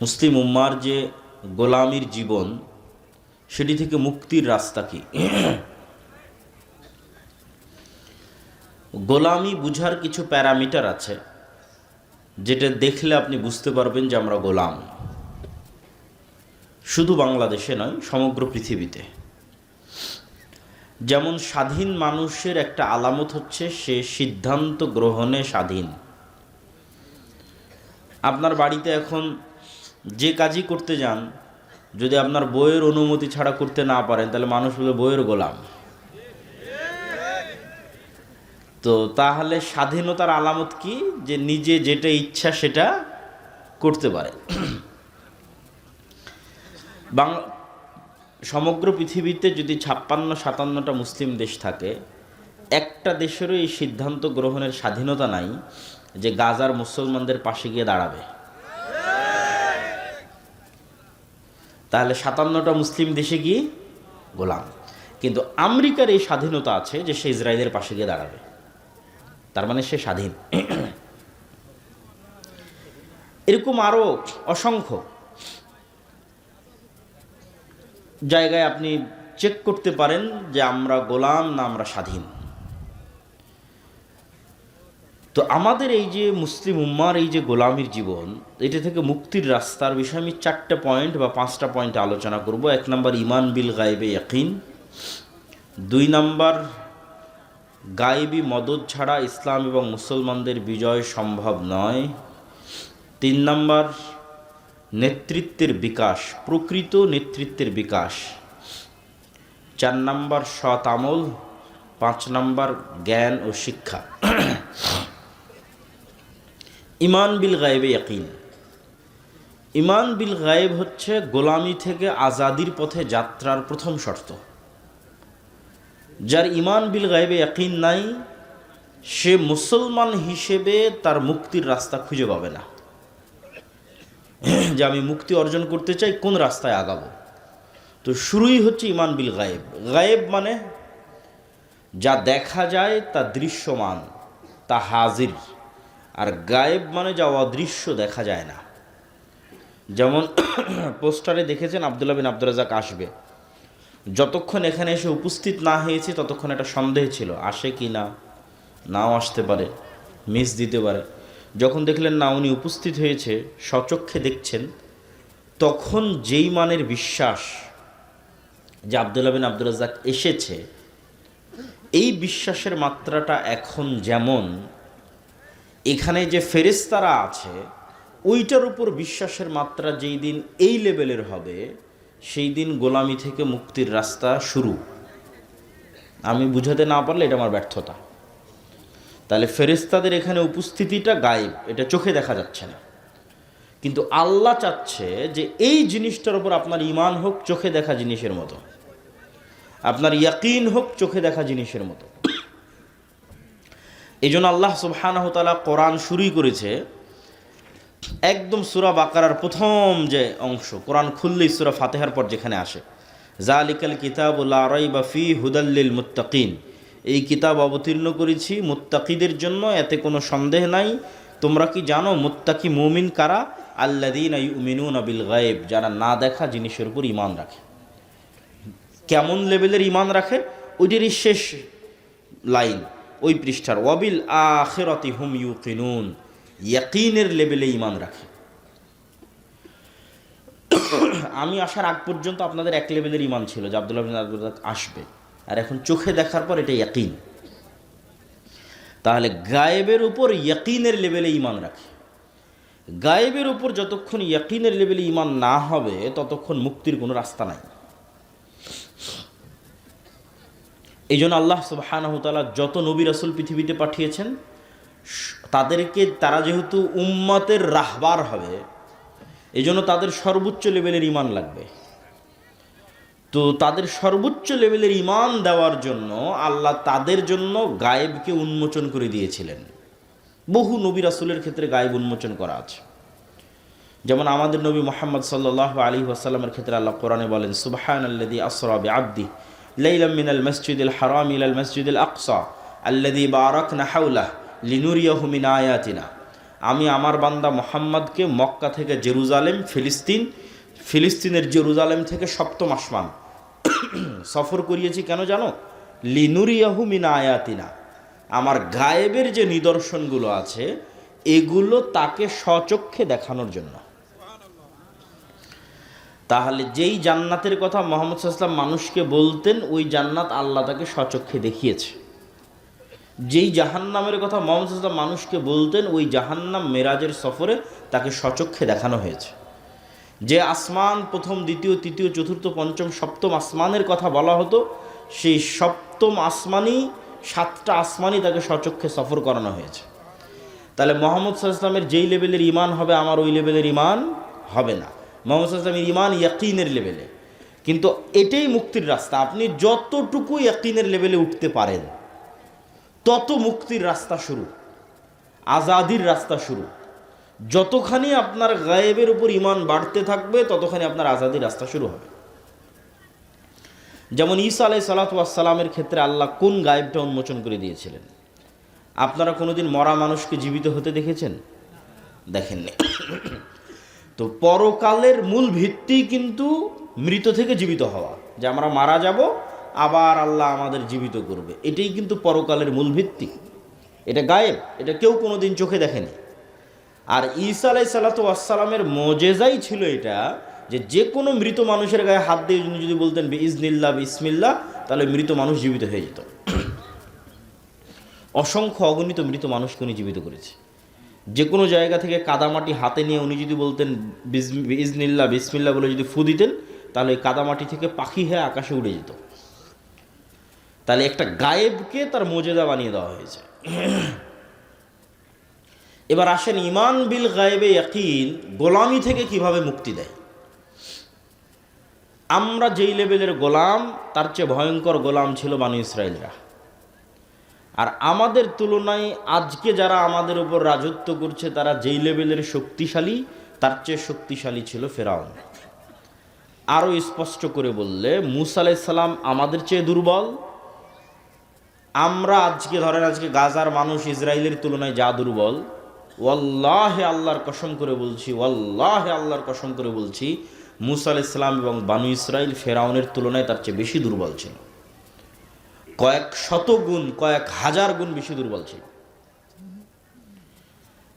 মুসলিম উম্মার যে গোলামির জীবন, সেটি থেকে মুক্তির রাস্তা কি? গোলামি বুঝার কিছু প্যারামিটার আছে, যেটা দেখলে আপনি বুঝতে পারবেন যে আমরা গোলাম। শুধু বাংলাদেশে নয়, সমগ্র পৃথিবীতে। যেমন স্বাধীন মানুষের একটা আলামত হচ্ছে সে সিদ্ধান্ত গ্রহণে স্বাধীন। আপনার বাড়িতে এখন যে কাজই করতে যান, যদি আপনার বইয়ের অনুমতি ছাড়া করতে না পারেন, তাহলে মানুষ বলে বইয়ের গোলাম। তো তাহলে স্বাধীনতার আলামত কি? যে নিজে যেটা ইচ্ছা সেটা করতে পারে। সমগ্র পৃথিবীতে যদি 56-57টা মুসলিম দেশ থাকে, একটা দেশেরও এই সিদ্ধান্ত গ্রহণের স্বাধীনতা নাই যে গাজার মুসলমানদের পাশে গিয়ে দাঁড়াবে। তাহলে 57টা মুসলিম দেশে গিয়ে গোলাম। কিন্তু আমেরিকার এই স্বাধীনতা আছে যে সে ইসরায়েলের পাশে গিয়ে দাঁড়াবে, তার মানে সে স্বাধীন। এরকম আরো অসংখ্য জায়গায় আপনি চেক করতে পারেন যে আমরা গোলাম না আমরা স্বাধীন। তো আমাদের এই যে মুসলিম উম্মার এই যে গোলামির জীবন, এটা থেকে মুক্তির রাস্তার বিষয়ে আমি 4টে পয়েন্ট বা 5টা পয়েন্ট আলোচনা করব। 1 নম্বর, ঈমান বিল গায়বে ইয়াকিন। 2 নম্বর, গায়েবী মদদ ছাড়া ইসলাম এবং মুসলমানদের বিজয় সম্ভব নয়। 3 নম্বর, নেতৃত্বের বিকাশ, প্রকৃত নেতৃত্বের বিকাশ। 4 নম্বর, সৎ আমল। 5 নম্বর, জ্ঞান ও শিক্ষা। ঈমান বিল গায়েবে ইয়াকিন। ঈমান বিল গায়েব হচ্ছে গোলামি থেকে আজাদির পথে যাত্রার প্রথম শর্ত। যার ঈমান বিল গায়েবে ইয়াকিন নাই, সে মুসলমান হিসেবে তার মুক্তির রাস্তা খুঁজে পাবে না। যে আমি মুক্তি অর্জন করতে চাই, কোন রাস্তায় আগাবো? তো শুরুই হচ্ছে ঈমান বিল গায়েব। গায়েব মানে যা দেখা যায় তা দৃশ্যমান, তা হাজির। আর গায়েব মানে যা অদৃশ্য, দেখা যায় না। যেমন পোস্টারে দেখেছেন আব্দুল্লাহ বিন আব্দুর রাজ্জাক আসবে, যতক্ষণ এখানে এসে উপস্থিত না হয়েছে ততক্ষণ একটা সন্দেহ ছিল, আসে কি না, নাও আসতে পারে, মিস দিতে পারে। যখন দেখলেন না উনি উপস্থিত হয়েছে, স্বচক্ষে দেখছেন, তখন যেই মানের বিশ্বাস যে আব্দুল্লাহ বিন আব্দুর রাজ্জাক এসেছে, এই বিশ্বাসের মাত্রাটা এখন যেমন এখানে যে ফেরেশতারা আছে ওইটার উপর বিশ্বাসের মাত্রা যেই দিন এই লেভেলের হবে, সেই দিন গোলামি থেকে মুক্তির রাস্তা শুরু। আমি বুঝাতে না পারলে এটা আমার ব্যর্থতা। তাহলে ফেরেশতাদের এখানে উপস্থিতিটা গায়েব, এটা চোখে দেখা যাচ্ছে না, কিন্তু আল্লাহ চাচ্ছে যে এই জিনিসটার উপর আপনার ঈমান হোক চোখে দেখা জিনিসের মতো, আপনার ইয়াকিন হোক চোখে দেখা জিনিসের মতো। এই জন্য আল্লাহ সুবহানাহু ওয়া তাআলা কোরআন শুরুই করেছে একদম সূরা বাকারার প্রথম যে অংশ, কোরআন খুললেই সূরা ফাতিহার পর যেখানে আসে, যালিকাল কিতাবু লা রাইবা ফি হুদাল লিল মুত্তাকিন। এই কিতাব অবতীর্ণ করেছি মুত্তাকিদের জন্য, এতে কোনো সন্দেহ নাই। তোমরা কি জানো মুত্তাকি মুমিন কারা? আল্লাযীনা ইউমিনুনা বিল গায়ব, যারা না দেখা জিনিসের উপর ঈমান রাখে। কেমন লেভেলের ঈমান রাখে? ওইটারই শেষ লাইন ওই পৃষ্ঠার, ওয়াবিল আখিরাতি হুম ইউকিনুন, ইয়াকিনের লেভেলে ঈমান রাখে। আমি আসার আগ পর্যন্ত আপনাদের এক লেভেলের ঈমান ছিল যে আব্দুল্লাহ বিন আব্দুর রাজ্জাক আসবে, আর এখন চোখে দেখার পর এটা ইয়াকিন। তাহলে গায়েবের উপর ইয়াকিনের লেভেলে ঈমান রাখে। গায়েবের উপর যতক্ষণ ইয়াকিনের লেভেলে ঈমান না হবে ততক্ষণ মুক্তির কোনো রাস্তা নাই। এই জন্য আল্লাহ সুবহানাহু ওয়া তাআলা যত নবী রাসূল পৃথিবীতে পাঠিয়েছেন, তারা যেহেতু উম্মতের রাহবার হবে, এই জন্য তাদের সর্বোচ্চ লেভেলের ঈমান লাগবে। তো তাদের সর্বোচ্চ লেভেলের ঈমান দেওয়ার জন্য আল্লাহ তাদের জন্য গায়েবকে উন্মোচন করে দিয়েছিলেন। বহু নবী রাসূলের ক্ষেত্রে গায়েব উন্মোচন করা আছে। যেমন আমাদের নবী মুহাম্মদ সাল্লাল্লাহু আলাইহি ওয়াসাল্লামের ক্ষেত্রে আল্লাহ কোরআনে বলেন, সুবহানাল্লাযী আসরা বিআবদিহি লাইলাম মিনাল মাসজিদিল হারাম ইলাল মাসজিদিল আকসা আল্লাযী বারাকনা হাওলাহু লিনুরিয়াহু মিন আয়াতিনা। আমি আমার বান্দা মুহাম্মদকে মক্কা থেকে জেরুজালেম, ফিলিস্তিনের জেরুজালেম থেকে সপ্তম আসমান সফর করিয়েছি। কেন জানো? লিনুরিয়াহু মিন আয়াতিনা, আমার গায়েবের যে নিদর্শনগুলো আছে এগুলো তাকে স্বচক্ষে দেখানোর জন্য। তাহলে যেই জান্নাতের কথা মুহাম্মদ সাল্লাল্লাহু আলাইহি ওয়াসাল্লাম মানুষকে বলতেন, ওই জান্নাত আল্লাহ তাকে স্বচক্ষে দেখিয়েছে। যেই জাহান্নামের কথা মুহাম্মদ সাল্লাল্লাহু আলাইহি ওয়াসাল্লাম মানুষকে বলতেন, ওই জাহান্নাম মেরাজের সফরে তাকে স্বচক্ষে দেখানো হয়েছে। যে আসমান প্রথম, দ্বিতীয়, তৃতীয়, চতুর্থ, পঞ্চম, সপ্তম আসমানের কথা বলা হতো, সেই সপ্তম আসমানই, 7টা আসমানই তাকে স্বচক্ষে সফর করানো হয়েছে। তাহলে মুহাম্মদ সাল্লাল্লাহু আলাইহি ওয়াসাল্লামের যেই লেভেলের ইমান হবে, আমার ওই লেভেলের ইমান হবে না। মুহাম্মদ সাল্লাল্লাহু আলাইহি ওয়াসাল্লামের ইমান ইয়াকিনের লেভেলে। কিন্তু এটাই মুক্তির রাস্তা। আপনি যতটুকু ইয়াকিনের লেভেলে উঠতে পারেন তত মুক্তির রাস্তা শুরু, আজাদির রাস্তা শুরু। যতখানি আপনার গায়েবের উপর ইমান বাড়তে থাকবে ততখানি আপনার আজাদির রাস্তা শুরু হবে। যেমন ঈসা আলাইহিস সালাতু ওয়াস সালামের ক্ষেত্রে আল্লাহ কোন গায়েবটা উন্মোচন করে দিয়েছিলেন? আপনারা কোনোদিন মরা মানুষকে জীবিত হতে দেখেছেন? দেখেননি। তো পরকালের মূল ভিত্তি কিন্তু মৃত থেকে জীবিত হওয়া, যে আমরা মারা যাব আবার আল্লাহ আমাদের জীবিত করবে, এটাই কিন্তু পরকালের মূল ভিত্তি। এটা গায়েব, এটা কেউ কোনোদিন চোখে দেখেনি। আর ঈসা আলাইহিস সালাতু ওয়াস সালামের মুজিজাই ছিল এটা, যে কোনো মৃত মানুষের গায়ে হাত দিয়ে যদি বলতেন বিইজনিল্লাহ বিসমিল্লাহ, তাহলে মৃত মানুষ জীবিত হয়ে যেত। অসংখ্য অগণিত মৃত মানুষকে উনি জীবিত করেছে। যে কোনো জায়গা থেকে কাদামাটি হাতে নিয়ে উনি যদি বলতেন বিইজনিল্লাহ বিসমিল্লাহ বলে যদি ফু দিতেন, তাহলে ওই কাদামাটি থেকে পাখি হয়ে আকাশে উড়ে যেত। তাহলে একটা গায়েবকে তার মুজিজা বানিয়ে দেওয়া হয়েছে। এবার আসেন ইমান বিল গায়েবে ইয়াকিন গোলামি থেকে কিভাবে মুক্তি দেয়। আমরা যেই লেভেলের গোলাম, তার চেয়ে ভয়ঙ্কর গোলাম ছিল বানু ইসরাইলরা। আর আমাদের তুলনায় আজকে যারা আমাদের উপর রাজত্ব করছে, তারা যেই লেভেলের শক্তিশালী, তার চেয়ে শক্তিশালী ছিল ফেরাউন। আরও স্পষ্ট করে বললে মুসা আলাইহিস সালাম আমাদের চেয়ে দুর্বল। আমরা আজকে ধরেন, আজকে গাজার মানুষ ইসরায়েলের তুলনায় যা দুর্বল, ওয়াল্লাহে আল্লাহর কসম করে বলছি, ওয়াল্লাহে আল্লাহর কসম করে বলছি, মুসা আলাইহিস সালাম এবং বানু ইসরাইল ফেরাউনের তুলনায় তার চেয়ে বেশি দুর্বল ছিল। কয়েক শত গুণ, কয়েক হাজার গুণ বেশি দুর্বল ছিল।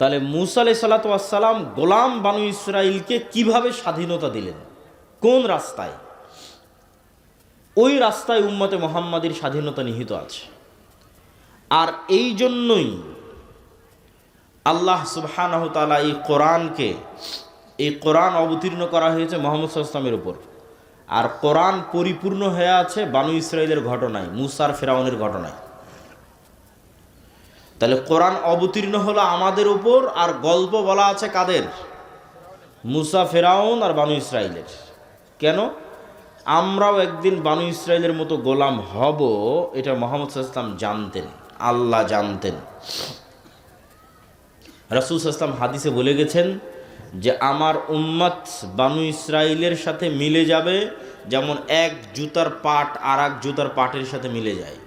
তাহলে মুসা আলাইহিস সালাতু ওয়াস সালাম গোলাম বানু ইসরাইলকে কিভাবে স্বাধীনতা দিলেন? কোন রাস্তায়? ওই রাস্তায় উম্মতে মুহাম্মাদির স্বাধীনতা নিহিত আছে। আর এই জন্যই আল্লাহ সুবহানাহু ওয়া তাআলা এই কোরআন অবতীর্ণ করা হয়েছে মুহাম্মদ সাল্লাল্লাহু আলাইহি ওয়াসাল্লামের উপর। আর কোরআন পরিপূর্ণ হয়ে আছে বানু ইসরাইলের ঘটনায়, মুসার ফেরাউনের ঘটনায়। তাহলে কোরআন অবতীর্ণ হলো আমাদের উপর, আর গল্প বলা আছে কাদের? মুসা, ফেরাউন আর বানু ইসরাইলের। কেন? আমরাও একদিন বানু ইসরাইলের মতো গোলাম হব, এটা মুহাম্মদ সাল্লাল্লাহু আলাইহি ওয়াসাল্লাম জানতেন, আল্লাহ জানতেন। রাসূল সাল্লাল্লাহু আলাইহি ওয়াসাল্লাম হাদিসে বলে গেছেন যে আমার উম্মত বানু ইসরাইলের সাথে মিলে যাবে যেমন এক জুতার পাট আর এক জুতার পাটের সাথে মিলে যায়।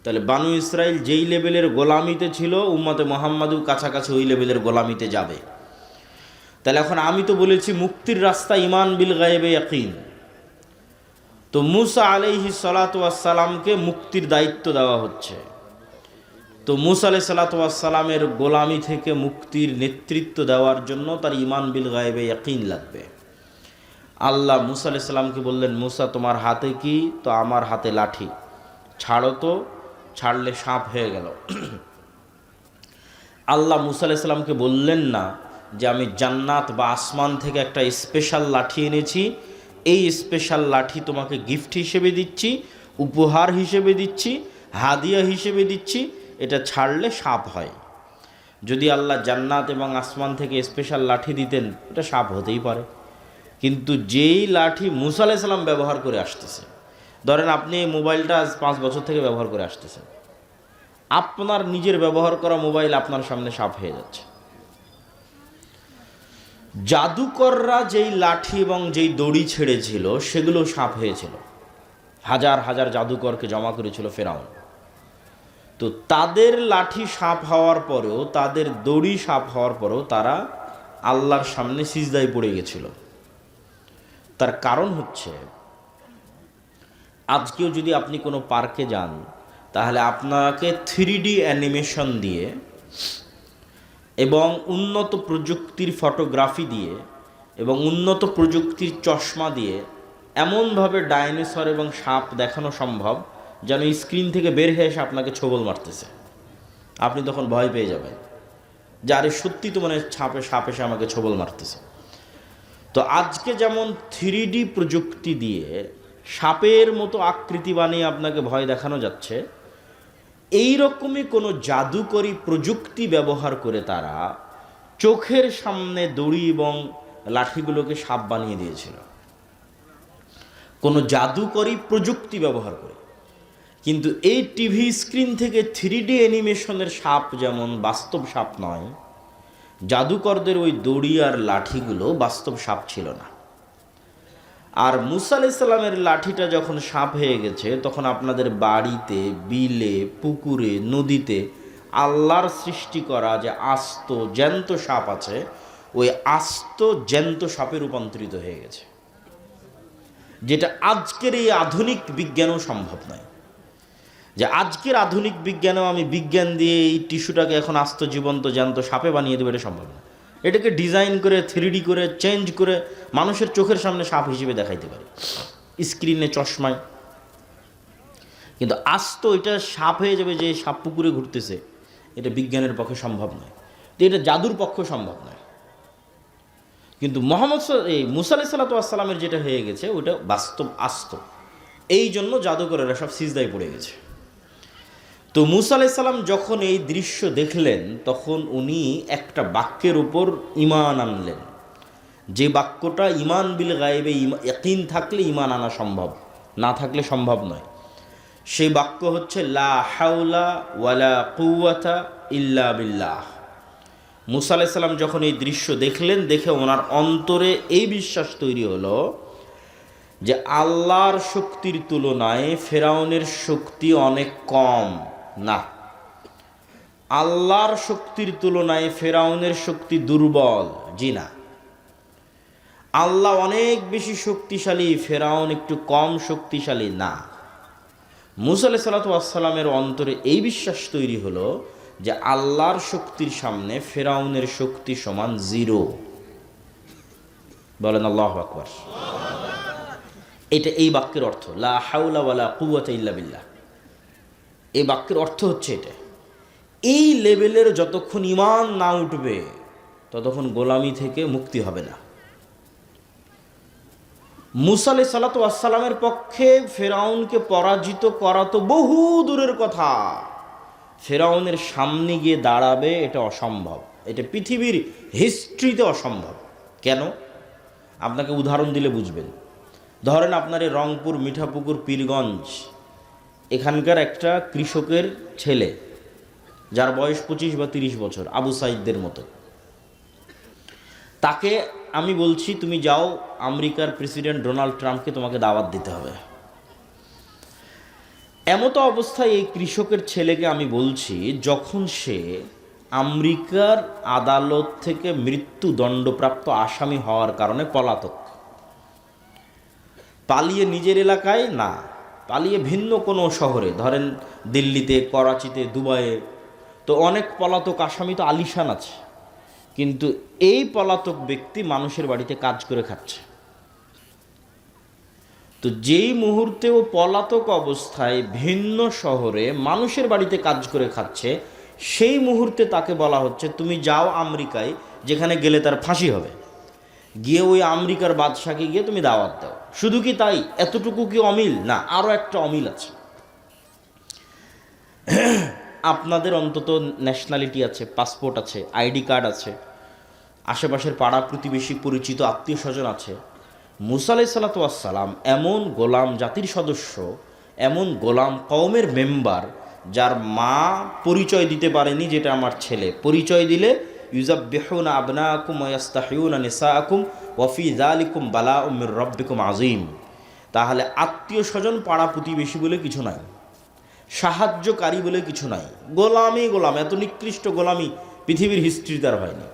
তাহলে বানু ইসরাইল যেই লেভেলের গোলামিতে ছিল, উম্মতে মুহাম্মাদও কাছাকাছি ওই লেভেলের গোলামিতে যাবে। তাহলে এখন আমি তো বলেছি মুক্তির রাস্তা ইমান বিল গায়েবে ইয়াকিন। তো মুসা আলাইহিস সালাতু ওয়াস সালামকে মুক্তির দায়িত্ব দেওয়া হচ্ছে। তো মুসা আলাইহিস সালাতু ওয়াস সালামের গোলামি থেকে মুক্তির নেতৃত্ব দেওয়ার জন্য তার ইমান বিল গায়েবে ইয়াকিন লাগবে। আল্লাহ মুসা আলাইহিস সালামকে বললেন, মুসা তোমার হাতে কি? তো আমার হাতে লাঠি, ছাড়ো তো, ছাড়লে সাপ হয়ে গেল। আল্লাহ মুসা আলাইহিস সালামকে বললেন না যে আমি জান্নাত বা আসমান থেকে একটা স্পেশাল লাঠি এনেছি, এই স্পেশাল লাঠি তোমাকে গিফট হিসেবে দিচ্ছি, উপহার হিসেবে দিচ্ছি, হাদিয়া হিসেবে দিচ্ছি, এটা ছাড়লে সাপ হয়। যদি আল্লাহ জান্নাত এবং আসমান থেকে স্পেশাল লাঠি দিতেন, এটা সাপ হতেই পারে। কিন্তু যেই লাঠি মুসা আলাইহিস সালাম ব্যবহার করে আসতেছে, ধরেন আপনি এই মোবাইলটা আজ 5 বছর থেকে ব্যবহার করে আসতেছেন, আপনার নিজের ব্যবহার করা মোবাইল আপনার সামনে সাপ হয়ে যাচ্ছে। জাদুকররা যেই লাঠি এবং যেই দড়ি ছেড়েছিল সেগুলো সাপ হয়েছিল। হাজার হাজার জাদুকরকে জমা করেছিল ফেরাউন। তো তাদের লাঠি সাপ হওয়ার পরেও, তাদের দড়ি সাপ হওয়ার পরেও তারা আল্লাহর সামনে সিজদায় পড়ে গেছিল। তার কারণ হচ্ছে, আজকেও যদি আপনি কোনো পার্কে যান, তাহলে আপনাকে 3D অ্যানিমেশন দিয়ে এবং উন্নত প্রযুক্তির ফটোগ্রাফি দিয়ে এবং উন্নত প্রযুক্তির চশমা দিয়ে এমনভাবে ডাইনোসর এবং সাপ দেখানো সম্ভব যেন স্ক্রিন থেকে বের হয়ে এসে আপনাকে ছোবল মারতেছে। আপনি তখন ভয় পেয়ে যাবেন যে আরে সত্যি তো মানে সাপ এসে আমাকে ছোবল মারতেছে। তো আজকে যেমন 3D প্রযুক্তি দিয়ে সাপের মতো আকৃতি বানিয়ে আপনাকে ভয় দেখানো যাচ্ছে, এই রকমই কোনো জাদুকরী প্রযুক্তি ব্যবহার করে তারা চোখের সামনে দড়ি এবং লাঠিগুলোকে সাপ বানিয়ে দিয়েছিল, কোনো জাদুকরী প্রযুক্তি ব্যবহার করে। কিন্তু এই টিভি স্ক্রিন থেকে 3D অ্যানিমেশনের সাপ যেমন বাস্তব সাপ নয়, জাদুকরদের ওই দড়ি আর লাঠিগুলো বাস্তব সাপ ছিল না। আর মুসা আলাইহিস সালামের লাঠিটা যখন সাপ হয়ে গেছে, তখন আপনাদের বাড়িতে, বিলে, পুকুরে, নদীতে আল্লাহর সৃষ্টি করা যে আস্ত জ্যান্ত সাপ আছে, ওই আস্ত জ্যান্ত সাপে রূপান্তরিত হয়ে গেছে, যেটা আজকের এই আধুনিক বিজ্ঞানও সম্ভব নয়। যে আজকের আধুনিক বিজ্ঞানেও আমি বিজ্ঞান দিয়ে এই টিস্যুটাকে এখন আস্ত জীবন্ত জ্যান্ত সাপে বানিয়ে দেবো, এটা সম্ভব না। এটাকে ডিজাইন করে 3D করে চেঞ্জ করে মানুষের চোখের সামনে সাপ হিসেবে দেখাইতে পারে, স্ক্রিনে, চশমায়। কিন্তু আস্ত এটা সাপ হয়ে যাবে যে সাপ পুকুরে ঘুরতেছে, এটা বিজ্ঞানের পক্ষে সম্ভব নয়। তো এটা জাদুর পক্ষে সম্ভব নয়। কিন্তু মুসা আলাইহিস সালামের যেটা হয়ে গেছে ওটা বাস্তব আস্ত, এই জন্য জাদুকরেরা সব সিজদায় পড়ে গেছে। তো মুসা আলাইহিস সালাম যখন এই দৃশ্য দেখলেন, তখন উনি একটা বাক্যের উপর ঈমান আনলেন, যে বাক্যটা ঈমান বিল গায়বে, ইয়াকিন থাকলে ঈমান আনা সম্ভব, না থাকলে সম্ভব নয়। সেই বাক্য হচ্ছে লা হাওলা ওয়ালা কুওয়াতা ইল্লা বিল্লাহ। মুসা আলাইহিস সালাম যখন এই দৃশ্য দেখলেন, দেখে ওনার অন্তরে এই বিশ্বাস তৈরি হলো যে আল্লাহর শক্তির তুলনায় ফেরাউনের শক্তি অনেক কম। না, আল্লাহর শক্তির তুলনায় ফেরাউনের শক্তি দুর্বল। জি না, আল্লাহ অনেক বেশি শক্তিশালী, ফেরাউন একটু কম শক্তিশালী না। মুসা আলাইহিস সালামের অন্তরে এই বিশ্বাস তৈরি হলো যে আল্লাহর শক্তির সামনে ফেরাউনের শক্তি সমান জিরো। বলেন আল্লাহু আকবার। এটা এই বাক্যের অর্থ, লা হাওলা ওয়ালা কুওয়াতা ইল্লা বিল্লাহ। এই বাক্যের অর্থ হচ্ছে এটা। এই লেভেলের যতক্ষণ ঈমান না উঠবে, ততক্ষণ গোলামি থেকে মুক্তি হবে না। মুসা আলাইহিস সালামের পক্ষে ফেরাউনকে পরাজিত করা তো বহু দূরের কথা, ফেরাউনের সামনে গিয়ে দাঁড়াবে এটা অসম্ভব। এটা পৃথিবীর হিস্ট্রিতে অসম্ভব। কেন? আপনাকে উদাহরণ দিলে বুঝবেন। ধরেন আপনার এই রংপুর, মিঠাপুকুর, পীরগঞ্জ, এখানকার একটা কৃষকের ছেলে, যার বয়স 25 বা 30 বছর, আবু সাইদদের মতো। তাকে আমি বলছি তুমি যাও, আমেরিকার প্রেসিডেন্ট ডোনাল্ড ট্রাম্পকে তোমাকে দাওয়াত দিতে হবে। এমতো অবস্থায় এই কৃষকের ছেলেকে আমি বলছি, যখন সে আমেরিকার আদালত থেকে মৃত্যুদণ্ডপ্রাপ্ত আসামি হওয়ার কারণে পলাতক, পালিয়ে নিজের এলাকায় না, পালিয়ে ভিন্ন কোনো শহরে, ধরেন দিল্লিতে, করাচিতে, দুবাইয়ে, তো অনেক পলাতক আসামি তো আলিশান আছে, কিন্তু এই পলাতক ব্যক্তি মানুষের বাড়িতে কাজ করে খাচ্ছে। তো যেই মুহূর্তে ও পলাতক অবস্থায় ভিন্ন শহরে মানুষের বাড়িতে কাজ করে খাচ্ছে, সেই মুহূর্তে তাকে বলা হচ্ছে তুমি যাও আমেরিকায়, যেখানে গেলে তার ফাঁসি হবে, গিয়ে ওই আমেরিকার বাদশাকে গিয়ে তুমি দাওয়াত দাও। শুধু কি তাই? এতটুকু কি অমিল? না, আরও একটা অমিল আছে। আপনাদের অন্তত ন্যাশনালিটি আছে, পাসপোর্ট আছে, আইডি কার্ড আছে, আশেপাশের পাড়া প্রতিবেশী, পরিচিত আত্মীয় স্বজন আছে। মুসা আলাইহিস সালাম এমন গোলাম জাতির সদস্য, এমন গোলাম কওমের মেম্বার, যার মা পরিচয় দিতে পারেনি যেটা আমার ছেলে, পরিচয় দিলে ইউযাব্বিহুনা আবনাকুম ওয়া ইস্তাহয়ুনা নিসাআকুম ওয়া ফি যালিকুম বালাউম মির রাব্বিকুম আযীম। তাহলে আত্মীয় স্বজন, পাড়া প্রতিবেশী বলে কিছু নাই, সাহায্যকারী বলে কিছু নাই, গোলামি গোলাম, এত নিকৃষ্ট গোলামি পৃথিবীর হিস্ট্রিতে আর হয়নি।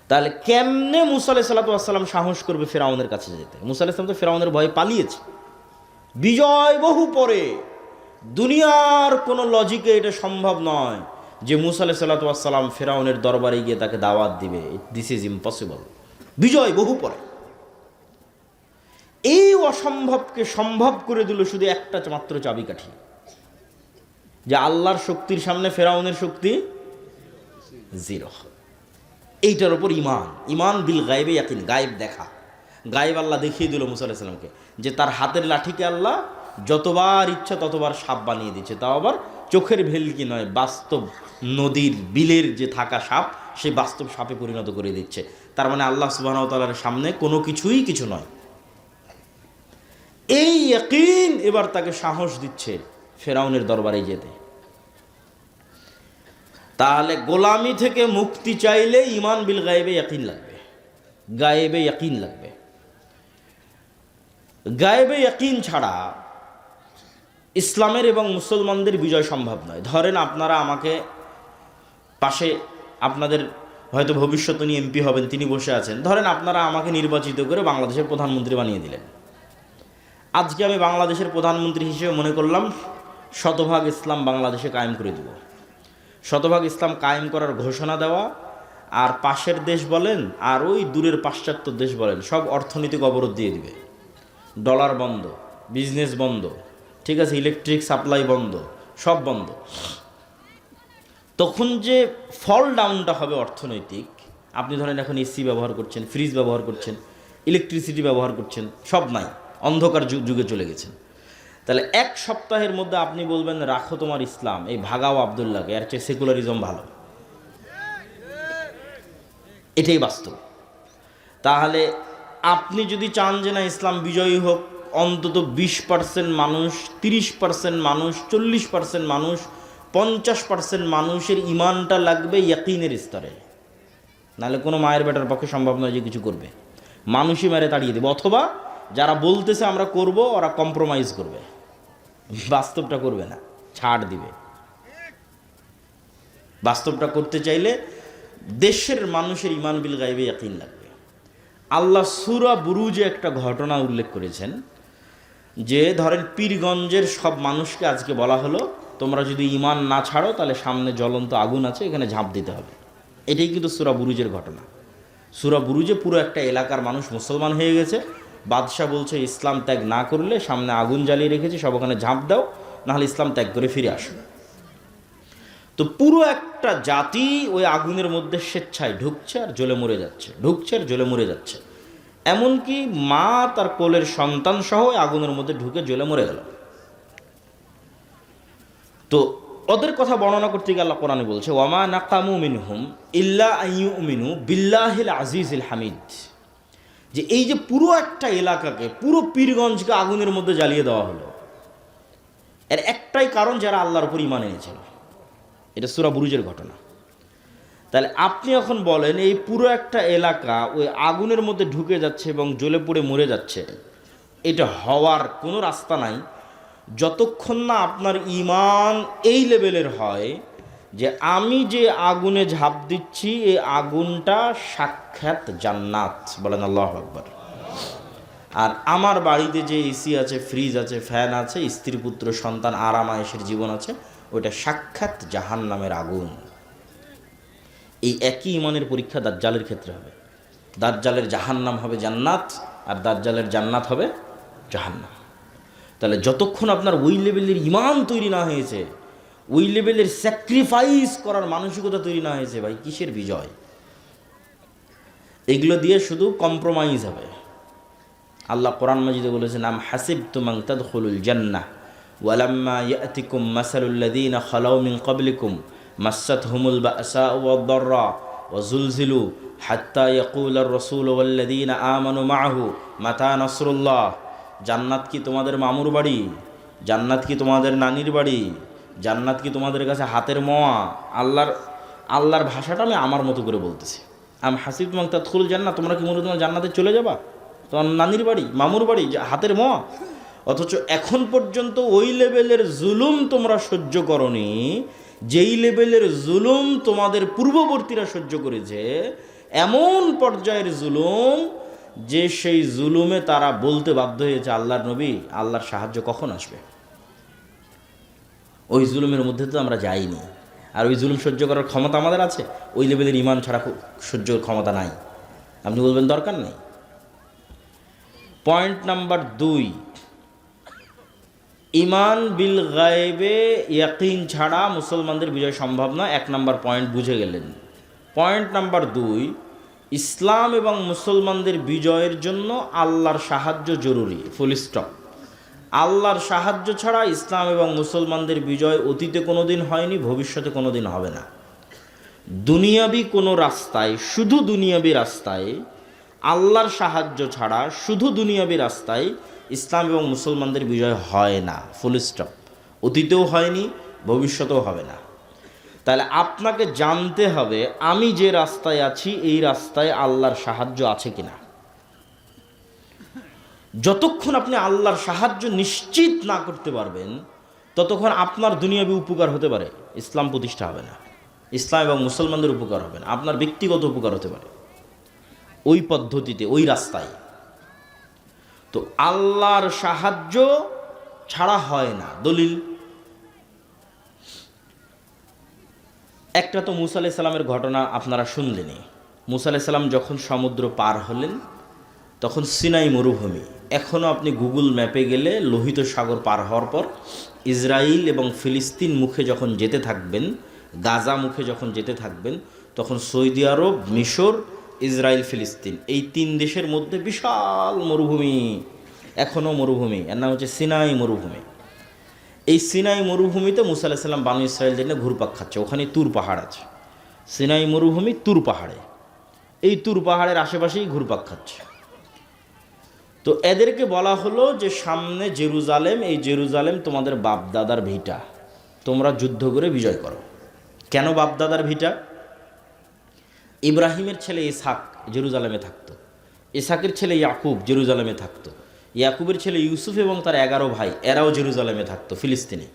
তাহলে কেমনে মুসা আলাইহিস সালাম সাহস করবে ফেরাউনের কাছে যেতে? মুসা আলাইহিস সালাম তো ফেরাউনের ভয়ে পালিয়েছে, বিজয় বহু পরে। দুনিয়ার কোনো লজিকে এটা সম্ভব নয় যে মুসা আলাইহিস সালাম ফেরাউনের দরবারে গিয়ে তাকে দাওয়াত দিবে। This is impossible. বিজয় বহু পরে। এই অসম্ভবকে সম্ভব করে দিল শুধু একটা মাত্র চাবিকাঠি, যে আল্লাহর শক্তির সামনে ফেরাউনের শক্তি জিরো। এইটার উপর ইমান, ইমান বিল গায়েবে ইয়াকিন, গায়েব দেখা। গায়েব আল্লাহ দেখিয়ে দিল মুসা আলাইহিস সালামকে যে তার হাতের লাঠিকে আল্লাহ যতবার ইচ্ছা ততবার সাপ বানিয়ে দিচ্ছে, তাও আবার চোখের ভেলকি নয়, বাস্তব নদীর বিলের যে থাকা সাপ, সেই বাস্তব সাপে পরিণত করে দিচ্ছে। তার মানে আল্লাহ সুবহানাহু ওয়া তাআলার সামনে কোনো কিছুই কিছু নয়। এই ইয়াকিন এবার তাকে সাহস দিচ্ছে ফেরাউনের দরবারে যেতে। তাহলে গোলামি থেকে মুক্তি চাইলে ইমান বিল গায়েবে ইয়াকিন লাগবে, গায়েবে ইয়াকিন লাগবে। গায়েবে ইয়াকিন ছাড়া ইসলামের এবং মুসলমানদের বিজয় সম্ভব নয়। ধরেন আপনারা আমাকে পাশে, আপনাদের হয়তো ভবিষ্যতে উনি এমপি হবেন, তিনি বসে আছেন, ধরেন আপনারা আমাকে নির্বাচিত করে বাংলাদেশের প্রধানমন্ত্রী বানিয়ে দিলেন। আজকে আমি বাংলাদেশের প্রধানমন্ত্রী হিসেবে মনে করলাম শতভাগ ইসলাম বাংলাদেশে কায়েম করে দেব। শতভাগ ইসলাম কায়েম করার ঘোষণা দেওয়া, আর পাশের দেশ বলেন আর ওই দূরের পাশ্চাত্য দেশ বলেন, সব অর্থনৈতিক অবরোধ দিয়ে দিবে। ডলার বন্ধ, বিজনেস বন্ধ, ঠিক আছে, ইলেকট্রিক সাপ্লাই বন্ধ, সব বন্ধ। তখন যে ফল ডাউনটা হবে অর্থনৈতিক, আপনি ধরেন এখন এসি ব্যবহার করছেন, ফ্রিজ ব্যবহার করছেন, ইলেকট্রিসিটি ব্যবহার করছেন, সব নাই, অন্ধকার যুগে চলে গেছেন। তাহলে এক সপ্তাহের মধ্যে আপনি বলবেন রাখো তোমার ইসলাম, এই ভাগাও আবদুল্লাহকে, এর চেয়ে সেকুলারিজম ভালো। এটাই বাস্তব। তাহলে আপনি যদি চান যে না ইসলাম বিজয়ী হোক, অন্তত 20% মানুষ, 30% মানুষ, 40% মানুষ, 50% মানুষের ইমানটা লাগবে ইয়াকিনের স্তরে, নাহলে কোনো মায়ের বেটার পক্ষে সম্ভব নয় যে কিছু করবে। মানুষই মেরে তাড়িয়ে দেবে, অথবা যারা বলতেছে আমরা করব ওরা কম্প্রোমাইজ করবে, বাস্তবটা করবে না, ছাড় দিবে। বাস্তবটা করতে চাইলে দেশের মানুষের ইমান বিল গায়বে ইয়াকিন লাগবে। আল্লাহ সূরা বুরুজে একটা ঘটনা উল্লেখ করেছেন যে ধরেন পীরগঞ্জের সব মানুষকে আজকে বলা হলো তোমরা যদি ইমান না ছাড়ো তাহলে সামনে জ্বলন্ত আগুন আছে, এখানে ঝাঁপ দিতে হবে। এটাই কিন্তু সূরা বুরুজের ঘটনা। সূরা বুরুজে পুরো একটা এলাকার মানুষ মুসলমান হয়ে গেছে, বাদশাহ বলছে ইসলাম ত্যাগ না করলে সামনে আগুন জ্বালিয়ে রেখেছি, সব ওখানে ঝাঁপ দাও, নাহলে ইসলাম ত্যাগ করে ফিরে আসো। তো পুরো একটা জাতি ওই আগুনের মধ্যে স্বেচ্ছায় ঢুকছে আর জ্বলে মরে যাচ্ছে, ঢুকছে আর জ্বলে মরে যাচ্ছে। এমনকি মা তার কোলের সন্তান সহ আগুনের মধ্যে ঢুকে জ্বলে মরে গেল। তো ওদের কথা বর্ণনা করতে গিয়ে আল্লাহ কোরআনে বলছে ওয়ামা নাকামু মিনহুম ইল্লা আইয়ুমিনু বিল্লাহিল আজিজিল হামিদ, যে এই যে পুরো একটা এলাকাকে, পুরো পীরগঞ্জকে আগুনের মধ্যে জ্বালিয়ে দেওয়া হলো, এর একটাই কারণ যারা আল্লাহর উপর ঈমান এনেছিল। এটা সূরা বুরুজের ঘটনা। তাহলে আপনি এখন বলেন এই পুরো একটা এলাকা ওই আগুনের মধ্যে ঢুকে যাচ্ছে এবং জ্বলে পুড়ে মরে যাচ্ছে, এটা হওয়ার কোনো রাস্তা নাই যতক্ষণ না আপনার ঈমান এই লেভেলের হয় যে আমি যে আগুনে ঝাঁপ দিচ্ছি এই আগুনটা সাক্ষাৎ জান্নাত, বলেন আল্লাহু আকবার। আর আমার বাড়িতে যে এসি আছে, ফ্রিজ আছে, ফ্যান আছে, স্ত্রী পুত্র সন্তান আরাম আয়েশের জীবন আছে, ওইটা সাক্ষাৎ জাহান্নামের আগুন। এই একই ইমানের পরীক্ষা দাজ্জালের ক্ষেত্রে হবে। দাজ্জালের জাহান্নাম হবে জান্নাত, আর দাজ্জালের জান্নাত হবে জাহান্নাম। তাহলে যতক্ষণ আপনার ওই লেভেলের ইমান তৈরি না হয়েছে, ওই লেভেলের স্যাক্রিফাইস করার মানসিকতা তৈরি না হয়েছে, ভাই কিসের বিজয়? এগুলো দিয়ে শুধু কম্প্রোমাইজ হবে। আল্লাহ কোরআন মাজিদে বলেছেন আম হাসিবতুম আন তাদখুলুল জান্নাহ ওয়ালাম্মা ইয়াতিকুম মাসালুল লাযীনা খালাউ মিন ক্বাবলিকুম মাসাতহুমুল বাসাউ ওয়াদ-দাররা ওয়াজুলজিলু হাত্তা ইয়াকুলার রাসূলু ওয়াল্লাযীনা আমানু মাআহু মাতা নাসরুল্লাহ। জান্নাত কি তোমাদের মামুর বাড়ি? জান্নাত কি তোমাদের নানির বাড়ি? জান্নাত কি তোমাদের কাছে হাতের মোয়া? আল্লাহর ভাষাটা আমি আমার মতো করে বলতেছি। আম হাসিবতুম আন তাদখুলুল জান্নাহ, তোমরা কি মনে হয় জান্নাতে চলে যাবা? তোমার নানির বাড়ি, মামুর বাড়ি, হাতের মোয়া? অথচ এখন পর্যন্ত ওই লেভেলের জুলুম তোমরা সহ্য করনি যেই লেভেলের জুলুম তোমাদের পূর্ববর্তীরা সহ্য করেছে, এমন পর্যায়ের জুলুম যে সেই জুলুমে তারা বলতে বাধ্য হয়েছে, আল্লাহর নবী, আল্লাহর সাহায্য কখন আসবে? ওই জুলুমের মধ্যে তো আমরা যাইনি। আর ওই জুলুম সহ্য করার ক্ষমতা আমাদের আছে? ওই লেভেলের ইমান ছাড়া সহ্যের ক্ষমতা নাই। আপনি বলবেন দরকার নেই। পয়েন্ট নাম্বার 2, ইমান বিল গায়েবে ইয়াকিন ছাড়া মুসলমানদের বিজয় সম্ভব না। 1 নম্বর পয়েন্ট বুঝে গেলেন। পয়েন্ট নাম্বার 2, ইসলাম এবং মুসলমানদের বিজয়ের জন্য আল্লাহর সাহায্য জরুরি, ফুল স্টপ। আল্লাহর সাহায্য ছাড়া ইসলাম এবং মুসলমানদের বিজয় অতীতে কোনোদিন হয়নি, ভবিষ্যতে কোনোদিন হবে না। দুনিয়াবি কোনো রাস্তায়, শুধু দুনিয়াবি রাস্তায় আল্লাহর সাহায্য ছাড়া, শুধু দুনিয়াবি রাস্তায় ইসলাম এবং মুসলমানদের বিজয় হয় না, ফুল স্টপ। অতীতেও হয়নি, ভবিষ্যতেও হবে না। তাহলে আপনাকে জানতে হবে আমি যে রাস্তায় আছি এই রাস্তায় আল্লাহর সাহায্য আছে কিনা। যতক্ষণ আপনি আল্লাহর সাহায্য নিশ্চিত না করতে পারবেন ততক্ষণ আপনার দুনিয়াবি উপকার হতে পারে, ইসলাম প্রতিষ্ঠা হবে না। ইসলাম এবং মুসলমানদের উপকার হবে না, আপনার ব্যক্তিগত উপকার হতে পারে ওই পদ্ধতিতে, ওই রাস্তায়। তো আল্লাহর সাহায্য ছাড়া হয় না। দলিল একটা তো মুসা আলাইহিস সালামের ঘটনা আপনারা শুনলেনই। মুসা আলাইহিস সালাম যখন সমুদ্র পার হলেন তখন সিনাই মরুভূমি। এখনও আপনি গুগল ম্যাপে গেলে লোহিত সাগর পার হওয়ার পর ইসরায়েল এবং ফিলিস্তিন মুখে যখন যেতে থাকবেন, গাজা মুখে যখন যেতে থাকবেন, তখন সৌদি আরব, মিশর, ইসরায়েল, ফিলিস্তিন, এই 3 দেশের মধ্যে বিশাল মরুভূমি, এখনও মরুভূমি। এর নাম হচ্ছে সিনাই মরুভূমি। এই সিনাই মরুভূমিতে মুসা আলাইহিস সালাম বানু ইসরায়েলদের নিয়ে ঘুরপাক খাচ্ছে। ওখানে তুর পাহাড় আছে, সিনাই মরুভূমি তুর পাহাড়ে, এই তুর পাহাড়ের আশেপাশেই ঘুরপাক খাচ্ছে। তো এদেরকে বলা হলো যে সামনে জেরুজালেম, এই জেরুজালেম তোমাদের বাপদাদার ভিটা, তোমরা যুদ্ধ করে বিজয় করো। কেন বাপদাদার ভিটা? ইব্রাহিমের ছেলে ইসহাক জেরুজালেমে থাকতো, ইসহাকের ছেলে ইয়াকুব জেরুজালেমে থাকতো, ইয়াকুবের ছেলে ইউসুফ এবং তার 11 ভাই, এরাও জেরুজালেমে থাকতো, ফিলিস্তিনে।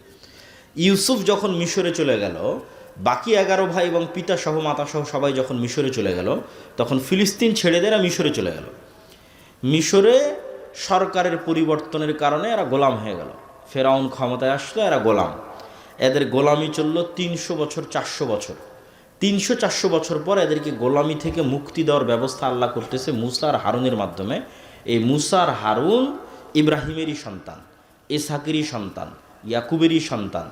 ইউসুফ যখন মিশরে চলে গেল, বাকি 11 ভাই এবং পিতা সহ মাতা সহ সবাই যখন মিশরে চলে গেল, তখন ফিলিস্তিন ছেড়ে দিয়ে এরা মিশরে চলে গেল। মিশরে সরকারের পরিবর্তনের কারণে এরা গোলাম হয়ে গেল। ফেরাউন ক্ষমতায় আসলো, এরা গোলাম। এদের গোলামি চলল 300 বছর, 400 বছর। 300-400 বছর পর এদেরকে গোলামি থেকে মুক্তি দেওয়ার ব্যবস্থা আল্লাহ করতেছে মুসা আর হারুনের মাধ্যমে। এই মুসা আর হারুন ইব্রাহিমেরই সন্তান, ইসহাকেরই সন্তান, ইয়াকুবেরই সন্তান,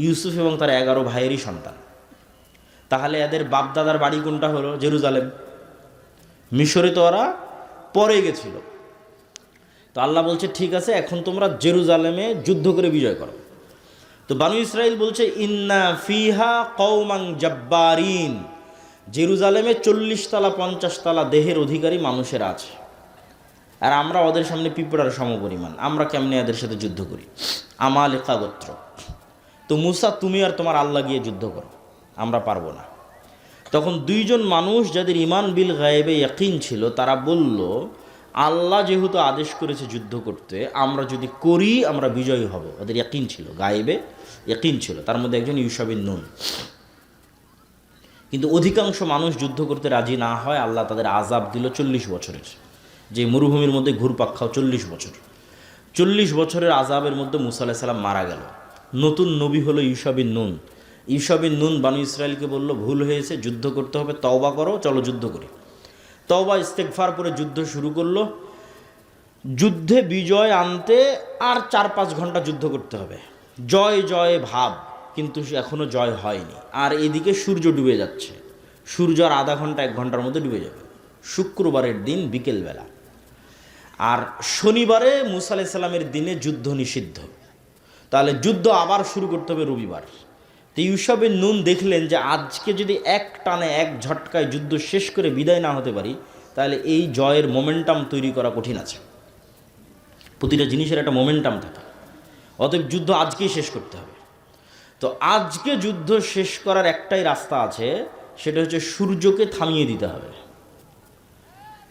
ইউসুফ এবং তার 11 ভাইয়েরই সন্তান। তাহলে এদের বাপদাদার বাড়ি কোনটা হলো? জেরুজালেম। মিশরে তো ওরা পরে গেছিল। তো আল্লাহ বলছে ঠিক আছে, এখন তোমরা জেরুজালেমে যুদ্ধ করে বিজয় করো। তো বানু ইসরাইল বলছে ইন্না ফিহা কওমান জাব্বারিন, জেরুজালেমে 40 তলা 50 তলা দেহের অধিকারী মানুষের আছে, আর আমরা ওদের সামনে পিঁপড়ার সমপরিমাণ, আমরা কেমনে এদের সাথে যুদ্ধ করি? আমালেকা গোত্র। তো মুসা, তুমি আর তোমার আল্লাহ গিয়ে যুদ্ধ করো, আমরা পারবো না। তখন 2 জন মানুষ যাদের ইমান বিল গায়েবে ইয়াকিন ছিল, তারা বলল আল্লাহ যেহেতু আদেশ করেছে যুদ্ধ করতে, আমরা যদি করি আমরা বিজয়ী হব। ওদের ইয়াকিন ছিল, গায়েবে ইয়াকিন ছিল। তার মধ্যে একজন ইউশা বিন নুন। কিন্তু অধিকাংশ মানুষ যুদ্ধ করতে রাজি না হয়, আল্লাহ তাদের আযাব দিল 40 বছরের। যে মরুভূমির মধ্যে ঘুরপাক খাও 40 বছর, 40 বছরের আযাবের মধ্যে মুসা আলাইহিস সালাম মারা গেল। নতুন নবী হলো ইউশা বিন নুন। ইউশা বিন নুন বানু ইসরায়েলকে বলল ভুল হয়েছে, যুদ্ধ করতে হবে, তওবা করো, চলো যুদ্ধ করি। তওবা ইস্তেগফার করে যুদ্ধ শুরু করলো। যুদ্ধে বিজয় আনতে আর 4-5 ঘন্টা যুদ্ধ করতে হবে, জয় জয় ভাব, কিন্তু এখনও জয় হয়নি। আর এদিকে সূর্য ডুবে যাচ্ছে, সূর্য আর আধা ঘন্টা 1 ঘন্টার মধ্যে ডুবে যাবে। শুক্রবারের দিন বিকেলবেলা, আর শনিবারে মুসা আলাইহিস সালামের দিনে যুদ্ধ নিষিদ্ধ। তাহলে যুদ্ধ আবার শুরু করতে হবে রবিবার। তো ইউশা বিন নুন দেখলেন যে আজকে যদি এক টানে এক ঝটকায় যুদ্ধ শেষ করে বিদায় না হতে পারি, তাহলে এই জয়ের মোমেন্টাম তৈরি করা কঠিন আছে। প্রতিটা জিনিসের একটা মোমেন্টাম থাকে, অতএব যুদ্ধ আজকেই শেষ করতে হবে। তো আজকে যুদ্ধ শেষ করার একটাই রাস্তা আছে, সেটা হচ্ছে সূর্যকে থামিয়ে দিতে হবে।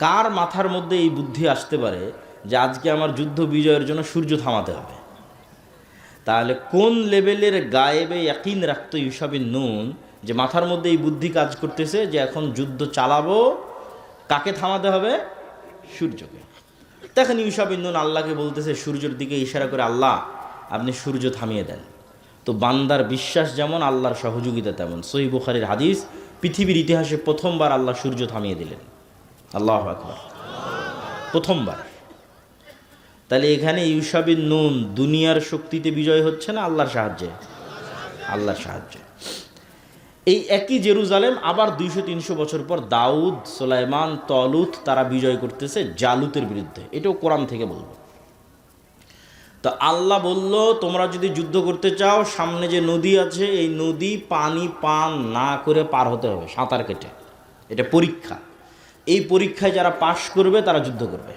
কার মাথার মধ্যে এই বুদ্ধি আসতে পারে যে আজকে আমার যুদ্ধ বিজয়ের জন্য সূর্য থামাতে হবে। তাহলে কোন লেভেলের গায়েবে ইয়াকিন রাখতো ইউশা বিন নুন, যে মাথার মধ্যে এই বুদ্ধি কাজ করতেছে যে এখন যুদ্ধ চালাবো, কাকে থামাতে হবে? সূর্যকে। দেখেন ইউশা বিন নুন আল্লাহকে বলতেছে সূর্যের দিকে ইশারা করে, আল্লাহ আপনি সূর্য থামিয়ে দেন। তো বান্দার বিশ্বাস যেমন, আল্লাহর সহযোগিতা তেমন। সহিহ বুখারীর হাদিস, পৃথিবীর ইতিহাসে প্রথমবার আল্লাহ সূর্য থামিয়ে দিলেন। আল্লাহু আকবার, প্রথমবার। তাহলে এখানে ইউশা বিন নুন দুনিয়ার শক্তিতে বিজয় হচ্ছে না আল্লাহর সাহায্যে? আল্লাহর সাহায্যে। এই একই জেরুজালেম আবার 200-300 বছর পর দাউদ, সুলাইমান, তলুত তারা বিজয় করতেছে জালুতের বিরুদ্ধে। এটাও কোরআন থেকে বলবো। তো আল্লাহ বলল, তোমরা যদি যুদ্ধ করতে চাও, সামনে যে নদী আছে এই নদী পানি পান না করে পার হতে হবে, সাঁতার কেটে। এটা পরীক্ষা। এই পরীক্ষায় যারা পাশ করবে তারা যুদ্ধ করবে।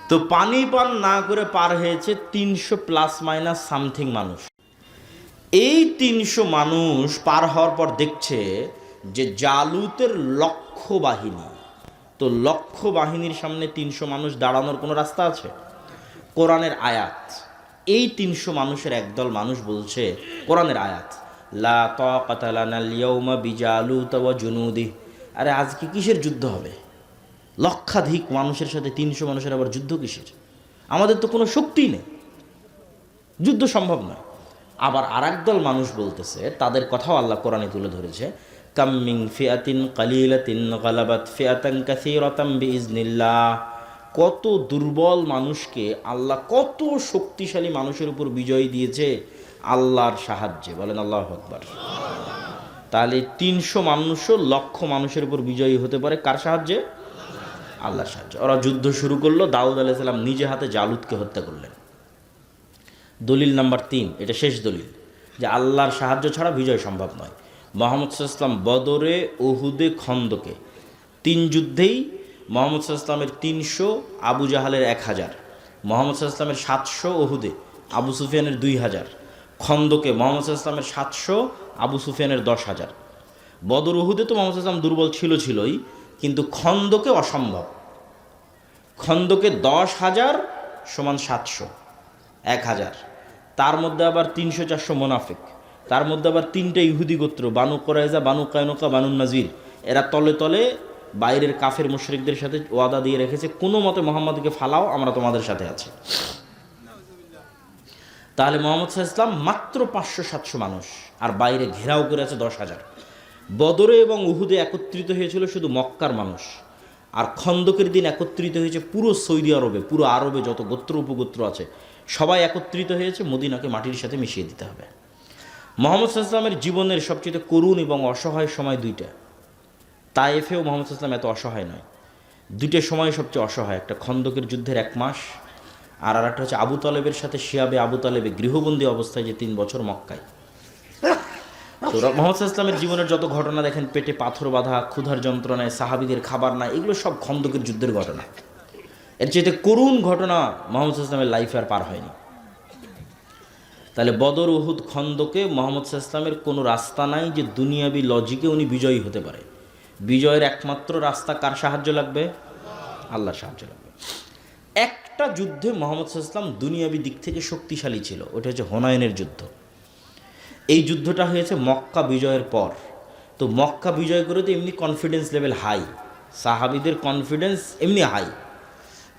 তো পানি পান না করে পার হয়েছে 300 প্লাস মাইনাস সামথিং মানুষ। এই 300 মানুষ পার হওয়ার পর দেখছে যে জালুতের লক্ষ বাহিনী। তো লক্ষ বাহিনীর সামনে 300 মানুষ দাঁড়ানোর কোনো রাস্তা আছে? কোরআনের আয়াত। এই 300 মানুষের একদল মানুষ বলছে, কোরআনের আয়াত, লা তাকাতা লানাল ইয়াউমা বিজালুত ওয়া জুনুদিহি। আরে আজকে কিসের যুদ্ধ হবে? লক্ষাধিক মানুষের সাথে 300 মানুষের আবার যুদ্ধ কিসের? আমাদের তো কোনো শক্তিই নেই, যুদ্ধ সম্ভব নয়। আবার আর একদল মানুষ বলতেছে, তাদের কথাও আল্লাহ কোরআনে তুলে ধরেছে, কাম মিন ফিআতিন কালিলাতিন গালাবাত ফিআতান কাসীরাতাম বিইজনিল্লাহ। কত দুর্বল মানুষকে আল্লাহ কত শক্তিশালী মানুষের উপর বিজয় দিয়েছে আল্লাহর সাহায্যে। বলেন আল্লাহু আকবার। তাহলে 300 মানুষও লক্ষ মানুষের উপর বিজয়ী হতে পারে কার সাহায্যে? আল্লাহর সাহায্যে। ওরা যুদ্ধ শুরু করলো, দাউদ আলাইহিস সালাম নিজে হাতে জালুতকে হত্যা করলেন। দলিল নাম্বার 3, এটা শেষ দলিল, যে আল্লাহর সাহায্য ছাড়া বিজয় সম্ভব নয়। মুহাম্মদ সাল্লাল্লাহু আলাইহি ওয়াসাল্লাম বদরে, উহুদে, খন্দকে 3 যুদ্ধেই মুহাম্মদ সাল্লাল্লাহু আলাইহি ওয়াসাল্লামের 300, আবু জাহালের 1000, মুহাম্মদ সাল্লাল্লাহু আলাইহি ওয়াসাল্লামের 700, উহুদে আবু সুফিয়ানের 2000, খন্দকে মুহাম্মদ সাল্লাল্লাহু আলাইহি ওয়াসাল্লামের 700, আবু সুফিয়ানের 10,000। বদর, উহুদে তো মুহাম্মদ সাল্লাল্লাহু আলাইহি ওয়াসাল্লাম দুর্বল ছিলই, কিন্তু খন্দকে অসম্ভব। খন্দকে 10,000 সমান 700, 1000। তার মধ্যে আবার 300-400 মোনাফিক, তার মধ্যে আবার 3টা ইহুদি গোত্র, বানু কুরাইজা, বানু কায়নুকা, বানু নাজির। এরা তলে তলে বাইরের কাফের মুশরিকদের সাথে ওয়াদা দিয়ে রেখেছে, কোনো মতে মোহাম্মদকে ফালাও, আমরা তোমাদের সাথে আছি। তাহলে মুহাম্মদ সাল্লাল্লাহু আলাইহি ওয়াসাল্লাম মাত্র 500-700 মানুষ, আর বাইরে ঘেরাও করে আছে 10,000। বদরে এবং উহুদে একত্রিত হয়েছিল শুধু মক্কার মানুষ, আর খন্দকের দিন একত্রিত হয়েছে পুরো সৌদি আরবে, পুরো আরবে যত গোত্র উপগোত্র আছে সবাই একত্রিত হয়েছে। মদিনাকে মাটির সাথে মিশিয়ে দিতে হবে। মুহাম্মদ সাল্লাল্লাহু আলাইহি ওয়াসাল্লামের জীবনের সবচেয়ে করুণ এবং অসহায় সময় 2টা। তায়েফেও মুহাম্মদ সাল্লাল্লাহু আলাইহি ওয়াসাল্লাম এত অসহায় নয়। 2টা সময় সবচেয়ে অসহায়, একটা খন্দকের যুদ্ধের 1 মাস, আর একটা হচ্ছে আবু তালেবের সাথে শিয়াবে আবু তালেবে গৃহবন্দী অবস্থায় যে 3 বছর মক্কায়। তো মুহাম্মদ সাল্লাল্লাহু আলাইহি ওয়াসাল্লামের জীবনের যত ঘটনা দেখেন, পেটে পাথর বাঁধা, ক্ষুধার যন্ত্রণায়, সাহাবীদের খাবার না, এগুলো সব খন্দকের যুদ্ধের ঘটনা। এর চাইতে করুণ ঘটনা মুহাম্মদ সাল্লাল্লাহু আলাইহি ওয়াসাল্লামের লাইফে আর পার হয়নি। তাহলে বদর, উহুদ, খন্দকে মুহাম্মদ সাল্লাল্লাহু আলাইহি ওয়াসাল্লামের কোনো রাস্তা নাই যে দুনিয়াবি লজিকে উনি বিজয়ী হতে পারে। বিজয়ের একমাত্র রাস্তা কার সাহায্য লাগবে? আল্লাহর সাহায্য লাগবে। একটা যুদ্ধে মুহাম্মদ সাল্লাল্লাহু আলাইহি ওয়াসাল্লাম দুনিয়াবি দিক থেকে শক্তিশালী ছিল, ওটা হচ্ছে হুনাইনের যুদ্ধ। এই যুদ্ধটা হয়েছে মক্কা বিজয়ের পর। তো মক্কা বিজয় করে তো এমনি কনফিডেন্স লেভেল হাই, সাহাবীদের কনফিডেন্স এমনি হাই,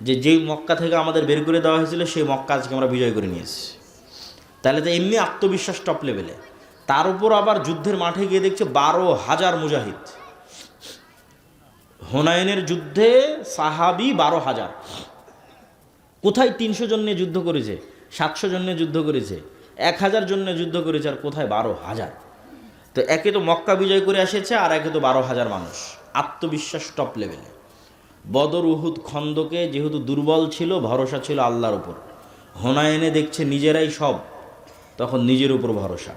যে যেই মক্কা থেকে আমাদের বের করে দেওয়া হয়েছিল সেই মক্কা আজকে আমরা বিজয় করে নিয়েছি। তাহলে তো এমনি আত্মবিশ্বাস টপ লেভেলে। তার উপর আবার যুদ্ধের মাঠে গিয়ে দেখছে 12,000 মুজাহিদ। হুনাইনের যুদ্ধে সাহাবী 12,000। কোথায় 300 জন নিয়ে যুদ্ধ করেছে, 700 জন নিয়ে যুদ্ধ করেছে, 1,000 জন নিয়ে যুদ্ধ করেছে, আর কোথায় 12,000। তো একে তো মক্কা বিজয় করে এসেছে, আর একে তো 12,000 মানুষ। আত্মবিশ্বাস টপ লেভেলে। বদর, উহুদ, খন্দকে যেহেতু দুর্বল ছিল, ভরসা ছিল আল্লাহর উপর। হুনাইনে দেখছে নিজেরাই সব, তখন নিজের উপর ভরসা।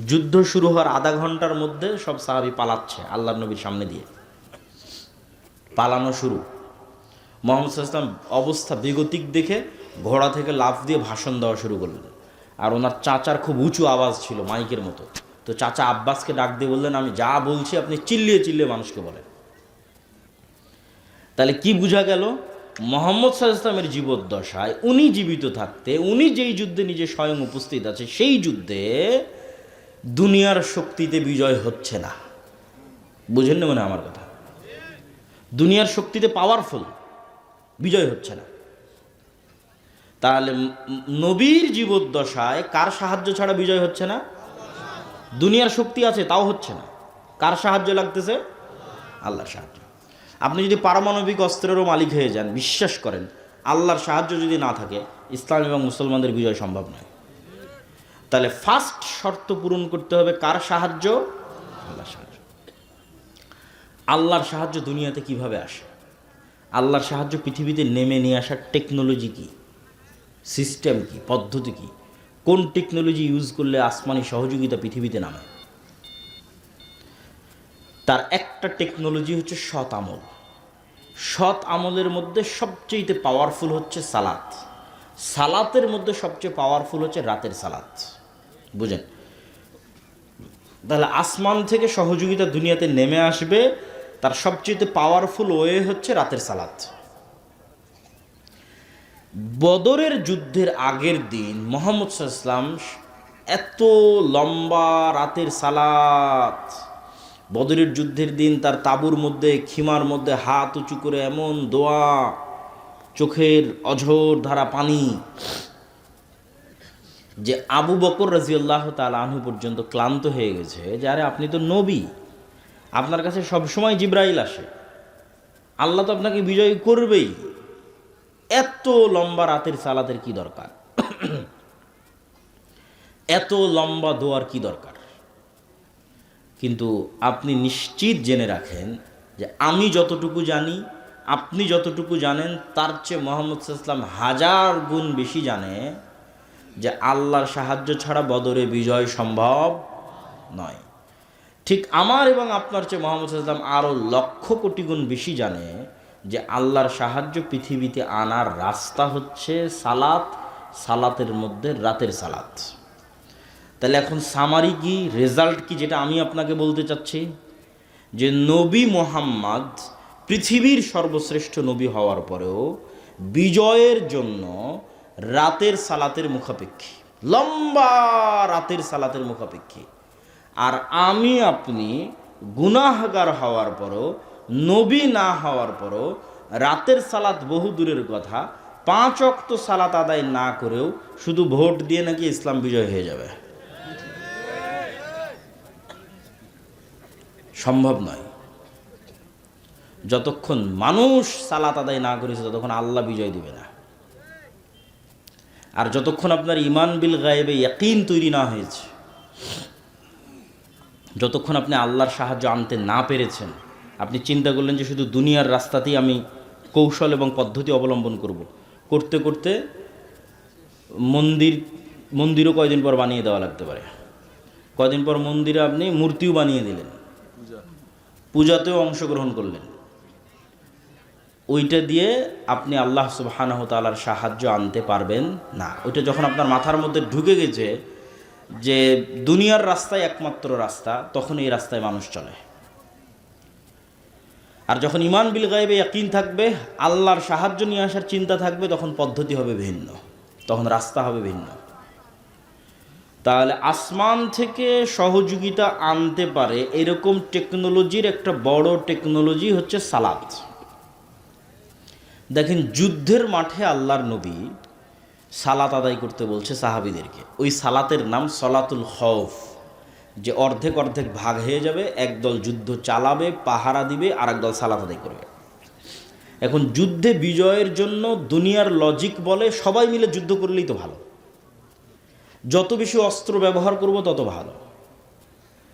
যুদ্ধ শুরু হওয়ার আধা ঘন্টার মধ্যে সব সাহাবী পালাচ্ছে আল্লাহর নবীর সামনে দিয়ে। পালানো শুরু। মুহাম্মদ সাল্লাল্লাহু আলাইহি ওয়াসাল্লাম অবস্থা বেগতিক দেখে ঘোড়া থেকে লাফ দিয়ে ভাষণ দেওয়া শুরু করলেন। আর ওনার চাচার খুব উঁচু আওয়াজ ছিল, মাইকের মতো। তো চাচা আব্বাসকে ডাক দিয়ে বললেন, আমি যা বলছি আপনি চিল্লিয়ে চিল্লিয়ে মানুষকে বলেন। তাহলে কি বোঝা গেল? মুহাম্মদ সাল্লাল্লাহু আলাইহি ওয়াসাল্লামের জীবদ্দশায় উনি জীবিত থাকতে উনি যেই যুদ্ধে নিজে স্বয়ং উপস্থিত আছে সেই যুদ্ধে দুনিয়ার শক্তিতে বিজয় হচ্ছে না। বুঝেন না মানে আমার কথা? দুনিয়ার শক্তিতে পাওয়ারফুল, বিজয় হচ্ছে না। তাহলে নবীর জীবদ্দশায় কার সাহায্য ছাড়া বিজয় হচ্ছে না? দুনিয়ার শক্তি আছে তাও হচ্ছে না, কার সাহায্য লাগতেছে? আল্লাহর সাহায্য। আপনি যদি পারমাণবিক অস্ত্রেরও মালিক হয়ে যান, বিশ্বাস করেন আল্লাহর সাহায্য যদি না থাকে ইসলাম এবং মুসলমানদের বিজয় সম্ভব নয়। তাহলে ফার্স্ট শর্ত পূরণ করতে হবে কার সাহায্য? আল্লাহর সাহায্য। আল্লাহর সাহায্য দুনিয়াতে কিভাবে আসে? আল্লাহর সাহায্য পৃথিবীতে নেমে নিয়ে আসার টেকনোলজি কি, সিস্টেম কি, পদ্ধতি কি, কোন টেকনোলজি ইউজ করলে আসমানি সহযোগিতা পৃথিবীতে নামে? তার একটা টেকনোলজি হচ্ছে সৎ আমল। সৎ আমলের মধ্যে সবচেয়ে পাওয়ারফুল হচ্ছে সালাত। সালাতের মধ্যে সবচেয়ে পাওয়ারফুল হচ্ছে রাতের সালাত। বুঝেন? তাহলে আসমান থেকে সহযোগিতা দুনিয়াতে নেমে আসবে, তার সবচেয়ে পাওয়ারফুল ওয়ে হচ্ছে রাতের সালাত। বদরের যুদ্ধের আগের দিন মুহাম্মদ সাল্লাল্লাহু আলাইহি ওয়াসাল্লাম এত লম্বা রাতের সালাত, বদরের যুদ্ধের দিন তার তাঁবুর মধ্যে খিমার মধ্যে হাত উঁচু করে এমন দোয়া, চোখের অঝোর ধারা পানি, যে আবু বকর রাদিয়াল্লাহু তাআলা আনহু পর্যন্ত ক্লান্ত হয়ে গেছে যে আরে আপনি তো নবী, আপনার কাছে সবসময় জিবরাইল আসে, আল্লাহ তো আপনাকে বিজয় করবেই, এত লম্বা রাতের সালাতের কি দরকার? এত লম্বা দোয়ার কি দরকার? কিন্তু আপনি নিশ্চিত জেনে রাখেন যে আমি যতটুকু জানি, আপনি যতটুকু জানেন, তার চেয়ে মুহাম্মদ সাল্লাল্লাহু আলাইহি ওয়াসাল্লাম হাজার গুণ বেশি জানে যে আল্লাহর সাহায্য ছাড়া বদরে বিজয় সম্ভব নয়। ঠিক আমার এবং আপনার চেয়ে মুহাম্মদ সাল্লাল্লাহু আলাইহি ওয়াসাল্লাম আরও লক্ষ কোটি গুণ বেশি জানে যে আল্লাহর সাহায্য পৃথিবীতে আনার রাস্তা হচ্ছে সালাত, সালাতের মধ্যে রাতের সালাত। তাহলে এখন সামারি কি, রেজাল্ট কি, যেটা আমি আপনাকে বলতে চাচ্ছি যে নবী মুহাম্মদ পৃথিবীর সর্বশ্রেষ্ঠ নবী হওয়ার পরেও বিজয়ের জন্য রাতের সালাতের মুখাপেক্ষী, লম্বা রাতের সালাতের মুখাপেক্ষী। আর আমি আপনি গুনাহগার হওয়ার পরও, নবী না হওয়ার পরও রাতের সালাত বহু দূরের কথা, 5 ওয়াক্ত সালাত আদায় না করেও শুধু ভোট দিয়ে নাকি ইসলাম বিজয় হয়ে যাবে, সম্ভব নয়। যতক্ষণ মানুষ সালাত আদায় না করেছে ততক্ষণ আল্লাহ বিজয় দিবে না। আর যতক্ষণ আপনার ইমান বিল গায়েবে ইয়াকিন তৈরি না হয়েছে, যতক্ষণ আপনি আল্লাহর সাহায্য আনতে না পেরেছেন, আপনি চিন্তা করলেন যে শুধু দুনিয়ার রাস্তাতেই আমি কৌশল এবং পদ্ধতি অবলম্বন করব, করতে করতে মন্দিরও কয়দিন পর বানিয়ে দেওয়া লাগতে পারে। কয়দিন পর মন্দিরে আপনি মূর্তিও বানিয়ে দিলেন, পূজাতেও অংশগ্রহণ করলেন, ওইটা দিয়ে আপনি আল্লাহ সুবহানাহু ওয়া তাআলার সাহায্য আনতে পারবেন না। ওইটা যখন আপনার মাথার মধ্যে ঢুকে গেছে যে দুনিয়ার রাস্তায় একমাত্র রাস্তা, তখন এই রাস্তায় মানুষ চলে। আর যখন ইমান বিল গায়বে ইয়াকিন থাকবে, আল্লাহর সাহায্য নিয়ে আসার চিন্তা থাকবে, তখন পদ্ধতি হবে ভিন্ন, তখন রাস্তা হবে ভিন্ন। তাহলে আসমান থেকে সহযোগিতা আনতে পারে এরকম টেকনোলজির একটা বড় টেকনোলজি হচ্ছে সালাত। দেখেন যুদ্ধের মাঠে আল্লাহর নবী সালাত আদায় করতে বলছে সাহাবীদেরকে, ওই সালাতের নাম সলাতুল খৌফ, যে অর্ধেক অর্ধেক ভাগ হয়ে যাবে, একদল যুদ্ধ চালাবে, পাহারা দিবে, আর একদল সালাত আদায় করবে। এখন যুদ্ধে বিজয়ের জন্য দুনিয়ার লজিক বলে সবাই মিলে যুদ্ধ করলেই তো ভালো, যত বেশি অস্ত্র ব্যবহার করব তত ভালো।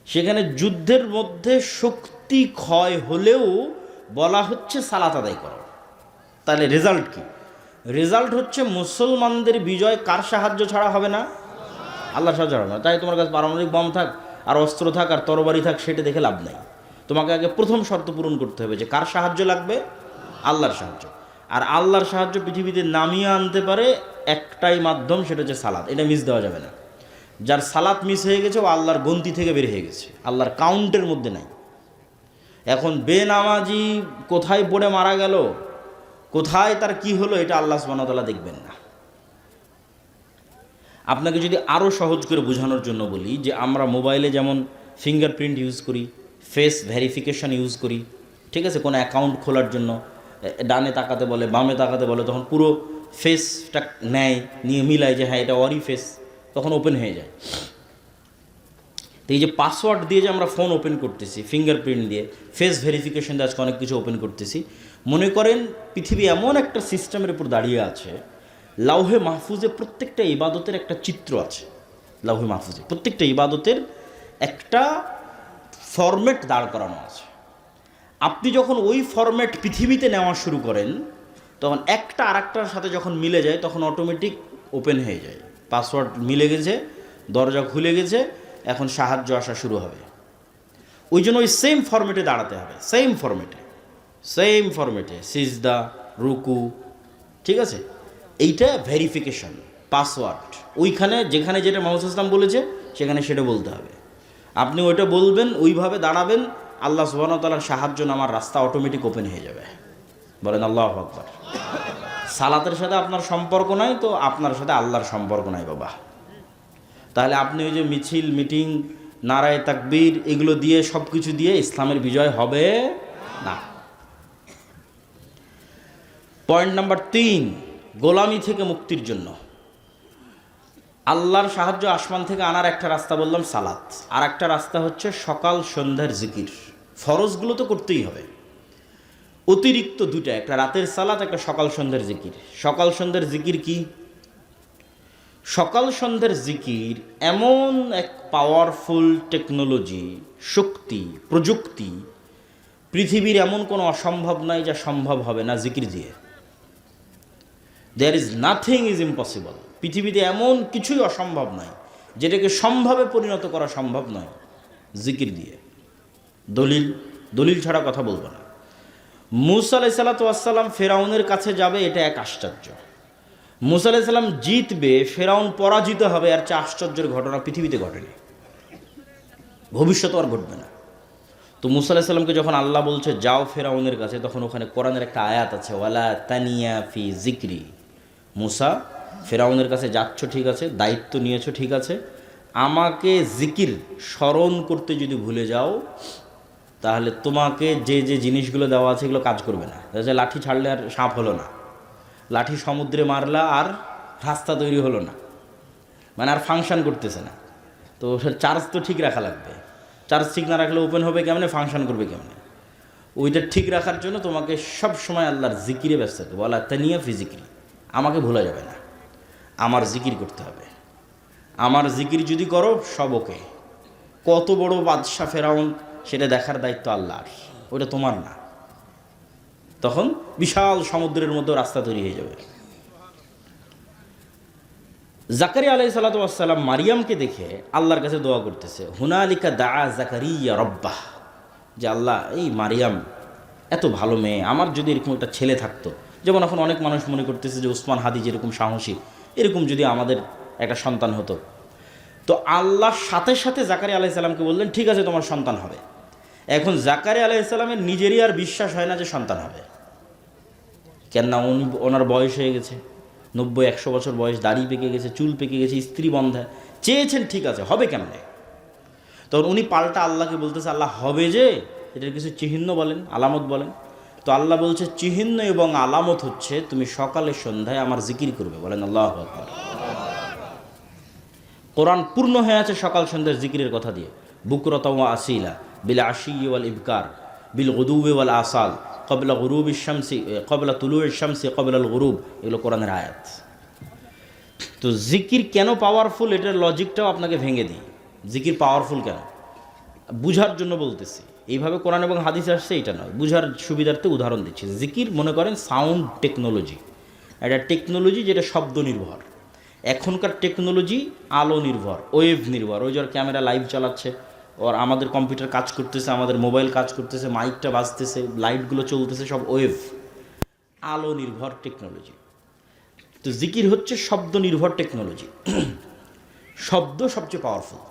সেখানে যুদ্ধের মধ্যে শক্তি ক্ষয় হলেও বলা হচ্ছে সালাত আদায় করো। তাহলে রেজাল্ট কি? রেজাল্ট হচ্ছে মুসলমানদের বিজয় কার সাহায্য ছাড়া হবে না? আল্লাহর সাহায্য ছাড়া না। তাই তোমার কাছে পারমাণবিক বম থাক আর অস্ত্র থাক আর তরবারি থাক, সেটা দেখে লাভ নেই। তোমাকে আগে প্রথম শর্ত পূরণ করতে হবে যে কার সাহায্য লাগবে? আল্লাহর সাহায্য। আর আল্লাহর সাহায্য পৃথিবীতে নামিয়ে আনতে পারে একটাই মাধ্যম, সেটা হচ্ছে সালাত। এটা মিস দেওয়া যাবে না। যার সালাত মিস হয়ে গেছে ও আল্লাহর গন্তি থেকে বের হয়ে গেছে, আল্লাহর কাউন্টের মধ্যে নাই। এখন বেনামাজি কোথায় পড়ে মারা গেল, কোথায় তার কি হলো এটা আল্লাহ সুবহানাহু ওয়া তাআলা দেখবেন না। আপনাকে যদি আরও সহজ করে বোঝানোর জন্য বলি যে আমরা মোবাইলে যেমন ফিঙ্গারপ্রিন্ট ইউজ করি, ফেস ভেরিফিকেশন ইউজ করি, ঠিক আছে, কোনো অ্যাকাউন্ট খোলার জন্য ডানে তাকাতে বলে, বামে তাকাতে বলে, তখন পুরো ফেসটা নেয়, নিয়ে মিলায় যে হ্যাঁ এটা ওরই ফেস, তখন ওপেন হয়ে যায়। তো এই যে পাসওয়ার্ড দিয়ে যে আমরা ফোন ওপেন করতেছি, ফিঙ্গারপ্রিন্ট দিয়ে, ফেস ভেরিফিকেশন দিয়ে আজকে অনেক কিছু ওপেন করতেছি, মনে করেন পৃথিবী এমন একটা সিস্টেমের উপর দাঁড়িয়ে আছে, লাউহে মাহফুজে প্রত্যেকটা ইবাদতের একটা চিত্র আছে। লাউহে মাহফুজে প্রত্যেকটা ইবাদতের একটা ফরম্যাট দাঁড় করানো আছে। আপনি যখন ওই ফরম্যাট পৃথিবীতে নেওয়া শুরু করেন, তখন একটা আরেকটার সাথে যখন মিলে যায় তখন অটোমেটিক ওপেন হয়ে যায়। পাসওয়ার্ড মিলে গেছে, দরজা খুলে গেছে, এখন সাহায্য আসা শুরু হবে। ওই জন্য ওই সেম ফরম্যাটে দাঁড়াতে হবে, সেম ফরম্যাটে সিজদা, রুকু, ঠিক আছে। এইটা ভেরিফিকেশন, পাসওয়ার্ড ওইখানে যেখানে যেটা মুহাম্মদ ইসলাম বলেছে সেখানে সেটা বলতে হবে। আপনি ওইটা বলবেন, ওইভাবে দাঁড়াবেন, আল্লাহ সুবহানাহু ওয়া তাআলার সাহায্য নামার রাস্তা অটোমেটিক ওপেন হয়ে যাবে। বলেন আল্লাহু আকবার। সালাতের সাথে আপনার সম্পর্ক নাই তো আপনার সাথে আল্লাহর সম্পর্ক নাই বাবা। তাহলে আপনি ওই যে মিছিল, মিটিং, নারায়ে তাকবীর এগুলো দিয়ে সব কিছু দিয়ে ইসলামের বিজয় হবে না। পয়েন্ট নাম্বার 3, গোলামি থেকে মুক্তির জন্য আল্লাহর সাহায্য আসমান থেকে আনার একটা রাস্তা বললাম সালাত, আর একটা রাস্তা হচ্ছে সকাল সন্ধ্যার জিকির। ফরজগুলো তো করতেই হবে, অতিরিক্ত দুটা, একটা রাতের সালাত, একটা সকাল সন্ধ্যার জিকির। সকাল সন্ধ্যার জিকির কি? সকাল সন্ধ্যার জিকির এমন এক পাওয়ারফুল টেকনোলজি, শক্তি, প্রযুক্তি, পৃথিবীর এমন কোনো অসম্ভব নাই যা সম্ভব হবে না জিকির দিয়ে। There is nothing is impossible. পৃথিবীতে এমন কিছুই অসম্ভব নয় যেটাকে সম্ভবে পরিণত করা সম্ভব নয় জিকির দিয়ে। দলিল ছাড়া কথা বলবো না। মুসা আলাইহিস সালাতু ওয়াস সালাম ফেরাউনের কাছে যাবে, এটা এক আশ্চর্য। মুসা আলাইহিস সালাম জিতবে, ফেরাউন পরাজিত হবে, আর চেয়ে আশ্চর্যের ঘটনা পৃথিবীতে ঘটেনি, ভবিষ্যতে আর ঘটবে না। তো মুসা আলাইহিস সালামকে যখন আল্লাহ বলছে যাও ফেরাউনের কাছে, তখন ওখানে কোরআনের একটা আয়াত আছে, ওয়ালা তানিয়া ফি জিকরি। মুসা, ফেরাউনের কাছে যাচ্ছ ঠিক আছে, দায়িত্ব নিয়েছো ঠিক আছে, আমাকে জিকির স্মরণ করতে যদি ভুলে যাও তাহলে তোমাকে যে যে জিনিসগুলো দেওয়া আছে এগুলো কাজ করবে না। লাঠি ছাড়লে আর সাপ হলো না, লাঠি সমুদ্রে মারলা আর রাস্তা তৈরি হলো না, মানে আর ফাংশন করতেছে না। তো চার্জ তো ঠিক রাখা লাগবে, চার্জ ঠিক না রাখলে ওপেন হবে কেমনে, ফাংশন করবে কেমনে? ওইটা ঠিক রাখার জন্য তোমাকে সব সময় আল্লাহর জিকিরে ব্যস্ত থাকবে। বলা তানিয়া ফি জিকিরি, আমাকে ভোলা যাবে না, আমার জিকির করতে হবে। আমার জিকির যদি করো সব ওকে। কত বড় বাদশা ফেরাউন সেটা দেখার দায়িত্ব আল্লাহর, ওটা তোমার না। তখন বিশাল সমুদ্রের মধ্যে রাস্তা তৈরি হয়ে যাবে। জাকারিয়া আলাইহিস সালাতু ওয়াস সালাম মারিয়ামকে দেখে আল্লাহর কাছে দোয়া করতেছে, হুনালিকা দাআ জাকারিয়া রব্বাহ, যে আল্লাহ এই মারিয়াম এত ভালো মেয়ে, আমার যদি এরকম একটা ছেলে থাকতো, যেমন এখন অনেক মানুষ মনে করতেছে যে উসমান হাদি যেরকম সাহসী, এরকম যদি আমাদের একটা সন্তান হতো। তো আল্লাহর সাথে সাথে জাকারিয়া আলাইহিস সালামকে বললেন ঠিক আছে তোমার সন্তান হবে। এখন জাকারিয়া আলাইহিস সালামের নিজেরই আর বিশ্বাস হয় না যে সন্তান হবে, কেননা ওনার বয়স হয়ে গেছে 90-100 বছর বয়স, দাড়ি পেকে গেছে, চুল পেকে গেছে, স্ত্রী বন্ধা, চেয়েছেন ঠিক আছে, হবে কেমনে? তখন উনি পাল্টা আল্লাহকে বলতেছে আল্লাহ হবে যে, এটার কিছু চিহ্ন বলেন, আলামত বলেন। তো আল্লাহ বলছে চিহ্ন এবং আলামত হচ্ছে তুমি সকালে সন্ধ্যায় আমার জিকির করবে। বলেন আল্লাহু আকবার। কোরআন পূর্ণ হয়ে আছে সকাল সন্ধ্যার জিকিরের কথা দিয়ে। বুকরাতা ওয়া আসিলা বিল আশি ওয়াল ইবকার বিল গুদুবি ওয়াল আসাল ক্বাবলা গুরুবিশ শামসি ক্বাবলা তুলুইশ শামসি ক্বাবলাল গুরুব, এগুলো কোরআনের আয়াত। তো জিকির কেন পাওয়ারফুল এটার লজিকটাও আপনাকে ভেঙে দিই। জিকির পাওয়ারফুল কেন বুঝার জন্য বলতেছি, এইভাবে কোরআন এবং হাদিস আসছে এটা নয়, বুঝার সুবিধার্থে উদাহরণ দিচ্ছি। জিকির মনে করেন সাউন্ড টেকনোলজি, একটা টেকনোলজি যেটা শব্দ নির্ভর। এখনকার টেকনোলজি আলো নির্ভর, ওয়েভ নির্ভর। ওই যার ক্যামেরা লাইভ চালাচ্ছে, ওর আমাদের কম্পিউটার কাজ করতেছে, আমাদের মোবাইল কাজ করতেছে, মাইকটা বাজতেছে, লাইটগুলো চলতেছে, সব ওয়েভ, আলো নির্ভর টেকনোলজি। তো জিকির হচ্ছে শব্দ নির্ভর টেকনোলজি। শব্দ সবচেয়ে পাওয়ারফুল,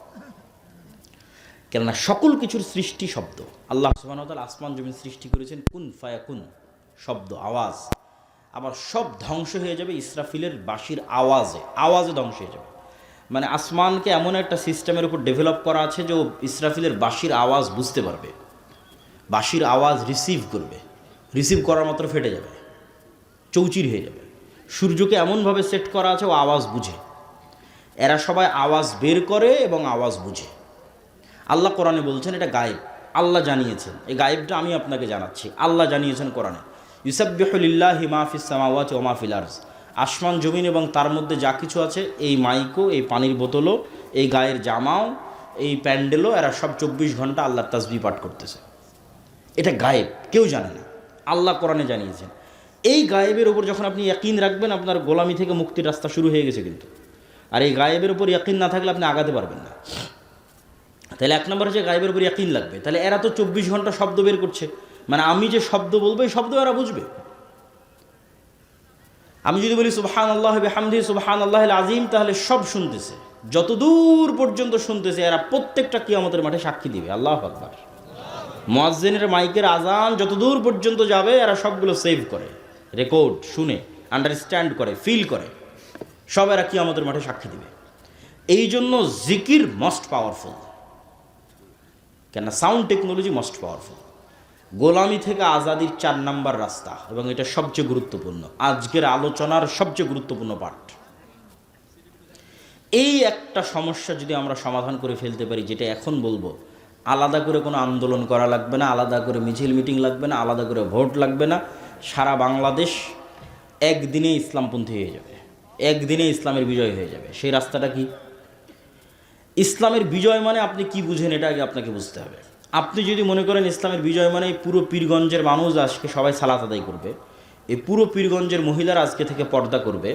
কেননা সকল কিছুর সৃষ্টি শব্দ। আল্লাহ সুবহানাহু ওয়া তাআলা আসমান জমিন সৃষ্টি করেছেন কুন ফায়াকুন, শব্দ, আওয়াজ। আবার সব ধ্বংস হয়ে যাবে ইসরাফিলের বাঁশির আওয়াজে ধ্বংস হয়ে যাবে। মানে আসমানকে এমন একটা সিস্টেমের উপর ডেভেলপ করা আছে যে ও ইসরাফিলের বাঁশির আওয়াজ বুঝতে পারবে, বাঁশির আওয়াজ রিসিভ করার মাত্র ফেটে যাবে, চৌচির হয়ে যাবে। সূর্যকে এমনভাবে সেট করা আছে ও আওয়াজ বুঝে। এরা সবাই আওয়াজ বের করে এবং আওয়াজ বুঝে। আল্লাহ কোরআনে বলছেন এটা গায়েব, আল্লাহ জানিয়েছেন। এই গায়েবটা আমি আপনাকে জানাচ্ছি, আল্লাহ জানিয়েছেন কোরআনে। ইউসাব্বিহু লিল্লাহি মা ফিস সামাওয়াতি ওয়া মা ফিল আরজ, আসমান জমিন এবং তার মধ্যে যা কিছু আছে, এই মাইকও, এই পানির বোতলও, এই গায়ের জামাও, এই প্যান্ডেলও, এরা সব 24 ঘন্টা আল্লাহর তাসবিহ পাঠ করতেছে। এটা গায়েব, কেউ জানে না, আল্লাহ কোরআনে জানিয়েছেন। এই গায়েবের উপর যখন আপনি ইয়াকিন রাখবেন, আপনার গোলামি থেকে মুক্তির রাস্তা শুরু হয়ে গেছে কিন্তু। আর এই গায়েবের উপর ইয়াকিন না থাকলে আপনি আগাতে পারবেন না। তাহলে এক নম্বর হচ্ছে গায়েবের উপর ইয়াকিন লাগবে। তাহলে এরা তো 24 ঘন্টা শব্দ বের করছে, মানে আমি যে শব্দ বলবো এই শব্দ এরা বুঝবে। আমি যদি বলি সুবহানাল্লাহি ওয়া বিহামদিহি সুবহানাল্লাহিল আযীম, তাহলে সব শুনতেছে, যতদূর পর্যন্ত শুনতেছে এরা প্রত্যেকটা কিয়ামতের মাঠে সাক্ষী দিবে। আল্লাহু আকবার। মুয়াজ্জিনের মাইকের আজান যতদূর পর্যন্ত যাবে এরা সবগুলো সেভ করে, রেকর্ড, শুনে, আন্ডারস্ট্যান্ড করে, ফিল করে, সব এরা কিয়ামতের মাঠে সাক্ষী দিবে। এই জন্য জিকির মোস্ট পাওয়ারফুল, কেন সাউন্ড টেকনোলজি মোস্ট পাওয়ারফুল। গোলামি থেকে আজাদির 4 নাম্বার রাস্তা, এবং এটা সবচেয়ে গুরুত্বপূর্ণ, আজকের আলোচনার সবচেয়ে গুরুত্বপূর্ণ পার্ট। এই একটা সমস্যা যদি আমরা সমাধান করে ফেলতে পারি, যেটা এখন বলবো, আলাদা করে কোনো আন্দোলন করা লাগবে না, আলাদা করে মিছিল মিটিং লাগবে না, আলাদা করে ভোট লাগবে না, সারা বাংলাদেশ একদিনে ইসলামপন্থী হয়ে যাবে, একদিনে ইসলামের বিজয় হয়ে যাবে। সেই রাস্তাটা কি? ইসলামের বিজয় মানে আপনি কি বুঝেন এটা আগে আপনাকে বুঝতে হবে। আপনি যদি মনে করেন ইসলামের বিজয় মানে পুরো পীরগঞ্জের মানুষ আজকে সবাই সালাত আদায় করবে, এই পুরো পীরগঞ্জের মহিলারা আজকে থেকে পর্দা করবে,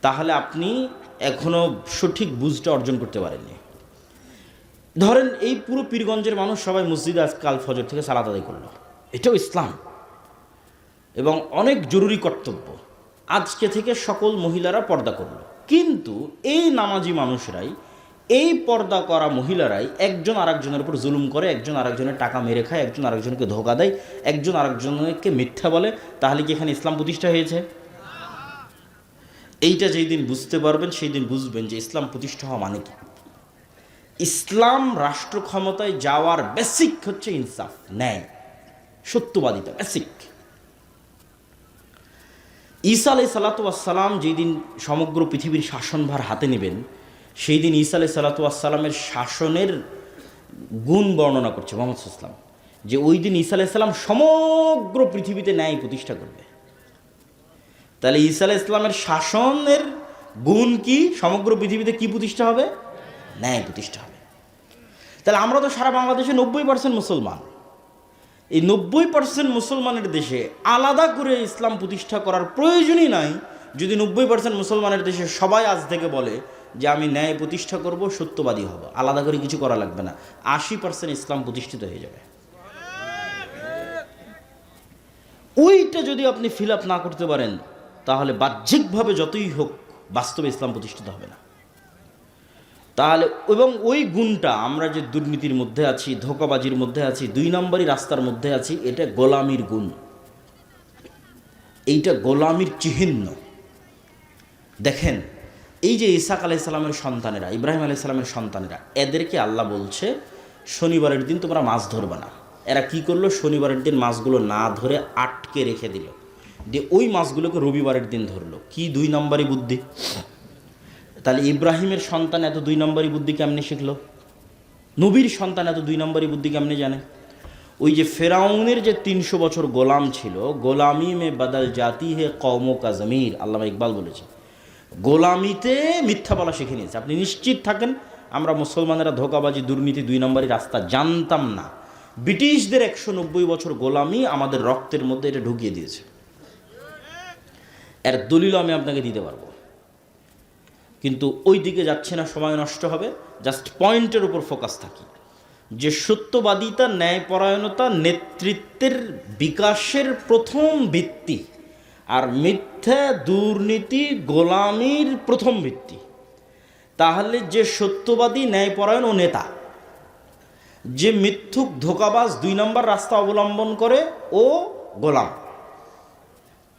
তাহলে আপনি এখনও সঠিক বুঝটা অর্জন করতে পারেননি। ধরেন এই পুরো পীরগঞ্জের মানুষ সবাই মসজিদে আজকাল ফজর থেকে সালাত আদায় করলো, এটাও ইসলাম এবং অনেক জরুরি কর্তব্য। আজকে থেকে সকল মহিলারা পর্দা করলো, কিন্তু এই নামাজি মানুষরাই, এই পর্দা করা মহিলারাই একজন আরেকজনের উপর জুলুম করে, একজন আরেকজনের টাকা মেরে খায়, একজন আরেকজনকে ধোঁকা দেয়, একজন আরেকজনকে মিথ্যা বলে। তাহলে কি এখানে ইসলাম প্রতিষ্ঠা হয়েছে? এইটা যেই দিন বুঝতে পারবেন সেই দিন বুঝবেন যে ইসলাম প্রতিষ্ঠা হওয়া মানে কি। ইসলাম রাষ্ট্র ক্ষমতায় যাওয়ার বেসিক হচ্ছে ইনসাফ, ন্যায়, সত্যবাদিতা, বেসিক। ঈসা আলাইহিস সালাতু ওয়াস সালাম যেই দিন সমগ্র পৃথিবীর শাসনভার হাতে নেবেন, সেই দিন ঈসা আলাইহিস সালাতু ওয়াস সালামের শাসনের গুণ বর্ণনা করছে মুহাম্মদ সাল্লাল্লাহু আলাইহি ওয়াসাল্লাম, যে ওই দিন ঈসা আলাইহিস সালাম সমগ্র পৃথিবীতে ন্যায় প্রতিষ্ঠা করবে। তাহলে ঈসা আলাইহিস সালামের শাসনের গুণ কি? সমগ্র পৃথিবীতে কি প্রতিষ্ঠা হবে? ন্যায় প্রতিষ্ঠা হবে। তাহলে আমরা তো সারা বাংলাদেশে 90% মুসলমান। এই 90% মুসলমানের দেশে আলাদা করে ইসলাম প্রতিষ্ঠা করার প্রয়োজনই নাই। যদি 90% মুসলমানের দেশে সবাই আজ থেকে বলে যে আমি ন্যায় প্রতিষ্ঠা করব, সত্যবাদী হব, আলাদা করে কিছু করা লাগবে না, 80% ইসলাম প্রতিষ্ঠিত হয়ে যাবে। ওইটা যদি আপনি ফিল আপ না করতে পারেন, তাহলে বাহ্যিকভাবে যতই হোক বাস্তবে ইসলাম প্রতিষ্ঠিত হবে না। তাহলে এবং ওই গুণটা, আমরা যে দুর্নীতির মধ্যে আছি, ধোঁকাবাজির মধ্যে আছি, 2 নম্বরই রাস্তার মধ্যে আছি, এটা গোলামির গুণ, এইটা গোলামির চিহ্ন। দেখেন এই যে ইসহাক আলাইহিস সালামের সন্তানেরা, ইব্রাহিম আলাইহিস সালামের সন্তানেরা, এদেরকে আল্লাহ বলছে শনিবারের দিন তোমরা মাছ ধরবে না। এরা কি করলো? শনিবারের দিন মাছগুলো না ধরে আটকে রেখে দিল, দিয়ে ওই মাছগুলোকে রবিবারের দিন ধরলো। কি 2 নম্বরই বুদ্ধি! তাহলে ইব্রাহিমের সন্তান এত 2 নম্বরই বুদ্ধি কেমনে শিখলো? নবীর সন্তান এত 2 নম্বরই বুদ্ধি কেমনে জানে? ওই যে ফেরাউনের যে 300 বছর গোলাম ছিল, গোলামি মে বদল জাতি হে কওমো কা জমির, আল্লামা ইকবাল বলেছে, গোলামিতে মিথ্যা বলা শিখে নিয়েছে। আপনি নিশ্চিত থাকেন আমরা মুসলমানেরা ধোঁকাবাজি, দুর্নীতি, 2 নম্বরই রাস্তা জানতাম না। ব্রিটিশদের 190 বছর গোলামি আমাদের রক্তের মধ্যে এটা ঢুকিয়ে দিয়েছে। এর দলিল আমি আপনাকে দিতে পারবো, কিন্তু ওই দিকে যাচ্ছে না, সময় নষ্ট হবে। জাস্ট পয়েন্টের উপর ফোকাস থাকি যে সত্যবাদিতা, ন্যায়পরায়ণতা নেতৃত্বের বিকাশের প্রথম ভিত্তি, আর মিথ্যা, দুর্নীতি, গোলামির প্রথম ভিত্তি। তাহলে যে সত্যবাদী, ন্যায়পরায়ণ ও নেতা, যে মিথ্যুক, ধোঁকাবাজ, 2 নম্বর রাস্তা অবলম্বন করে ও গোলাম।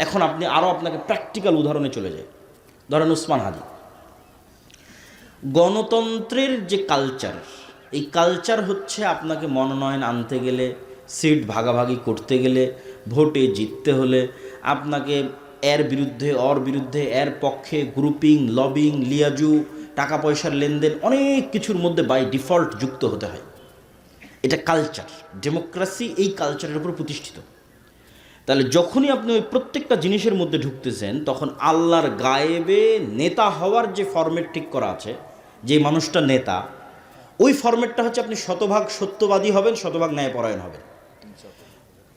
এখন আপনি আরও আপনাকে প্র্যাকটিক্যাল উদাহরণে চলে যায়। ধরেন উসমান হাদি, গণতন্ত্রের যে কালচার, এই কালচার হচ্ছে আপনাকে মনোনয়ন আনতে গেলে, সিট ভাগাভাগি করতে গেলে, ভোটে জিততে হলে আপনাকে এর বিরুদ্ধে ওর বিরুদ্ধে, এর পক্ষে গ্রুপিং, লবিং, লিয়াজু, টাকা পয়সার লেনদেন, অনেক কিছুর মধ্যে বাই ডিফল্ট যুক্ত হতে হয়। এটা কালচার। ডেমোক্রেসি এই কালচারের উপর প্রতিষ্ঠিত। তাহলে যখনই আপনি ওই প্রত্যেকটা জিনিসের মধ্যে ঢুকতেছেন, তখন আল্লাহর গায়েবে নেতা হওয়ার যে ফরম্যাট ঠিক করা আছে, যে মানুষটা নেতা, ওই ফরম্যাটটা হচ্ছে আপনি শতভাগ সত্যবাদী হবেন, শতভাগ ন্যায়পরায়ণ হবেন।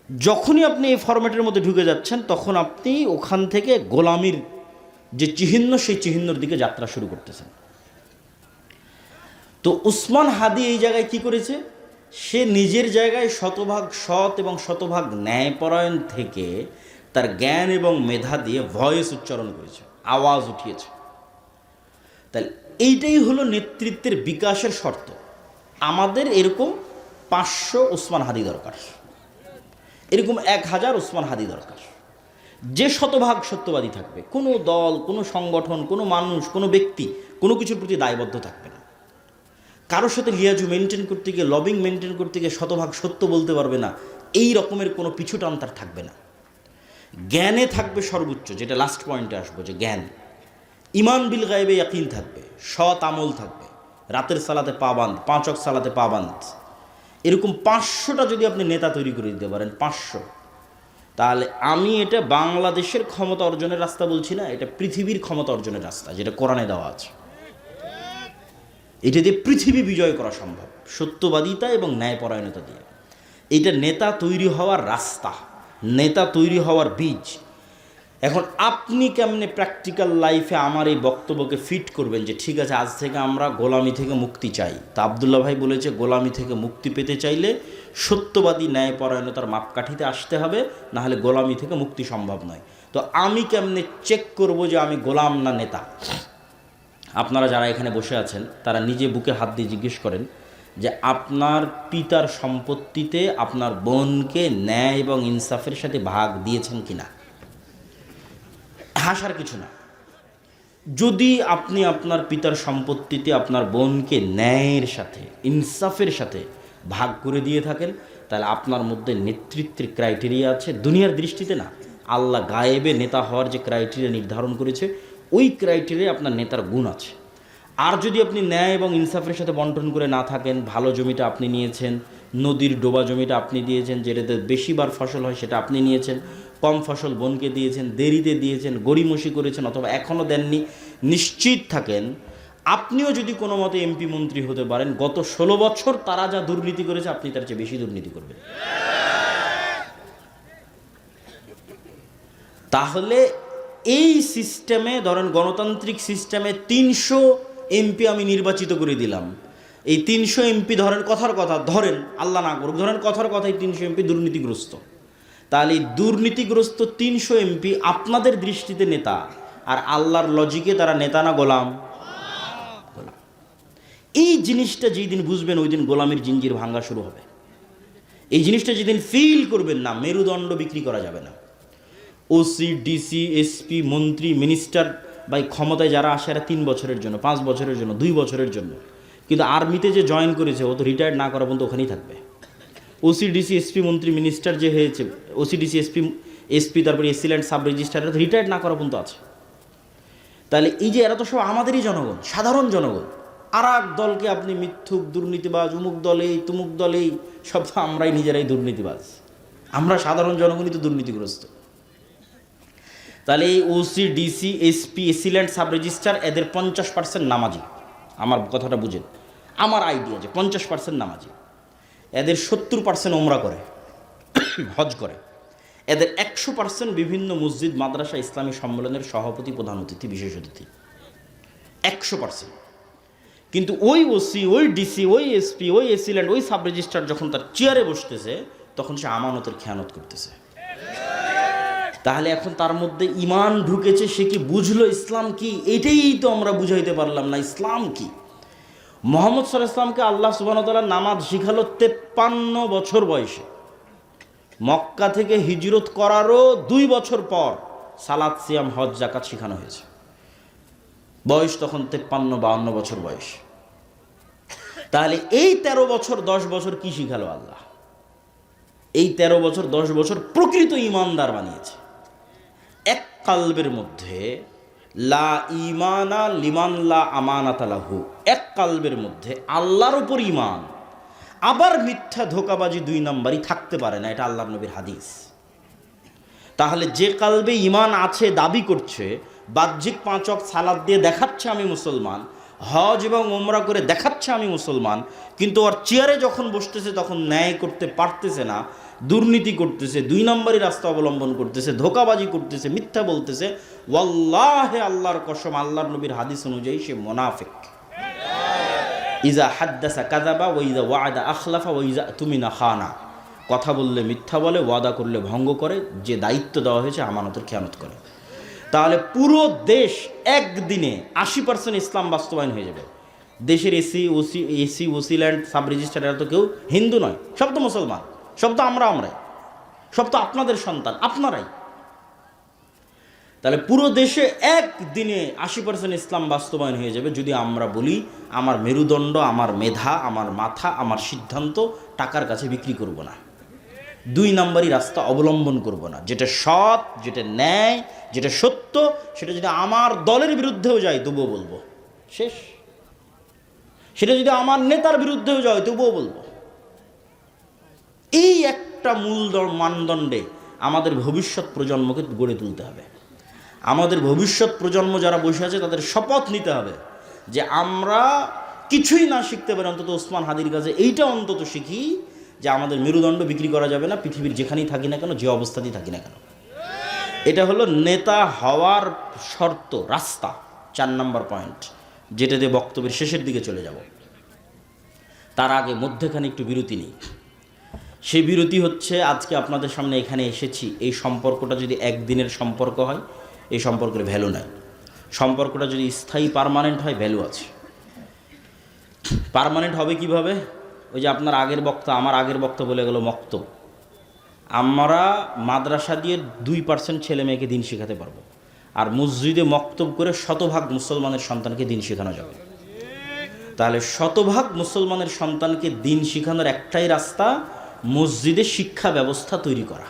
যখনই আপনি এই ফরম্যাটের মধ্যে ঢুকে যাচ্ছেন, তখন আপনি ওখান থেকে গোলামির যে চিহ্ন, সেই চিহ্নর দিকে যাত্রা শুরু করতেছেন। তো উসমান হাদি এই জায়গায় কি করেছে? সে নিজের জায়গায় শতভাগ সৎ এবং শতভাগ ন্যায়পরায়ণ থেকে তার জ্ঞান এবং মেধা দিয়ে ভয়েস উচ্চারণ করেছে, আওয়াজ উঠিয়েছে। তাহলে এইটাই হলো নেতৃত্বের বিকাশের শর্ত। আমাদের এরকম 500 উসমান হাদি দরকার, এরকম 1000 উসমান হাদি দরকার, যে শতভাগ সত্যবাদী থাকবে। কোনো দল, কোনো সংগঠন, কোনো মানুষ, কোনো ব্যক্তি কোনো কিছুর প্রতি দায়বদ্ধ থাকবে না। কারোর সাথে লিয়াজু মেনটেন করতে গিয়ে, লবিং মেনটেন করতে গিয়ে শতভাগ সত্য বলতে পারবে না, এই রকমের কোনো পিছুটান তার থাকবে না। জ্ঞানে থাকবে সর্বোচ্চ, যেটা লাস্ট পয়েন্টে আসবো, যে জ্ঞান। ইমান বিল গায়েবে ইয়াকিন থাকবে, সৎ আমল থাকবে, রাতের সালাতে পাবান্দ, 5 ওয়াক্ত সালাতে পাবান্দ। এরকম 500টা যদি আপনি নেতা তৈরি করে দিতে পারেন, 500, তাহলে আমি এটা বাংলাদেশের ক্ষমতা অর্জনের রাস্তা বলছি না, এটা পৃথিবীর ক্ষমতা অর্জনের রাস্তা, যেটা কোরআনে দেওয়া আছে। এটা দিয়ে পৃথিবী বিজয় করা সম্ভব, সত্যবাদিতা এবং ন্যায়পরায়ণতা দিয়ে। এটা নেতা তৈরি হওয়ার রাস্তা, নেতা তৈরি হওয়ার বীজ। এখন আপনি কেমনে প্র্যাকটিক্যাল লাইফে আমার এই বক্তব্যকে ফিট করবেন যে ঠিক আছে, আজ থেকে আমরা গোলামি থেকে মুক্তি চাই। তা আবদুল্লাহ ভাই বলেছে, গোলামি থেকে মুক্তি পেতে চাইলে সত্যবাদী ন্যায়পরায়ণতার মাপকাঠিতে আসতে হবে, না হলে গোলামি থেকে মুক্তি সম্ভব নয়। তো আমি কেমনে চেক করব যে আমি গোলাম না নেতা? আপনারা যারা এখানে বসে আছেন, তারা নিজে বুকে হাত দিয়ে জিজ্ঞেস করেন যে আপনার পিতার সম্পত্তিতে আপনার বোনকে ন্যায় এবং ইনসাফের সাথে ভাগ দিয়েছেন কিনা? হাসার কিছু না। যদি আপনি আপনার পিতার সম্পত্তিতে আপনার বোনকে ন্যায়ের সাথে, ইনসাফের সাথে ভাগ করে দিয়ে থাকেন, তাহলে আপনার মধ্যে নেতৃত্বের ক্রাইটেরিয়া আছে। দুনিয়ার দৃষ্টিতে না, আল্লাহ গায়েবে নেতা হওয়ার যে ক্রাইটেরিয়া নির্ধারণ করেছে, ওই ক্রাইটেরিয়া আপনার নেতার গুণ আছে। আর যদি আপনি ন্যায় এবং ইনসাফের সাথে বন্টন করে না থাকেন, ভালো জমিটা আপনি নিয়েছেন, নদীর ডোবা জমিটা আপনি দিয়েছেন, যেটাতে বেশিবার ফসল হয় সেটা আপনি নিয়েছেন, কম ফসল বোনকে দিয়েছেন, দেরিতে দিয়েছেন, গড়িমসি করেছেন, অথবা এখনও দেননি, নিশ্চিত থাকেন আপনিও যদি কোনো মতে এমপি মন্ত্রী হতে পারেন, গত 16 বছর তারা যা দুর্নীতি করেছে আপনি তার চেয়ে বেশি দুর্নীতি করবেন। তাহলে এই সিস্টেমে, ধরেন গণতান্ত্রিক সিস্টেমে 300 এমপি আমি নির্বাচিত করে দিলাম। এই 300 এমপি ধরেন কথার কথা, ধরেন আল্লাহ না করুক, ধরেন কথার কথাই 300 এমপি দুর্নীতিগ্রস্ত। তাহলে এই দুর্নীতিগ্রস্ত 300 এমপি আপনাদের দৃষ্টিতে নেতা, আর আল্লাহর লজিকে তারা নেতা না গোলাম? এই জিনিসটা যেই দিন বুঝবেন, ওই দিন গোলামির জিঞ্জির ভাঙা শুরু হবে। এই জিনিসটা যেদিন ফিল করবেন না, মেরুদণ্ড বিক্রি করা যাবে না। ওসি, ডিসি, এসপি, মন্ত্রী, মিনিস্টার বা ক্ষমতায় যারা আসে, এরা 3 বছরের জন্য, 5 বছরের জন্য, 2 বছরের জন্য। কিন্তু আর্মিতে যে জয়েন করেছে, ও তো রিটায়ার্ড না করা পর্যন্ত ওখানেই থাকবে। ওসি, ডিসি, এসপি, মন্ত্রী, মিনিস্টার যে হয়েছে, ওসি, ডিসি, এসপি, তারপরে এসিল্যান্ড, সাব রেজিস্ট্রার, এরা তো রিটায়ার্ড না করা পর্যন্ত আছে। তাহলে এই যে এরা তো সব আমাদেরই জনগণ, সাধারণ জনগণ। আর এক দলকে আপনি মিথ্যুক, দুর্নীতিবাজ, উমুক দলেই তুমুক দলেই, সব তো আমরাই নিজেরাই দুর্নীতিবাজ। আমরা সাধারণ জনগণই তো দুর্নীতিগ্রস্ত। তাহলে এই OC, DC, SP, AC land, sub registrar, এদের 50% নামাজি। আমার কথাটা বুঝেন, আমার আইডিয়া যে 50% নামাজি, এদের 70% ওমরা করে, হজ করে, এদের 100% বিভিন্ন মসজিদ, মাদ্রাসা, ইসলামী সম্মেলনের সভাপতি, প্রধান অতিথি, বিশেষ অতিথি, 100%। কিন্তু ওই ওসি, ওই ডিসি, ওই এসপি, ওই এসিল্যান্ড, ওই সাব রেজিস্ট্রার যখন তার চেয়ারে বসতেছে, তখন সে আমানতের খেয়ানত করতেছে। তাহলে এখন তার মধ্যে ইমান ঢুকেছে, সে কি বুঝলো ইসলাম কি? এটাই তো আমরা বুঝাইতে পারলাম না ইসলাম কি। মুহাম্মদ সাল্লাল্লাহু আলাইহি ওয়াসাল্লামকে আল্লাহ সুবহানাহু ওয়া তাআলা নামাজ শিখালো 53 বছর বয়সে। মক্কা থেকে হিজরত করারও 2 বছর পর সালাত, সিয়াম, হজ, জাকাত শেখানো হয়েছে। বয়স তখন 53-52 বছর বয়স। তাহলে এই 13 বছর 10 বছর কি শিখালো আল্লাহ? এই 13 বছর 10 বছর প্রকৃত ইমানদার বানিয়েছে। এক কালবের মধ্যে লা ইমানা লিমান লা আমানাতা লাহু, এক কালবের মধ্যে আল্লাহর উপর ইমান আবার মিথ্যা ধোঁকাবাজি 2 নাম্বারই থাকতে পারে না, এটা আল্লাহর নবীর হাদিস। তাহলে যে কালবে ইমান আছে দাবি করছে, বাহ্যিক 5 ওয়াক্ত সালাত দিয়ে দেখাচ্ছে আমি মুসলমান, হজ এবং ওমরা করে দেখাচ্ছে আমি মুসলমান, কিন্তু ওর চেয়ারে যখন বসতেছে তখন ন্যায় করতে পারতেছে না, দুর্নীতি করতেছে, 2 নম্বরই রাস্তা অবলম্বন করতেছে, ধোঁকাবাজি করতেছে, মিথ্যা বলতেছে, ওয়াল্লাহে আল্লাহর কসম, আল্লাহর নবীর হাদিস অনুযায়ী সে মুনাফিক। ইজা হাদ্দাসা কাযাবা ওয়া ইজা ওয়া'আদা আখলাফা ওয়া ইজা তুমিনা খানা, কথা বললে মিথ্যা বলে, ওয়াদা করলে ভঙ্গ করে, যে দায়িত্ব দেওয়া হয়েছে আমানতের খেয়ানত করে। তাহলে পুরো দেশ একদিনে 80% ইসলাম বাস্তবায়ন হয়ে যাবে। দেশের AC OC land sub registrar, এরা তো কেউ হিন্দু নয়, সব তো মুসলমান, সব তো আমরাই, সব তো আপনাদের সন্তান, আপনারাই। তাহলে পুরো দেশে একদিনে 80% ইসলাম বাস্তবায়ন হয়ে যাবে যদি আমরা বলি আমার মেরুদণ্ড, আমার মেধা, আমার মাথা, আমার সিদ্ধান্ত টাকার কাছে বিক্রি করব না, 2 নম্বরই রাস্তা অবলম্বন করব না, যেটা সৎ, যেটা ন্যায়, যেটা সত্য, সেটা যদি আমার দলের বিরুদ্ধেও যায় তবুও বলবো, শেষ। সেটা যদি আমার নেতার বিরুদ্ধেও যায় তবুও বলবো। এই একটা মূল মানদণ্ডে আমাদের ভবিষ্যৎ প্রজন্মকে গড়ে তুলতে হবে। আমাদের ভবিষ্যৎ প্রজন্ম যারা বসে আছে তাদের শপথ নিতে হবে যে আমরা কিছুই না শিখতে পারি, অন্তত ওসমান হাদির কাছে এইটা অন্তত শিখি যে আমাদের মেরুদণ্ড বিক্রি করা যাবে না, পৃথিবীর যেখানেই থাকি না কেন, যে অবস্থাতেই থাকি না কেন। এটা হলো নেতা হওয়ার শর্ত, রাস্তা, 4 নম্বর পয়েন্ট, যেটা দিয়ে বক্তব্যের শেষের দিকে চলে যাব। তার আগে মধ্যেখানে একটু বিরতি নেই। সেই বিরতি হচ্ছে, আজকে আপনাদের সামনে এখানে এসেছি, এই সম্পর্কটা যদি একদিনের সম্পর্ক হয়, এই সম্পর্কের ভ্যালু নাই। সম্পর্কটা যদি স্থায়ী পার্মানেন্ট হয়, ভ্যালু আছে। পার্মানেন্ট হবে কিভাবে? ওই যে আপনার আগের বক্তা, আমার আগের বক্তা বলে গেল মক্তব। আমরা মাদ্রাসা দিয়ে 2% ছেলে মেয়েকে দিন শেখাতে পারবো, আর মসজিদে মক্তব করে 100% মুসলমানের সন্তানকে দিন শেখানো যাবে। তাহলে 100% মুসলমানের সন্তানকে দিন শেখানোর একটাই রাস্তা, মসজিদে শিক্ষা ব্যবস্থা তৈরি করা,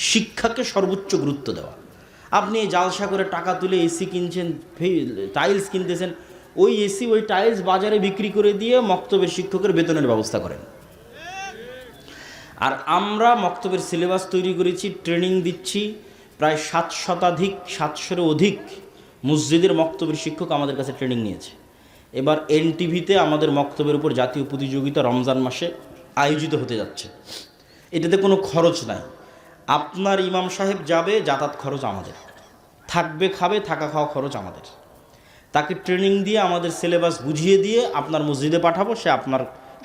শিক্ষাকে সর্বোচ্চ গুরুত্ব দেওয়া। আপনি জালসা করে টাকা তুলে এসি কিনছেন, টাইলস কিনতেছেন, ওই এসি ওই টাইলস বাজারে বিক্রি করে দিয়ে মক্তবের শিক্ষকের বেতনের ব্যবস্থা করেন। আর আমরা মক্তবের সিলেবাস তৈরি করেছি, ট্রেনিং দিচ্ছি, প্রায় 700-এর অধিক মসজিদের মক্তবের শিক্ষক আমাদের কাছে ট্রেনিং নিয়েছে। এবার এনটিভিতে আমাদের মক্তবের উপর জাতীয় প্রতিযোগিতা রমজান মাসে আয়োজিত হতে যাচ্ছে। এটাতে কোনো খরচ নাই, আপনার ইমাম সাহেব যাবে, যাতায়াত খরচ আমাদের, থাকবে খাবে, থাকা খাওয়া খরচ আমাদের। তাকে ট্রেনিং দিয়ে আমাদের সিলেবাস বুঝিয়ে দিয়ে আপনার মসজিদে পাঠাবো, সে আপনার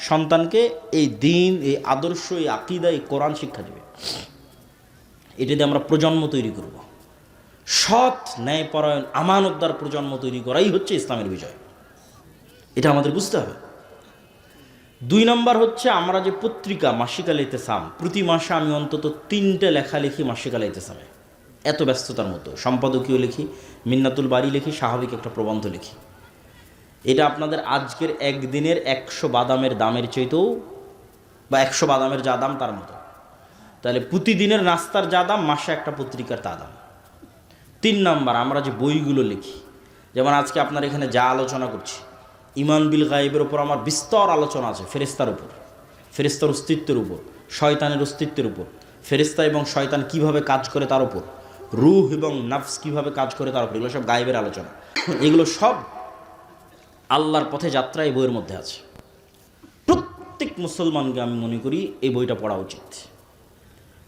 সন্তানকে এই দিন, এই আদর্শ, এই আকীদা, এই কোরআন শিক্ষা দেবে। এটা দিয়ে আমরা প্রজন্ম তৈরি করব, সৎ, ন্যায়পরায়ণ, আমানতদার প্রজন্ম তৈরি করাই হচ্ছে ইসলামের বিজয়। এটা আমাদের বুঝতে হবে। 2 নম্বর হচ্ছে, আমরা যে পত্রিকা মাসিক আল ইতিসাম, প্রতি মাসে আমি অন্তত 3টে লেখা লিখি মাসিক আল ইতিসামে, এত ব্যস্ততার মতো। সম্পাদকীয় লিখি, মিন্নাতুল বাড়ি লিখি, স্বাভাবিক একটা প্রবন্ধ লিখি। এটা আপনাদের আজকের একদিনের 100 বাদামের দামের চাইতেও, বা 100 বাদামের যা দাম তার মতো। তাহলে প্রতিদিনের নাস্তার যা দাম, মাসে একটা পত্রিকার তা দাম। 3 নম্বর, আমরা যে বইগুলো লিখি, যেমন আজকে আপনার এখানে যা আলোচনা করছি, ঈমান বিল গায়েবের উপর আমার বিস্তর আলোচনা আছে, ফেরেশতার উপর, ফেরেশতার অস্তিত্বের উপর, শয়তানের অস্তিত্বের উপর, ফেরেশতা এবং শয়তান কিভাবে কাজ করে তার উপর, রূহ এবং নাফস কিভাবে কাজ করে তার উপর, এগুলো সব গায়েবের আলোচনা। এগুলো সব আল্লাহর পথে যাত্রা এই বইয়ের মধ্যে আছে। প্রত্যেক মুসলমানকে আমি মনে করি এই বইটা পড়া উচিত।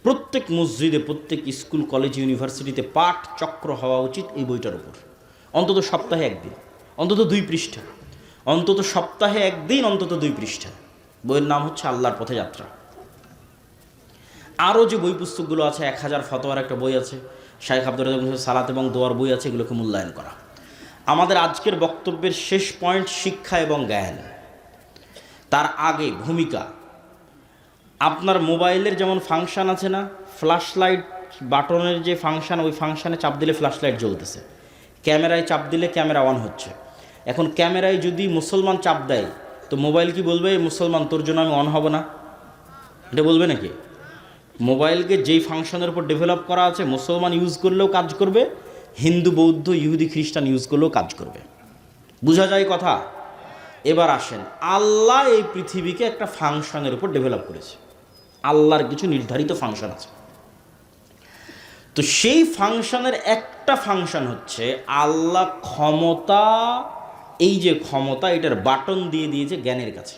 প্রত্যেক মসজিদে, প্রত্যেক স্কুল, কলেজ, ইউনিভার্সিটিতে পাঠ চক্র হওয়া উচিত এই বইটার উপর। অন্তত সপ্তাহে একদিন, অন্তত 2 পৃষ্ঠা, অন্তত সপ্তাহে একদিন, অন্তত 2 পৃষ্ঠা। বইয়ের নাম হচ্ছে আল্লাহর পথে যাত্রা। আরও যে বই পুস্তকগুলো আছে, 1000 ফতোয়ার একটা বই আছে, শাইখ আব্দুর রাজ্জাক সালাত এবং দোয়ার বই আছে, এগুলোকে মূল্যায়ন করা। আমাদের আজকের বক্তব্যের শেষ পয়েন্ট শিক্ষা এবং জ্ঞান। তার আগে ভূমিকা, আপনার মোবাইলের যেমন ফাংশন আছে না, ফ্ল্যাশ লাইট বাটনের যে ফাংশন, ওই ফাংশানে চাপ দিলে ফ্ল্যাশ লাইট জ্বলতেছে, ক্যামেরায় চাপ দিলে ক্যামেরা অন হচ্ছে। এখন ক্যামেরায় যদি মুসলমান চাপ দেয় তো মোবাইল কি বলবে, মুসলমান তোর জন্য আমি অন হব না? এটা বলবে নাকি? মোবাইলকে যেই ফাংশনের উপর ডেভেলপ করা আছে, মুসলমান ইউজ করলেও কাজ করবে, হিন্দু বৌদ্ধ ইহুদি খ্রিস্টান ইউজ করলেও কাজ করবে। বোঝা যায় কথা? এবার আসেন, আল্লাহ এই পৃথিবীকে একটা ফাংশনের উপর ডেভেলপ করেছে। আল্লাহর কিছু নির্ধারিত ফাংশন আছে। তো সেই ফাংশনের একটা ফাংশন হচ্ছে আল্লাহ ক্ষমতা, এই যে ক্ষমতা, এটার বাটন দিয়ে দিয়েছে জ্ঞানের কাছে।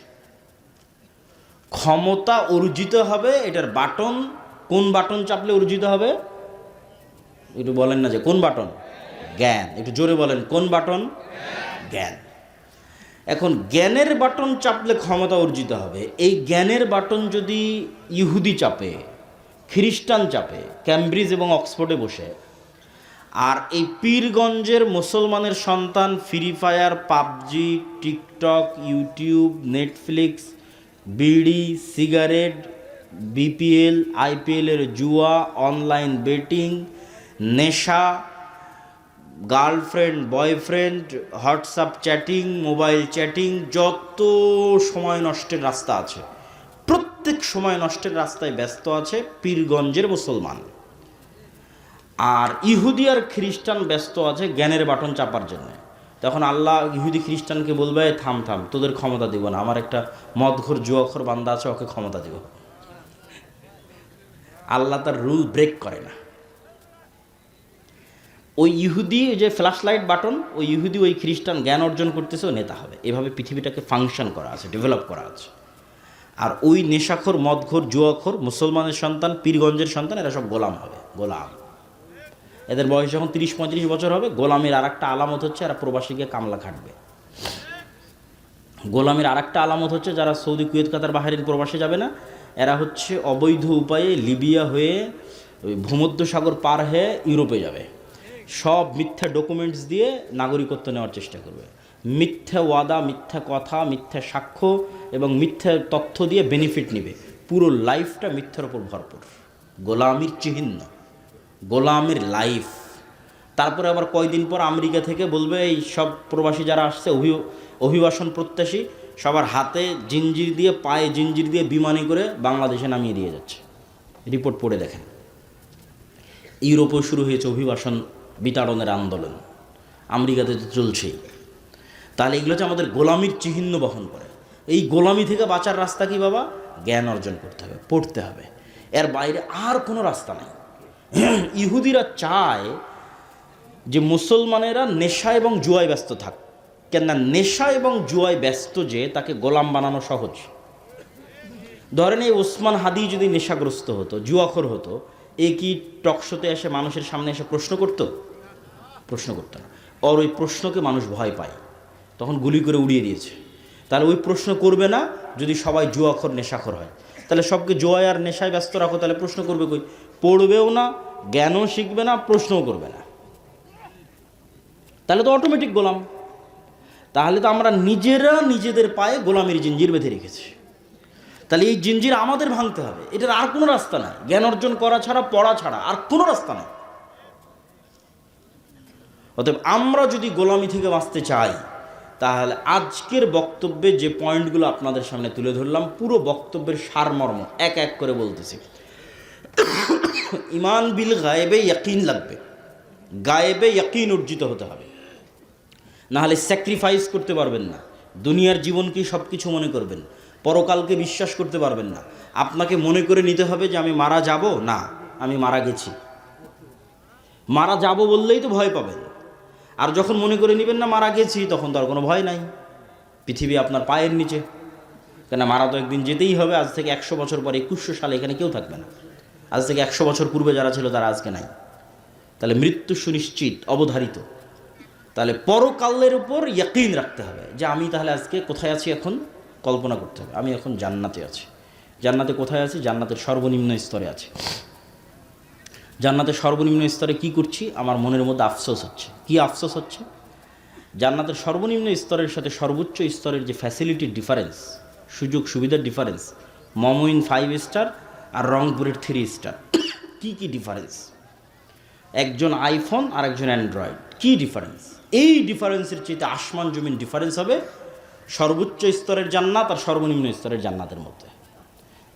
ক্ষমতা অর্জিত হবে, এটার বাটন, কোন বাটন চাপলে অর্জিত হবে? একটু বলেন না যে কোন বাটন? জ্ঞান। একটু জোরে বলেন, কোন বাটন? জ্ঞান। এখন জ্ঞানের বাটন চাপলে ক্ষমতা অর্জিত হবে। এই জ্ঞানের বাটন যদি ইহুদি চাপে, খ্রিস্টান চাপে, ক্যামব্রিজ এবং অক্সফোর্ডে বসে, আর এই পীরগঞ্জের মুসলমানের সন্তান free fire, PUBG, TikTok, YouTube, Netflix, বিড়ি, সিগারেট, বিপিএল, আইপিএলের জুয়া, অনলাইন বেটিং, নেশা, girlfriend boyfriend, WhatsApp chatting, mobile chatting, যত সময় নষ্টের রাস্তা আছে, প্রত্যেক সময় নষ্টের রাস্তায় ব্যস্ত আছে পীরগঞ্জের মুসলমান। আর ইহুদি আর খ্রিস্টান ব্যস্ত আছে জ্ঞানের বাটন চাপার জন্য। তখন আল্লাহ ইহুদি খ্রিস্টানকে বলবে, থাম থাম, তোদের ক্ষমতা দিব না, আমার একটা মদঘর জুয়াখোর বান্দা আছে, ওকে ক্ষমতা দিব। আল্লাহ তার রুল ব্রেক করে না। ওই ইহুদি যে ফ্ল্যাশ লাইট বাটন, ওই ইহুদি ওই খ্রিস্টান জ্ঞান অর্জন করতেছে, ও নেতা হবে। এভাবে পৃথিবীটাকে ফাংশন করা আছে, ডেভেলপ করা আছে। আর ওই নেশাখোর, মদঘোর, জুয়াখোর মুসলমানের সন্তান, পীরগঞ্জের সন্তান, এরা সব গোলাম হবে, গোলাম। এদের বয়স যখন 30-35 বছর হবে, গোলামের আর একটা আলামত হচ্ছে এরা প্রবাসীকে কামলা খাটবে। গোলামের আর একটা আলামত হচ্ছে যারা সৌদি, কুয়েত, কাতার, বাহরাইন প্রবাসে যাবে না, এরা হচ্ছে অবৈধ উপায়ে লিবিয়া হয়ে, ভূমধ্যসাগর পার হয়ে ইউরোপে যাবে। সব মিথ্যা ডকুমেন্টস দিয়ে নাগরিকত্ব নেওয়ার চেষ্টা করবে। মিথ্যা ওয়াদা, মিথ্যা কথা, মিথ্যা সাক্ষ্য এবং মিথ্যা তথ্য দিয়ে বেনিফিট নেবে। পুরো লাইফটা মিথ্যার ওপর ভরপুর, গোলামির চিহ্ন, গোলামের লাইফ। তারপরে আবার কয়দিন পর আমেরিকা থেকে বলবে এই সব প্রবাসী যারা আসছে অভিবাসন প্রত্যাশী, সবার হাতে জিঞ্জির দিয়ে, পায়ে জিঞ্জির দিয়ে বিমানে করে বাংলাদেশে নামিয়ে দিয়ে যাচ্ছে। রিপোর্ট পড়ে দেখেন। ইউরোপেও শুরু হয়েছে অভিবাসন বিতাড়নের আন্দোলন, আমেরিকাতে তো চলছেই। তাহলে এগুলো হচ্ছে আমাদের গোলামির চিহ্ন বহন করে। এই গোলামি থেকে বাঁচার রাস্তা কি বাবা? জ্ঞান অর্জন করতে হবে, পড়তে হবে। এর বাইরে আর কোনো রাস্তা নেই। ইহুদিরা চায় যে মুসলমানেরা নেশা এবং জুয়ায় ব্যস্ত থাক। কেননা নেশা এবং জুয়ায় ব্যস্ত যে তাকে গোলাম বানানো সহজ। ধরেন এই ওসমান হাদি যদি নেশাগ্রস্ত হতো, জুয়াখোর হতো, এ কি টকশোতে এসে মানুষের সামনে এসে প্রশ্ন করত? প্রশ্ন করতো না। আর ওই প্রশ্নকে মানুষ ভয় পায়, তখন গুলি করে উড়িয়ে দিয়েছে। তাহলে ওই প্রশ্ন করবে না যদি সবাই জুয়াখোর, নেশাখোর হয়। তাহলে সবকে জুয়ায় আর নেশায় ব্যস্ত রাখো, তাহলে প্রশ্ন করবে কই? পড়বেও না, জ্ঞানও শিখবে না, প্রশ্নও করবে না। তাহলে তো অটোমেটিক গোলাম। তাহলে তো আমরা নিজেরা নিজেদের পায়ে গোলামের জিঞ্জির বেঁধে রেখেছি। তাহলে এই জিঞ্জির আমাদের ভাঙতে হবে। এটার আর কোনো রাস্তা নাই, জ্ঞান অর্জন করা ছাড়া, পড়া ছাড়া আর কোনো রাস্তা নাই। অতএব আমরা যদি গোলামি থেকে বাঁচতে চাই, তাহলে আজকের বক্তব্যে যে পয়েন্টগুলো আপনাদের সামনে তুলে ধরলাম, পুরো বক্তব্যের সারমর্ম এক এক করে বলতেছি। ইমান বিল গায়েবে ইয়াকিন লাগবে, গায়েবে ইয়াকিন অর্জিত হতে হবে, নাহলে স্যাক্রিফাইস করতে পারবেন না। দুনিয়ার জীবনকেই সব কিছু মনে করবেন, পরকালকে বিশ্বাস করতে পারবেন না। আপনাকে মনে করে নিতে হবে যে আমি মারা যাব না, আমি মারা গেছি। মারা যাব বললেই তো ভয় পাবেন। আর যখন মনে করে নেবেন না মারা গেছি, তখন তো আর কোনো ভয় নাই। পৃথিবী আপনার পায়ের নিচে, কেন মারা তো একদিন যেতেই হবে। আজ থেকে 100 বছর পরে 2100 সালে এখানে কেউ থাকবে না। আজ থেকে 100 বছর পূর্বে যারা ছিল তারা আজকে নাই। তাহলে মৃত্যু সুনিশ্চিত, অবধারিত। তাহলে পরকালের উপর ইয়াকিন রাখতে হবে যে আমি তাহলে আজকে কোথায় আছি। এখন কল্পনা করতে হবে আমি এখন জান্নাতে আছি। জান্নাতে কোথায় আছি? জান্নাতের সর্বনিম্ন স্তরে আছি। জান্নাতের সর্বনিম্ন স্তরে কি করছি? আমার মনের মধ্যে আফসোস হচ্ছে। কি আফসোস হচ্ছে? জান্নাতের সর্বনিম্ন স্তরের সাথে সর্বোচ্চ স্তরের যে ফ্যাসিলিটির ডিফারেন্স, সুযোগ সুবিধার ডিফারেন্স, মমইন 5 স্টার আর রংপুরের 3 স্টার, কি কি ডিফারেন্স, একজন আইফোন আর একজন অ্যান্ড্রয়েড, কি ডিফারেন্স? এই ডিফারেন্সের চেয়ে আসমান জমিন ডিফারেন্স হবে সর্বোচ্চ স্তরের জান্নাত আর সর্বনিম্ন স্তরের জান্নাতের মধ্যে।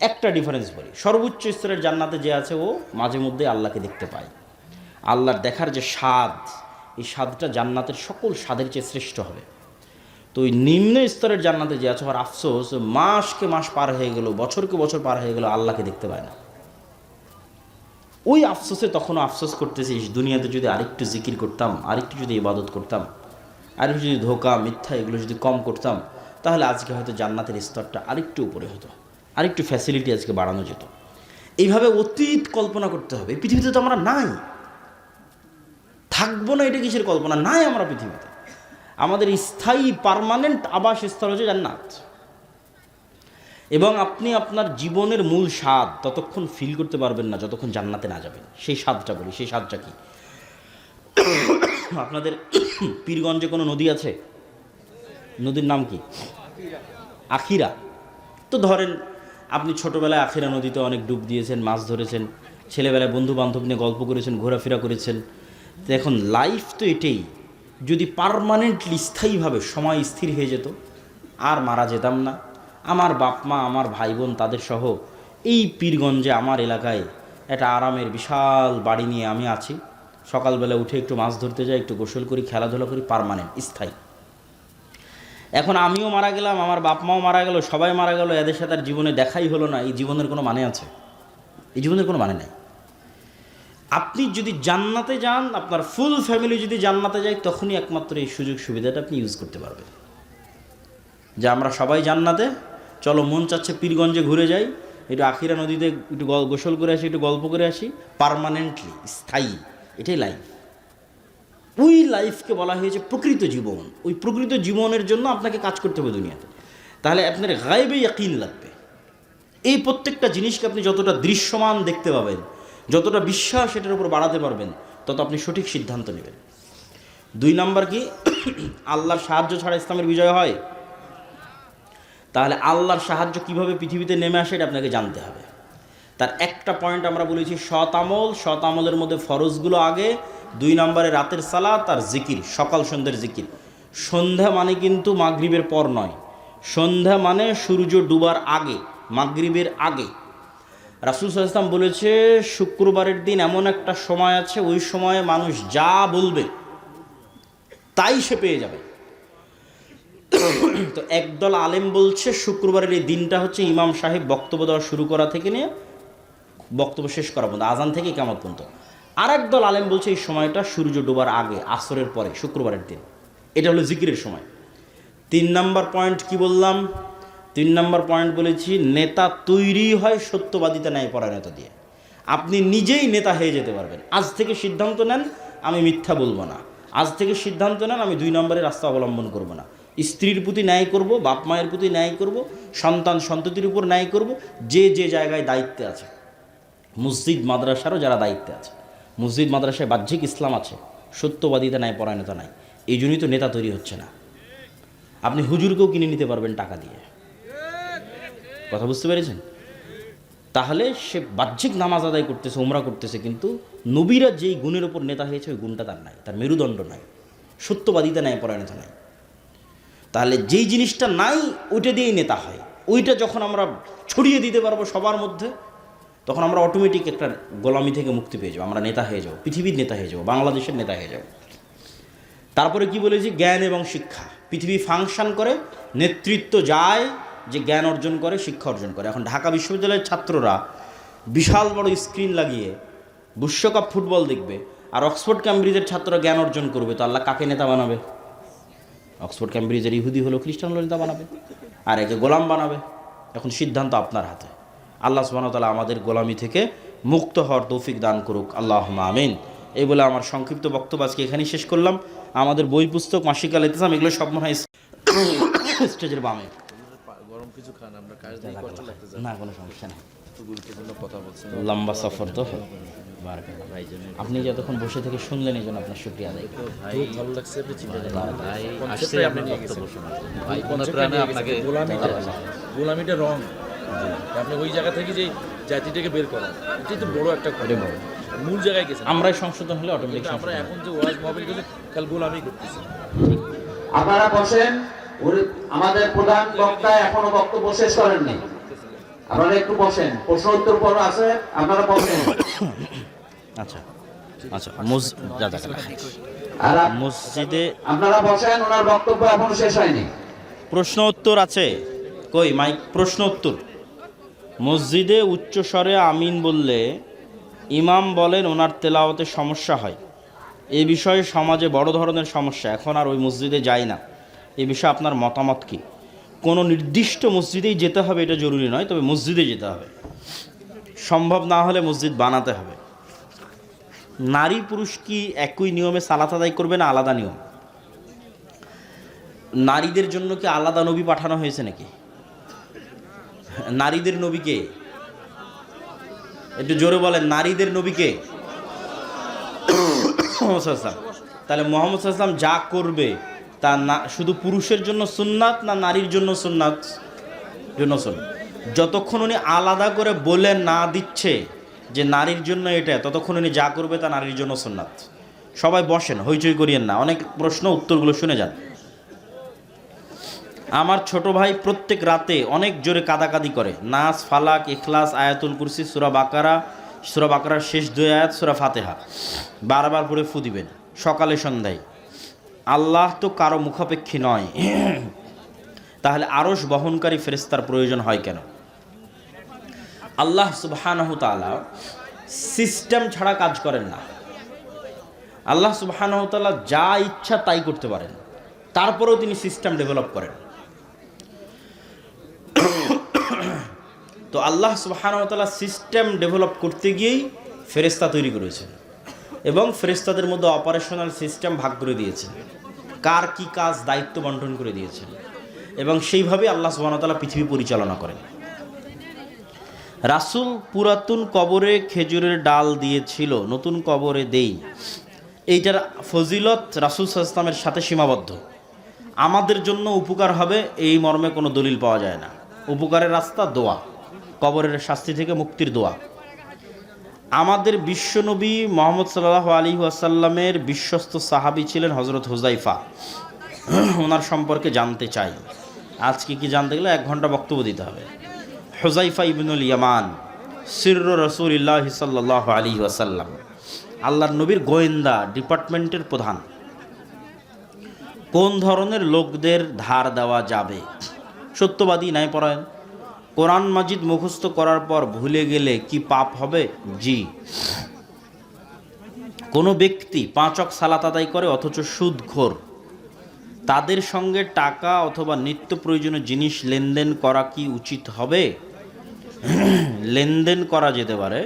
একটা ডিফারেন্স বলি, সর্বোচ্চ স্তরের জান্নাতে যে আছে ও মাঝে মধ্যে আল্লাহকে দেখতে পায়। আল্লাহর দেখার যে স্বাদ, এই স্বাদটা জান্নাতের সকল স্বাদের চেয়ে শ্রেষ্ঠ হবে। তো ওই নিম্ন স্তরের জান্নাতে যে আছে আর আফসোস, মাসকে মাস পার হয়ে গেল, বছরকে বছর পার হয়ে গেল, আল্লাহকে দেখতে পায় না। ওই আফসোসে তখনও আফসোস করতেছি, দুনিয়াতে যদি আরেকটু জিকির করতাম, আরেকটু যদি ইবাদত করতাম, আরেকটু যদি ধোঁকা মিথ্যা এগুলো যদি কম করতাম, তাহলে আজকে হয়তো জান্নাতের স্তরটা আরেকটু উপরে হতো, আরেকটু ফ্যাসিলিটি আজকে বাড়ানো যেত। এইভাবে অতীত কল্পনা করতে হবে। পৃথিবীতে তো আমরা নাই, থাকবো না, এটা কিসের কল্পনা? নাই আমরা পৃথিবীতে। আমাদের স্থায়ী পার্মানেন্ট আবাসস্থল হচ্ছে জান্নাত। এবং আপনি আপনার জীবনের মূল স্বাদ ততক্ষণ ফিল করতে পারবেন না যতক্ষণ জান্নাতে না যাবেন। সেই স্বাদটা বলি, সেই স্বাদটা কি? আপনাদের পীরগঞ্জে কোনো নদী আছে? নদীর নাম কি? আখিরা। তো ধরেন আপনি ছোটোবেলায় আখিরা নদীতে অনেক ডুব দিয়েছেন, মাছ ধরেছেন, ছেলেবেলায় বন্ধু বান্ধব নিয়ে গল্প করেছেন, ঘোরাফেরা করেছেন। তো এখন লাইফ তো এটাই, যদি পার্মানেন্টলি স্থায়ীভাবে সময় স্থির হয়ে যেত, আর মারা যেতাম না, আমার বাপ মা, আমার ভাই বোন, তাদের সহ এই পীরগঞ্জে আমার এলাকায় একটা আরামের বিশাল বাড়ি নিয়ে আমি আছি, সকালবেলা উঠে একটু মাছ ধরতে যাই, একটু গোসল করি, খেলাধুলা করি, পার্মানেন্ট স্থায়ী। এখন আমিও মারা গেলাম, আমার বাপ মাও মারা গেল, সবাই মারা গেল, এদের সাথে আর জীবনে দেখাই হলো না। এই জীবনের কোনো মানে আছে? এই জীবনের কোনো মানে নাই। আপনি যদি জান্নাতে যান, আপনার ফুল ফ্যামিলি যদি জান্নাতে যায়, তখনই একমাত্র এই সুযোগ সুবিধাটা আপনি ইউজ করতে পারবেন যে আমরা সবাই জান্নাতে, চলো মন চাচ্ছে পীরগঞ্জে ঘুরে যাই, একটু আখিরা নদীতে একটু গোসল করে আসি, একটু গল্প করে আসি, পার্মানেন্টলি স্থায়ী। এটাই লাইফ। ওই লাইফকে বলা হয়েছে প্রকৃত জীবন। ওই প্রকৃত জীবনের জন্য আপনাকে কাজ করতে হবে দুনিয়াতে। তাহলে আপনার গায়েবে ইয়াকিন লাগবে। এই প্রত্যেকটা জিনিসকে আপনি যতটা দৃশ্যমান দেখতে পাবেন, যতটা বিশ্বাস এটার উপর বাড়াতে পারবেন, তত আপনি সঠিক সিদ্ধান্ত নেবেন। 2 নাম্বার কি? আল্লাহর সাহায্য ছাড়া ইসলামের বিজয় হয়? তাহলে আল্লাহর সাহায্য কিভাবে পৃথিবীতে নেমে আসে এটা আপনাকে জানতে হবে। তার একটা পয়েন্ট আমরা বলেছি সৎ আমল। সৎ আমলের মধ্যে ফরজগুলো আগে, 2 নম্বরে রাতের সালাত আর জিকির, সকাল সন্ধ্যার জিকির। সন্ধ্যা মানে কিন্তু মাগরিবের পর নয়, সন্ধ্যা মানে সূর্য ডুবার আগে, মাগরিবের আগে। রাসূল সাল্লাল্লাহু আলাইহি ওয়াসাল্লাম বলেছে শুক্রবারের দিন এমন একটা সময় আছে, ওই সময়ে মানুষ যা বলবে তাই সে পেয়ে যাবে। তো একদল আলেম বলছে শুক্রবারের এই দিনটা হচ্ছে ইমাম সাহেব বক্তব্য দেওয়া শুরু করা থেকে নিয়ে বক্তব্য শেষ করা পর্যন্ত, আজান থেকে কিয়ামত পর্যন্ত। আর একদল আলেম বলছে এই সময়টা সূর্য ডোবার আগে, আসরের পরে, শুক্রবারের দিন। এটা হলো জিকিরের সময়। 3 নম্বর পয়েন্ট কি বললাম? 3 নম্বর পয়েন্ট বলেছি নেতা তৈরি হয় সত্যবাদিতা, ন্যায়পরায়ণতা দিয়ে। আপনি নিজেই নেতা হয়ে যেতে পারবেন। আজ থেকে সিদ্ধান্ত নেন আমি মিথ্যা বলবো না, আজ থেকে সিদ্ধান্ত নেন আমি 2 নম্বরের রাস্তা অবলম্বন করব না, স্ত্রীর প্রতি ন্যায় করব, বাপ মায়ের প্রতি ন্যায় করব, সন্তান সন্ততির উপর ন্যায় করব। যে যে জায়গায় দায়িত্বে আছে, মসজিদ মাদ্রাসারও যারা দায়িত্বে আছে, মসজিদ মাদ্রাসায় বাহ্যিক ইসলাম আছে, সত্যবাদিতা ন্যায়পরায়ণতা নাই। এই জন্যই তো নেতা তৈরি হচ্ছে না। আপনি হুজুরকেও কিনে নিতে পারবেন টাকা দিয়ে, কথা বুঝতে পেরেছেন? তাহলে সে বাহ্যিক নামাজ আদায় করতেছে, উমরা করতেছে, কিন্তু নবীরা যেই গুণের ওপর নেতা হয়েছে ওই গুণটা তার নাই, তার মেরুদণ্ড নাই, সত্যবাদিতা ন্যায়পরায়ণতা নাই। তাহলে যেই জিনিসটা নাই ওইটা দিয়েই নেতা হয়। ওইটা যখন আমরা ছড়িয়ে দিতে পারবো সবার মধ্যে, তখন আমরা অটোমেটিক একটা গোলামি থেকে মুক্তি পেয়ে যাবো, আমরা নেতা হয়ে যাবো, পৃথিবীর নেতা হয়ে যাবো, বাংলাদেশের নেতা হয়ে যাবো। তারপরে কি বলেছি? জ্ঞান এবং শিক্ষা। পৃথিবী ফাংশন করে, নেতৃত্ব যায় যে জ্ঞান অর্জন করে, শিক্ষা অর্জন করে। এখন ঢাকা বিশ্ববিদ্যালয়ের ছাত্ররা বিশাল বড় স্ক্রিন লাগিয়ে বিশ্বকাপ ফুটবল দেখবে, আর অক্সফোর্ড ক্যামব্রিজের ছাত্ররা জ্ঞান অর্জন করবে, তো আল্লাহ কাকে নেতা বানাবে? অক্সফোর্ড ক্যামব্রিজের ইহুদি হলো খ্রিস্টান হলো নেতা বানাবে, আর একে গোলাম বানাবে। এখন সিদ্ধান্ত আপনার হাতে। আল্লাহ সুবহানাহু ওয়া তাআলা আমাদের গোলামি থেকে মুক্ত হওয়ার তৌফিক দান করুক, আল্লাহুম্মা আমিন। এই বলে আমার সংক্ষিপ্ত বক্তব্য আজকে এখানেই শেষ করলাম। আমাদের বই পুস্তক, মাসিক আল ইতিসাম, এগুলো সব মনে হয় স্টেজের বামে। গরম কিছু খান, আমরা কাজ দিয়ে কষ্ট লাগতে যায় না, কোনো সমস্যা নেই, গুরুত্বপূর্ণ কথা বলছেন, লম্বা সফর তো। আপনি যতক্ষণ বসে থেকে শুনলেন এই জন্য আপনার শুকরিয়া আদায় করি। ভাই ভালো লাগছে, আপনি চিন্তা করেন ভাই কনসেপ্টটাই আসছে আপনি আপনি নিয়ে বক্তব্য গেছেন। শোনার জন্য। ভাই মনে কনসেপ্টটা প্রাণে নিয়ে আপনাকে গেছেন, গোলামিটা রং। আপনি ওই জায়গা থেকে যে জাতিটাকে বের করা, এটাই তো বড় একটা কথা। মূল জায়গায় গেছে আমরাই সংশোধন হলে অটোমেটিক আমরা এখন যে ওয়াজ মহবিল গেছে কাল গোলামি করতেছি। আপনারা বসেন, আমাদের প্রধান বক্তা এখনো বক্তব্য শেষ করেননি, আপনারা একটু বসেন, প্রশ্ন উত্তর পর্ব আছে, আপনারা বসেন। আচ্ছা আচ্ছা আর মসজিদে আপনারা বসেন, ওনার বক্তব্য এখনো শেষ হয়নি। প্রশ্ন উত্তর আছে, কই মাইক? প্রশ্ন উত্তর। মসজিদে উচ্চ স্বরে আমিন বললে ইমাম বলেন ওনার তেলাওয়াতে সমস্যা হয়, এ বিষয়ে সমাজে বড় ধরনের সমস্যা, এখন আর ওই মসজিদে যাই না, এ বিষয়ে আপনার মতামত কি? কোনো নির্দিষ্ট মসজিদেই যেতে হবে এটা জরুরি নয়, তবে মসজিদে যেতে হবে, সম্ভব না হলে মসজিদ বানাতে হবে। নারী পুরুষ কি একই নিয়মে সালাত আদায় করবে না আলাদা নিয়ম? নারীদের জন্য কি আলাদা নবী পাঠানো হয়েছে নাকি? নারীদের নবীকে একটু জোরে বলেন, নারীদের নবীকে? তাহলে মোহাম্মদ সাল্লাল্লাহু আলাইহি ওয়াসাল্লাম যা করবে তা না শুধু পুরুষের জন্য সুন্নাত না নারীর জন্য সুন্নাত? জন্য সুন্নাত। যতক্ষণ উনি আলাদা করে বলে না দিচ্ছে যে নারীর জন্য এটা, ততক্ষণ উনি যা করবে তা নারীর জন্য সুন্নাত। সবাই বসেন, হইচই করিয়েন না, অনেক প্রশ্ন উত্তরগুলো শুনে যান। আমার ছোট ভাই প্রত্যেক রাতে অনেক জোরে কাদাকাদি করে, নাস, ফালাক, ইখলাস, আয়াতুল কুরসি, সূরা বাকারার শেষ 2 আয়াত, সূরা ফাতিহা বারবার পড়ে ফু দিবেন সকালে সন্ধ্যায়। আল্লাহ তো কারো মুখাপেক্ষী নয়, তাহলে আরশ বহনকারী ফেরেশতার প্রয়োজন হয় কেন? আল্লাহ সুবহানাহু তাআলা সিস্টেম ছাড়া কাজ করেন না। আল্লাহ সুবহানাহু তাআলা যা ইচ্ছা তাই করতে পারেন, তারপরেও তিনি সিস্টেম ডেভেলপ করেন। তো আল্লাহ সুবহানাহু ওয়া তাআলা সিস্টেম ডেভেলপ করতে গিয়েই ফেরেশতা তৈরি করেছেন এবং ফেরেশতাদের মধ্যে অপারেশনাল সিস্টেম ভাগ করে দিয়েছেন, কার কি কাজ দায়িত্ব বন্টন করে দিয়েছেন, এবং সেইভাবে আল্লাহ সুবহানাহু ওয়া তাআলা পৃথিবী পরিচালনা করেন। রাসূল পুরাতন কবরে খেজুরের ডাল দিয়েছিল, নতুন কবরে দেই, এইটার ফজিলত রাসূল সাল্লাল্লাহু আলাইহি ওয়াসাল্লামের সাথে সীমাবদ্ধ। আমাদের জন্য উপকার হবে এই মর্মে কোনো দলিল পাওয়া যায় না। উপকারের রাস্তা দোয়া, কবরের শাস্তি থেকে মুক্তির দোয়া। আমাদের বিশ্বনবী মুহাম্মদ সাল্লাল্লাহু আলাইহি ওয়াসাল্লামের বিশ্বস্ত সাহাবী ছিলেন হযরত হুযায়ফা, ওনার সম্পর্কে জানতে চাই। আজকে কি জানতে গেলে 1 ঘন্টা বক্তব্য দিতে হবে। হুযায়ফা ইবনুল ইয়ামান সিররু রাসূলিল্লাহি সাল্লাল্লাহু আলাইহি ওয়াসাল্লাম, আল্লাহর নবীর গোয়েন্দা ডিপার্টমেন্টের প্রধান। কোন ধরনের লোকদের ধার দেওয়া যাবে? সত্যবাদী, ন্যায়পরায়ণ। কোরআন মাজিদ মুখস্থ করার পর ভুলে গেলে কি পাপ হবে? জি। কোনো ব্যক্তি 5 ওয়াক্ত সালাত আদায় করে অথচ সুদখোর, তাদের সঙ্গে টাকা অথবা নিত্য প্রয়োজনীয় জিনিস লেনদেন করা কি উচিত হবে? লেনদেন করা যেতে পারে,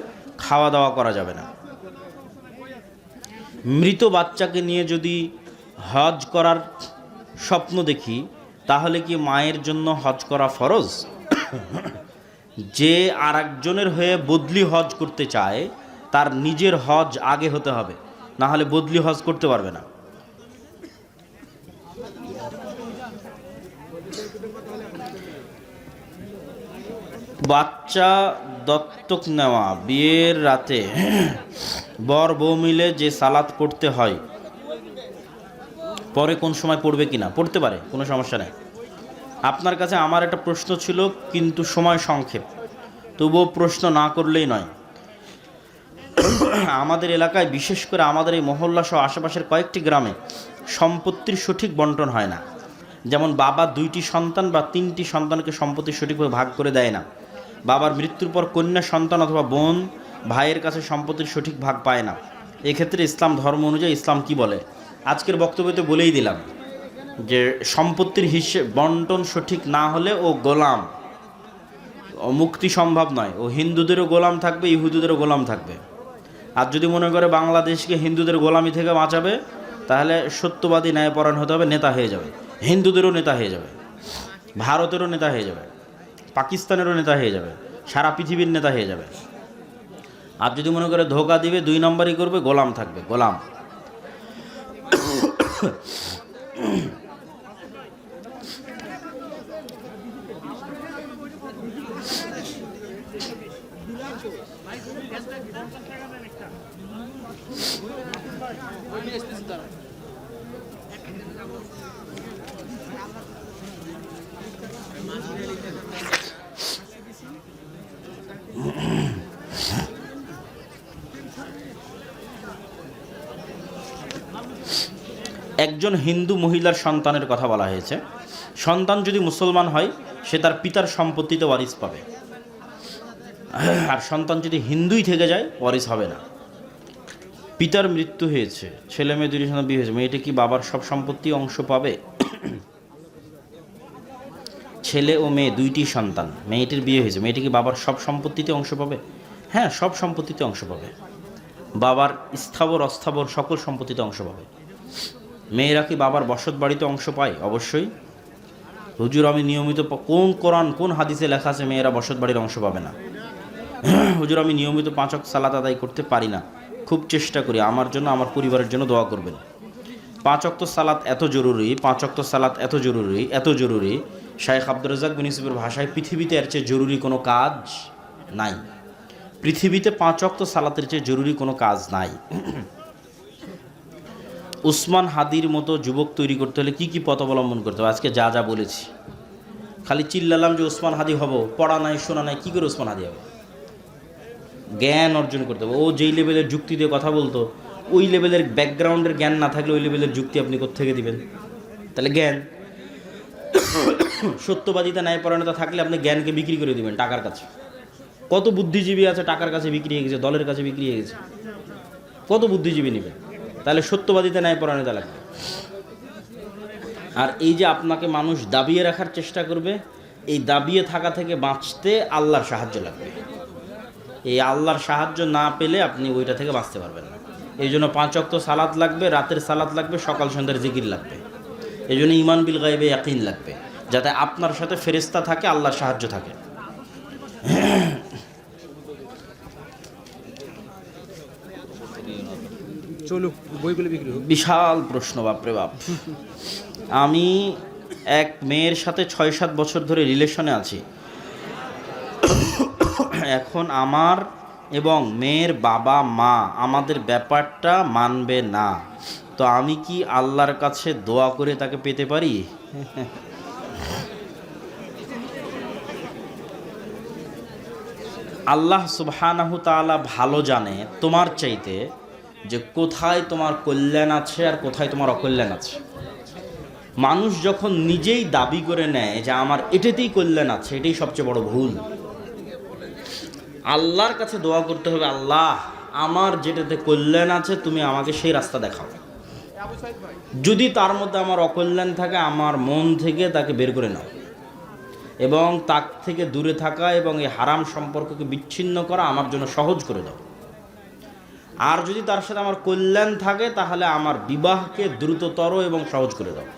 খাওয়া দাওয়া করা যাবে না। মৃত বাচ্চাকে নিয়ে যদি হজ করার স্বপ্ন দেখি তাহলে কি মায়ের জন্য হজ করা ফরজ? যে আরেকজনের হয়ে বদলি হজ করতে চায় তার নিজের হজ আগে হতে হবে, না হলে বদলি হজ করতে পারবে না। বাচ্চা দত্তক নেওয়া, বিয়ের রাতে বর বউ মিলে যে সালাত পড়তে হয়, পরে কোন সময় পড়বে কিনা? পড়তে পারে, কোনো সমস্যা নেই। আপনার কাছে আমার একটা প্রশ্ন ছিল, কিন্তু সময় সংক্ষেপ, তবুও প্রশ্ন না করলেই নয়। আমাদের এলাকায়, বিশেষ করে আমাদের এই মহল্লা সহ আশেপাশের কয়েকটি গ্রামে সম্পত্তির সঠিক বন্টন হয় না। যেমন বাবা 2টি সন্তান বা 3টি সন্তানকে সম্পত্তি সঠিকভাবে ভাগ করে দেয় না। বাবার মৃত্যুর পর কন্যা সন্তান অথবা বোন ভাইয়ের কাছে সম্পত্তির সঠিক ভাগ পায় না। এক্ষেত্রে ইসলাম ধর্ম অনুযায়ী ইসলাম কি বলে? আজকের বক্তব্যতে বলেই দিলাম যে সম্পত্তির হিসেব বন্টন সঠিক না হলে ও গোলাম, ও মুক্তি সম্ভব নয়। ও হিন্দুদেরও গোলাম থাকবে, ইহুদিদেরও গোলাম থাকবে। আর যদি মনে করে বাংলাদেশকে হিন্দুদের গোলামি থেকে বাঁচাবে, তাহলে সত্যবাদী ন্যায়পরায়ণ হতে হবে, নেতা হয়ে যাবে, হিন্দুদেরও নেতা হয়ে যাবে, ভারতেরও নেতা হয়ে যাবে, পাকিস্তানেরও নেতা হয়ে যাবে, সারা পৃথিবীর নেতা হয়ে যাবে। আর যদি মনে করে ধোকা দিবে, 2 নম্বরই করবে, গোলাম থাকবে, গোলাম। একজন হিন্দু মহিলার সন্তানের কথা বলা হয়েছে। সন্তান যদি মুসলমান হয় সে তার পিতার সম্পত্তিতে ওয়ারিস পাবে, আর সন্তান যদি হিন্দুই থেকে যায় ওয়ারিস হবে না। পিতার মৃত্যু হয়েছে, ছেলে মেয়ে দুই সন্তান বিয়ে হয়েছে, মেয়েটি কি বাবার সব সম্পত্তি অংশ পাবে? ছেলে ও মেয়ে দুইটি সন্তান, মেয়েটির বিয়ে হয়েছে, মেয়েটি কি বাবার সব সম্পত্তিতে অংশ পাবে? হ্যাঁ, সব সম্পত্তিতে অংশ পাবে, বাবার স্থাবর অস্থাবর সকল সম্পত্তিতে অংশ পাবে। মেয়েরা কি বাবার বসত বাড়িতে অংশ পায়? অবশ্যই। হুজুর আমি নিয়মিত কোন কোরআন কোন হাদিসে লেখা আছে মেয়েরা বসত বাড়ির অংশ পাবে না? হুজুর আমি নিয়মিত 5 ওয়াক্ত সালাত আদায় করতে পারি না, খুব চেষ্টা করি, আমার জন্য আমার পরিবারের জন্য দোয়া করবেন। 5 ওয়াক্ত সালাত এত জরুরি, 5 ওয়াক্ত সালাত এত জরুরি, শাইখ আব্দুর রাজ্জাক বিন ইউসুফের ভাষায় পৃথিবীতে এর চেয়ে জরুরি কোনো কাজ নাই। পৃথিবীতে 5 ওয়াক্ত সালাতের চেয়ে জরুরি কোনো কাজ নাই। উসমান হাদির মতো যুবক তৈরি করতে হলে কি কি পথ অবলম্বন করতে হবে? আজকে যা যা বলেছি, খালি চিল্লালাম যে উসমান হাদি হব, পড়া নাই শোনা নাই, কী করে উসমান হাদি হবে? জ্ঞান অর্জন করতে হবে। ও যেই লেভেলের যুক্তি দিয়ে কথা বলতো, ওই লেভেলের ব্যাকগ্রাউন্ডের জ্ঞান না থাকলে ওই লেভেলের যুক্তি আপনি কোত্থেকে দিবেন? তাহলে জ্ঞান, সত্যবাদিতা ন্যায়পরায়ণতা থাকলে আপনি জ্ঞানকে বিক্রি করে দিবেন টাকার কাছে। কত বুদ্ধিজীবী আছে টাকার কাছে বিক্রি হয়ে গেছে, দলের কাছে বিক্রি হয়ে গেছে, কত বুদ্ধিজীবী নেবেন? তাহলে সত্যবাদিতা ন্যায়পরায়ণতা লাগবে। আর এই যে আপনাকে মানুষ দাবিয়ে রাখার চেষ্টা করবে, এই দাবিয়ে থাকা থেকে বাঁচতে আল্লাহর সাহায্য লাগবে। এই আল্লাহর সাহায্য না পেলে আপনি ওইটা থেকে বাঁচতে পারবেন না। এই জন্য 5 ওয়াক্ত সালাত লাগবে, রাতের সালাত লাগবে, সকাল সন্ধ্যার জিকির লাগবে। এই জন্য ঈমান বিল গায়বে ইয়াকিন লাগবে, যাতে আপনার সাথে ফেরেশতা থাকে, আল্লাহর সাহায্য থাকে। চলুক বইগুলো বিক্রি হোক। বিশাল প্রশ্ন, বাপরে বাপ। আমি এক মেয়ের সাথে 6-7 বছর ধরে রিলেশনে আছি। এখন আমার এবং মেয়ের বাবা মা আমাদের ব্যাপারটা মানবে না, তো আমি কি আল্লাহর কাছে দোয়া করে তাকে পেতে পারি? আল্লাহ সুবহানাহু তাআলা ভালো জানে তোমার চাইতে যে কোথায় তোমার কল্যাণ আছে আর কোথায় তোমার অকল্যাণ আছে। মানুষ যখন নিজেই দাবি করে নেয় যে আমার এটাতেই কল্যাণ আছে, এটাই সবচেয়ে বড় ভুল। আল্লাহর কাছে দোয়া করতে হবে, আল্লাহ আমার যেটাতে কল্যাণ আছে তুমি আমাকে সেই রাস্তা দেখাও। যদি তার মধ্যে আমার অকল্যাণ থাকে, আমার মন থেকে তাকে বের করে নাও এবং তার থেকে দূরে থাকা এবং এই হারাম সম্পর্ককে বিচ্ছিন্ন করা আমার জন্য সহজ করে দাও। আর যদি তার সাথে আমার কল্যাণ থাকে তাহলে আমার বিবাহকে দ্রুততর এবং সহজ করে দাও।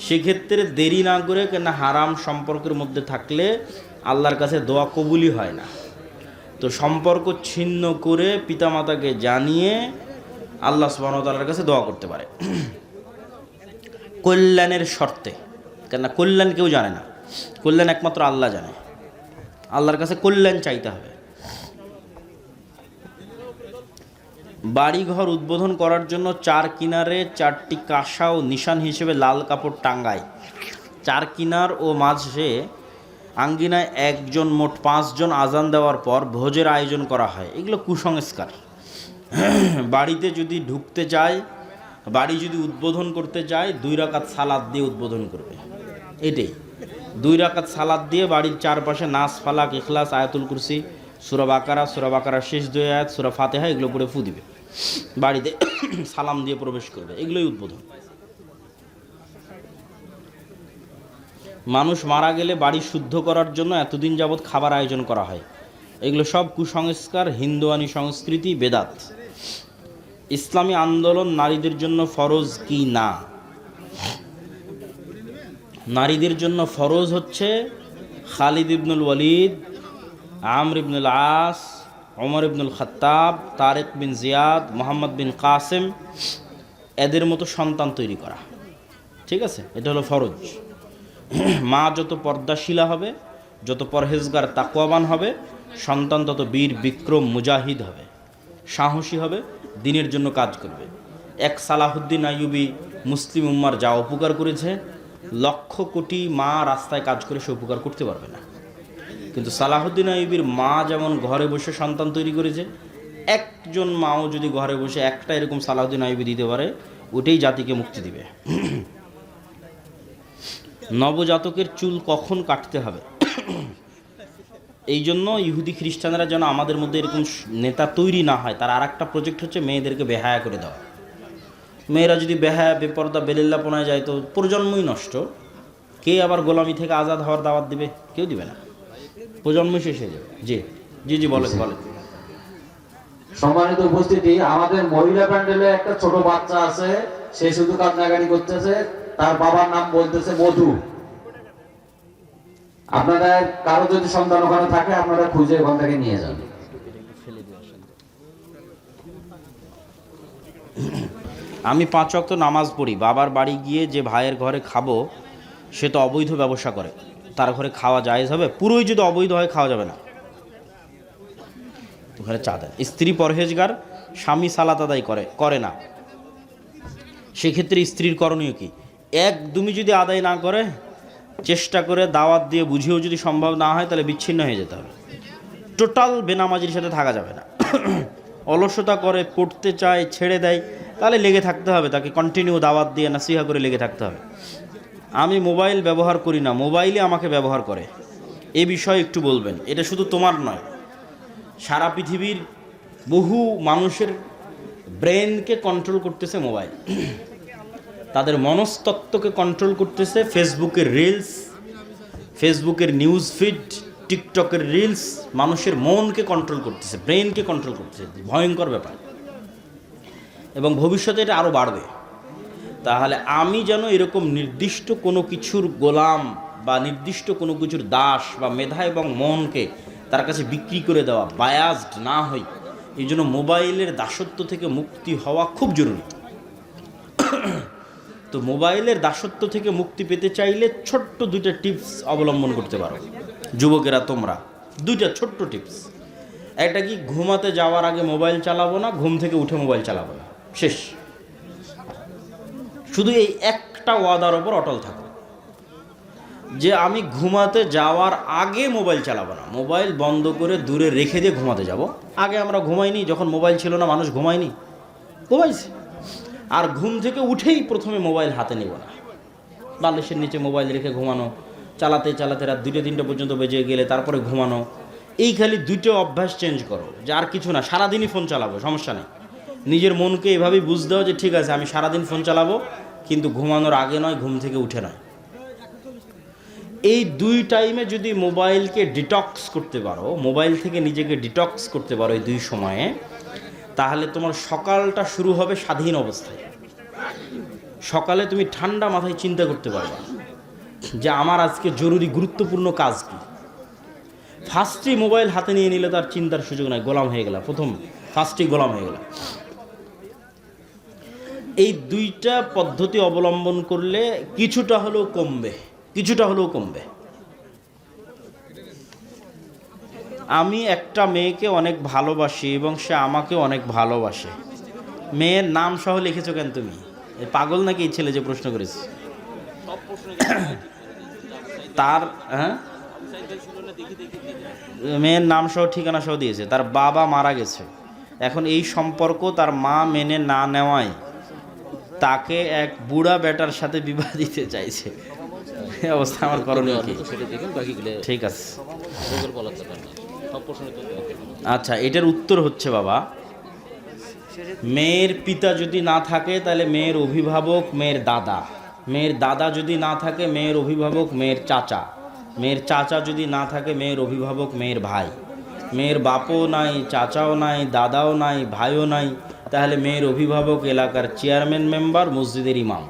সেক্ষেত্রে দেরি না করে, কেন হারাম সম্পর্কের মধ্যে থাকলে আল্লাহর কাছে দোয়া কবুলই হয় না। তো সম্পর্ক ছিন্ন করে পিতামাতাকে জানিয়ে আল্লাহ সুবহানাহু ওয়া তাআলার কাছে দোয়া করতে পারে কল্যাণের শর্তে। কেন কল্যাণ কেউ জানে না, কল্যাণ একমাত্র আল্লাহ জানে। আল্লাহর কাছে কল্যাণ চাইতে হবে। বাড়িঘর উদ্বোধন করার জন্য 4 কিনারে 4টি কাঁসা ও নিশান হিসেবে লাল কাপড় টাঙ্গায়। 4 কিনার ও মাঝে আঙ্গিনায় একজন মোট 5 জন আজান দেওয়ার পর ভোজের আয়োজন করা হয়। এগুলো কুসংস্কার। বাড়িতে যদি ঢুকতে চায়, বাড়ি যদি উদ্বোধন করতে চায়, 2 রাকাত সালাত দিয়ে উদ্বোধন করবে। এটাই 2 রাকাত সালাত দিয়ে বাড়ির চারপাশে নাস, ফালাক, ইখলাস, আয়াতুল কুরসি, সূরা বাকারা শেষ 2 আয়াত, সূরা ফাতিহা এগুলো পড়ে ফু দিবে, বাড়িতে সালাম দিয়ে প্রবেশ করবে। এগুলোই উদ্বোধন। মানুষ মারা গেলে বাড়ি শুদ্ধ করার জন্য এতদিন যাবৎ খাবার আয়োজন করা হয়। এগুলো সব কুসংস্কার, হিন্দুয়ানি সংস্কৃতি, বেদাত। ইসলামী আন্দোলন নারীদের জন্য ফরজ কি না? নারীদের জন্য ফরজ হচ্ছে খালিদ ইবনুল ওয়ালিদ, আমর ইবনুল আস, ওমর ইবনুল খাত্তাব, তারেক বিন জিয়াদ, মোহাম্মদ বিন কাসেম, এদের মতো সন্তান তৈরি করা। ঠিক আছে, এটা হলো ফরজ। মা যত পর্দাশীলা হবে, যত পরহেজগার তাকওয়াবান হবে, সন্তান তত বীর বিক্রম মুজাহিদ হবে, সাহসী হবে, দিনের জন্য কাজ করবে। এক সালাহুদ্দিন আইয়ুবী মুসলিম উম্মার যা উপকার করেছে, লক্ষ কোটি মা রাস্তায় কাজ করে সে উপকার করতে পারবে না। কিন্তু সালাহুদ্দিন আইয়ুবীর মা যেমন ঘরে বসে সন্তান তৈরি করেছে, একজন মাও যদি ঘরে বসে একটা এরকম সালাহুদ্দিন আইয়ুবী দিতে পারে, ওটাই জাতিকে মুক্তি দিবে। নবজাতকের চুল কখন কাটতে হবে? এই জন্য ইহুদি খ্রিস্টানরা যেন আমাদের মধ্যে এরকম নেতা তৈরি না হয়, তার আর একটা প্রজেক্ট হচ্ছে মেয়েদেরকে বেহায়া করে দেওয়া। মেয়েরা যদি বেহায়া বেপর্দা বেলিল্লাপনায় যায় তো প্রজন্মই নষ্ট। কে আবার গোলামি থেকে আজাদ হওয়ার দাওয়াত দিবে? কেউ দিবে না, প্রজন্মই শেষ হয়ে যাবে। জি জি জি বলেন বলেন। সম্মানিত উপস্থিতি, আমাদের মহিলা প্যান্ডেলে একটা ছোট বাচ্চা আছে, সে শুধু কান্নাকাটি করতেছে, তার বাবার নাম বলতেছে মধু। আপনাদের কারো যদি সন্তান ওখানে থাকে, আপনারা খুঁজে ওখান থেকে নিয়ে যান। আমি 5 ওয়াক্ত নামাজ পড়ি, বাবার বাড়ি গিয়ে যে ভাইয়ের ঘরে খাবো সে তো অবৈধ ব্যবসা করে, তার ঘরে খাওয়া জায়েজ হবে? পুরোই যদি অবৈধ হয় খাওয়া যাবে না, ওখানে চা দেন। স্ত্রী পরহেজগার, স্বামী সালাত আদায় করে না, সেক্ষেত্রে স্ত্রীর করণীয় কি? একদমই যদি আদায় না করে, চেষ্টা করে দাওয়াত দিয়ে বুঝিয়েও যদি সম্ভব না হয়, তাহলে বিচ্ছিন্ন হয়ে যেতে হবে। টোটাল বেনামাজির সাথে থাকা যাবে না। অলসতা করে, পড়তে চায়, ছেড়ে দেয়, তাহলে লেগে থাকতে হবে, তাকে কন্টিনিউ দাওয়াত দিয়ে নাসিহা করে লেগে থাকতে হবে। আমি মোবাইল ব্যবহার করি না, মোবাইলে আমাকে ব্যবহার করে, এ বিষয়ে একটু বলবেন। এটা শুধু তোমার নয়, সারা পৃথিবীর বহু মানুষের ব্রেনকে কন্ট্রোল করতেছে মোবাইল, তাদের মনস্তত্ত্বকে কন্ট্রোল করতেছে ফেসবুকের রিলস, ফেসবুকের নিউজ ফিড, টিকটকের রিলস মানুষের মনকে কন্ট্রোল করতেছে, ব্রেনকে কন্ট্রোল করতেছে। ভয়ঙ্কর ব্যাপার, এবং ভবিষ্যতে এটা আরও বাড়বে। তাহলে আমি যেন এরকম নির্দিষ্ট কোনো কিছুর গোলাম বা নির্দিষ্ট কোনো কিছুর দাস বা মেধা এবং মনকে তার কাছে বিক্রি করে দেওয়া, বায়াসড না হই, এই জন্য মোবাইলের দাসত্ব থেকে মুক্তি হওয়া খুব জরুরি। তো মোবাইলের দাসত্ব থেকে মুক্তি পেতে চাইলে ছোট্ট 2টা টিপস অবলম্বন করতে পারো যুবকেরা তোমরা। 2টা ছোট্ট টিপস। একটা কি, ঘুমাতে যাওয়ার আগে মোবাইল চালাবো না, ঘুম থেকে উঠে মোবাইল চালাবো না, শেষ। শুধু এই একটা ওয়াদার ওপর অটল থাকো যে আমি ঘুমাতে যাওয়ার আগে মোবাইল চালাবো না, মোবাইল বন্ধ করে দূরে রেখে দিয়ে ঘুমাতে যাব। আগে আমরা ঘুমাইনি, যখন মোবাইল ছিল না মানুষ ঘুমায়নি, ঘুমাইছে। আর ঘুম থেকে উঠেই প্রথমে মোবাইল হাতে নিব না, বালিশের নিচে মোবাইল রেখে ঘুমানো, চালাতে চালাতে রাত 2টা-3টা পর্যন্ত বেজে গেলে তারপরে ঘুমানো। এই খালি 2টা অভ্যাস চেঞ্জ করো, যে আর কিছু না, সারাদিনই ফোন চালাবো, সমস্যা নেই। নিজের মনকে এভাবেই বুঝ দাও যে ঠিক আছে আমি সারাদিন ফোন চালাবো, কিন্তু ঘুমানোর আগে নয়, ঘুম থেকে উঠে নয়। এই 2 টাইমে যদি মোবাইলকে ডিটক্স করতে পারো, মোবাইল থেকে নিজেকে ডিটক্স করতে পারো এই 2 সময়ে, তাহলে তোমার সকালটা শুরু হবে স্বাধীন অবস্থায়। সকালে তুমি ঠান্ডা মাথায় চিন্তা করতে পারবে যে আমার আজকে জরুরি গুরুত্বপূর্ণ কাজ কি। ফার্স্টেই মোবাইল হাতে নিয়ে নিলে তার চিন্তার সুযোগ নাই, গোলাম হয়ে গেল, ফার্স্টেই গোলাম হয়ে গেল। এই 2টা পদ্ধতি অবলম্বন করলে কিছুটা হলেও কমবে। আমি একটা মেয়েকে অনেক ভালোবাসি এবং সে আমাকে অনেক ভালোবাসে। মেয়ের নাম সহ লিখেছো কেন তুমি? পাগল নাকি এই ছেলে যে প্রশ্ন করেছে? তার মেয়ের নাম সহ ঠিকানা সহ দিয়েছে, তার বাবা মারা গেছে। এখন এই সম্পর্ক তার মা মেনে না নেওয়ায় তাকে এক বুড়া বেটার সাথে বিবাহ দিতে চাইছে। এই অবস্থা আমার করণীয় কি? ঠিক আছে, আচ্ছা, এটার উত্তর হচ্ছে বাবা, মেয়ের পিতা যদি না থাকে তাহলে মেয়ের অভিভাবক মেয়ের দাদা, মেয়ের দাদা যদি না থাকে মেয়ের অভিভাবক মেয়ের চাচা, মেয়ের চাচা যদি না থাকে মেয়ের অভিভাবক মেয়ের ভাই, মেয়ের বাপও নাই, চাচাও নাই, দাদাও নাই, ভাইও নাই, তাহলে মেয়ের অভিভাবক এলাকার চেয়ারম্যান মেম্বার, মসজিদের ইমাম।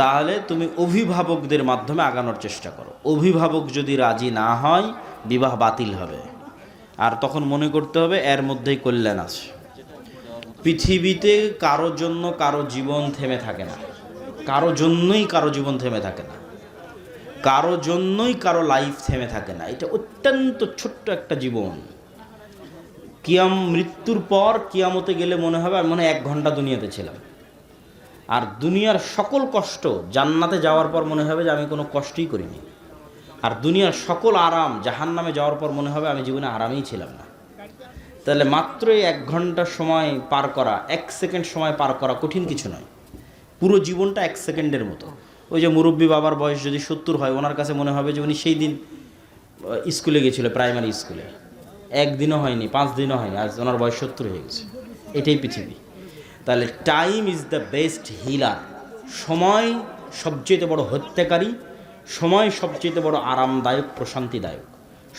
তাহলে তুমি অভিভাবকদের মাধ্যমে আগানোর চেষ্টা করো। অভিভাবক যদি রাজি না হয় বিবাহ বাতিল হবে, আর তখন মনে করতে হবে এর মধ্যেই কল্যাণ আছে। পৃথিবীতে কারো জন্য কারো জীবন থেমে থাকে না, কারো জন্যই কারো জীবন থেমে থাকে না, কারো জন্যই কারো লাইফ থেমে থাকে না। এটা অত্যন্ত ছোট্ট একটা জীবন। মৃত্যুর পর কিয়ামতে গেলে মনে হবে আমি মনে হয় 1 ঘন্টা দুনিয়াতে ছিলাম। আর দুনিয়ার সকল কষ্ট জান্নাতে যাওয়ার পর মনে হবে যে আমি কোনো কষ্টই করিনি। আর দুনিয়ার সকল আরাম জাহান্নামে যাওয়ার পর মনে হবে আমি জীবনে আরামেই ছিলাম না। তাহলে মাত্র 1 ঘন্টা সময় পার করা, 1 সেকেন্ড সময় পার করা কঠিন কিছু নয়। পুরো জীবনটা 1 সেকেন্ডের মতো। ওই যে মুরব্বী বাবার বয়স যদি 70 হয়, ওনার কাছে মনে হবে যে উনি সেই দিন স্কুলে গেছিল, প্রাইমারি স্কুলে, 1 দিনও হয়নি, 5 দিনও হয়নি, আজ ওনার বয়স 70 হয়ে গেছে। এটাই পৃথিবী। তাহলে time is the best healer. সময় সবচেয়ে বড় হত্যাকারী, সময় সবচেয়ে বড় আরামদায়ক, প্রশান্তিদায়ক।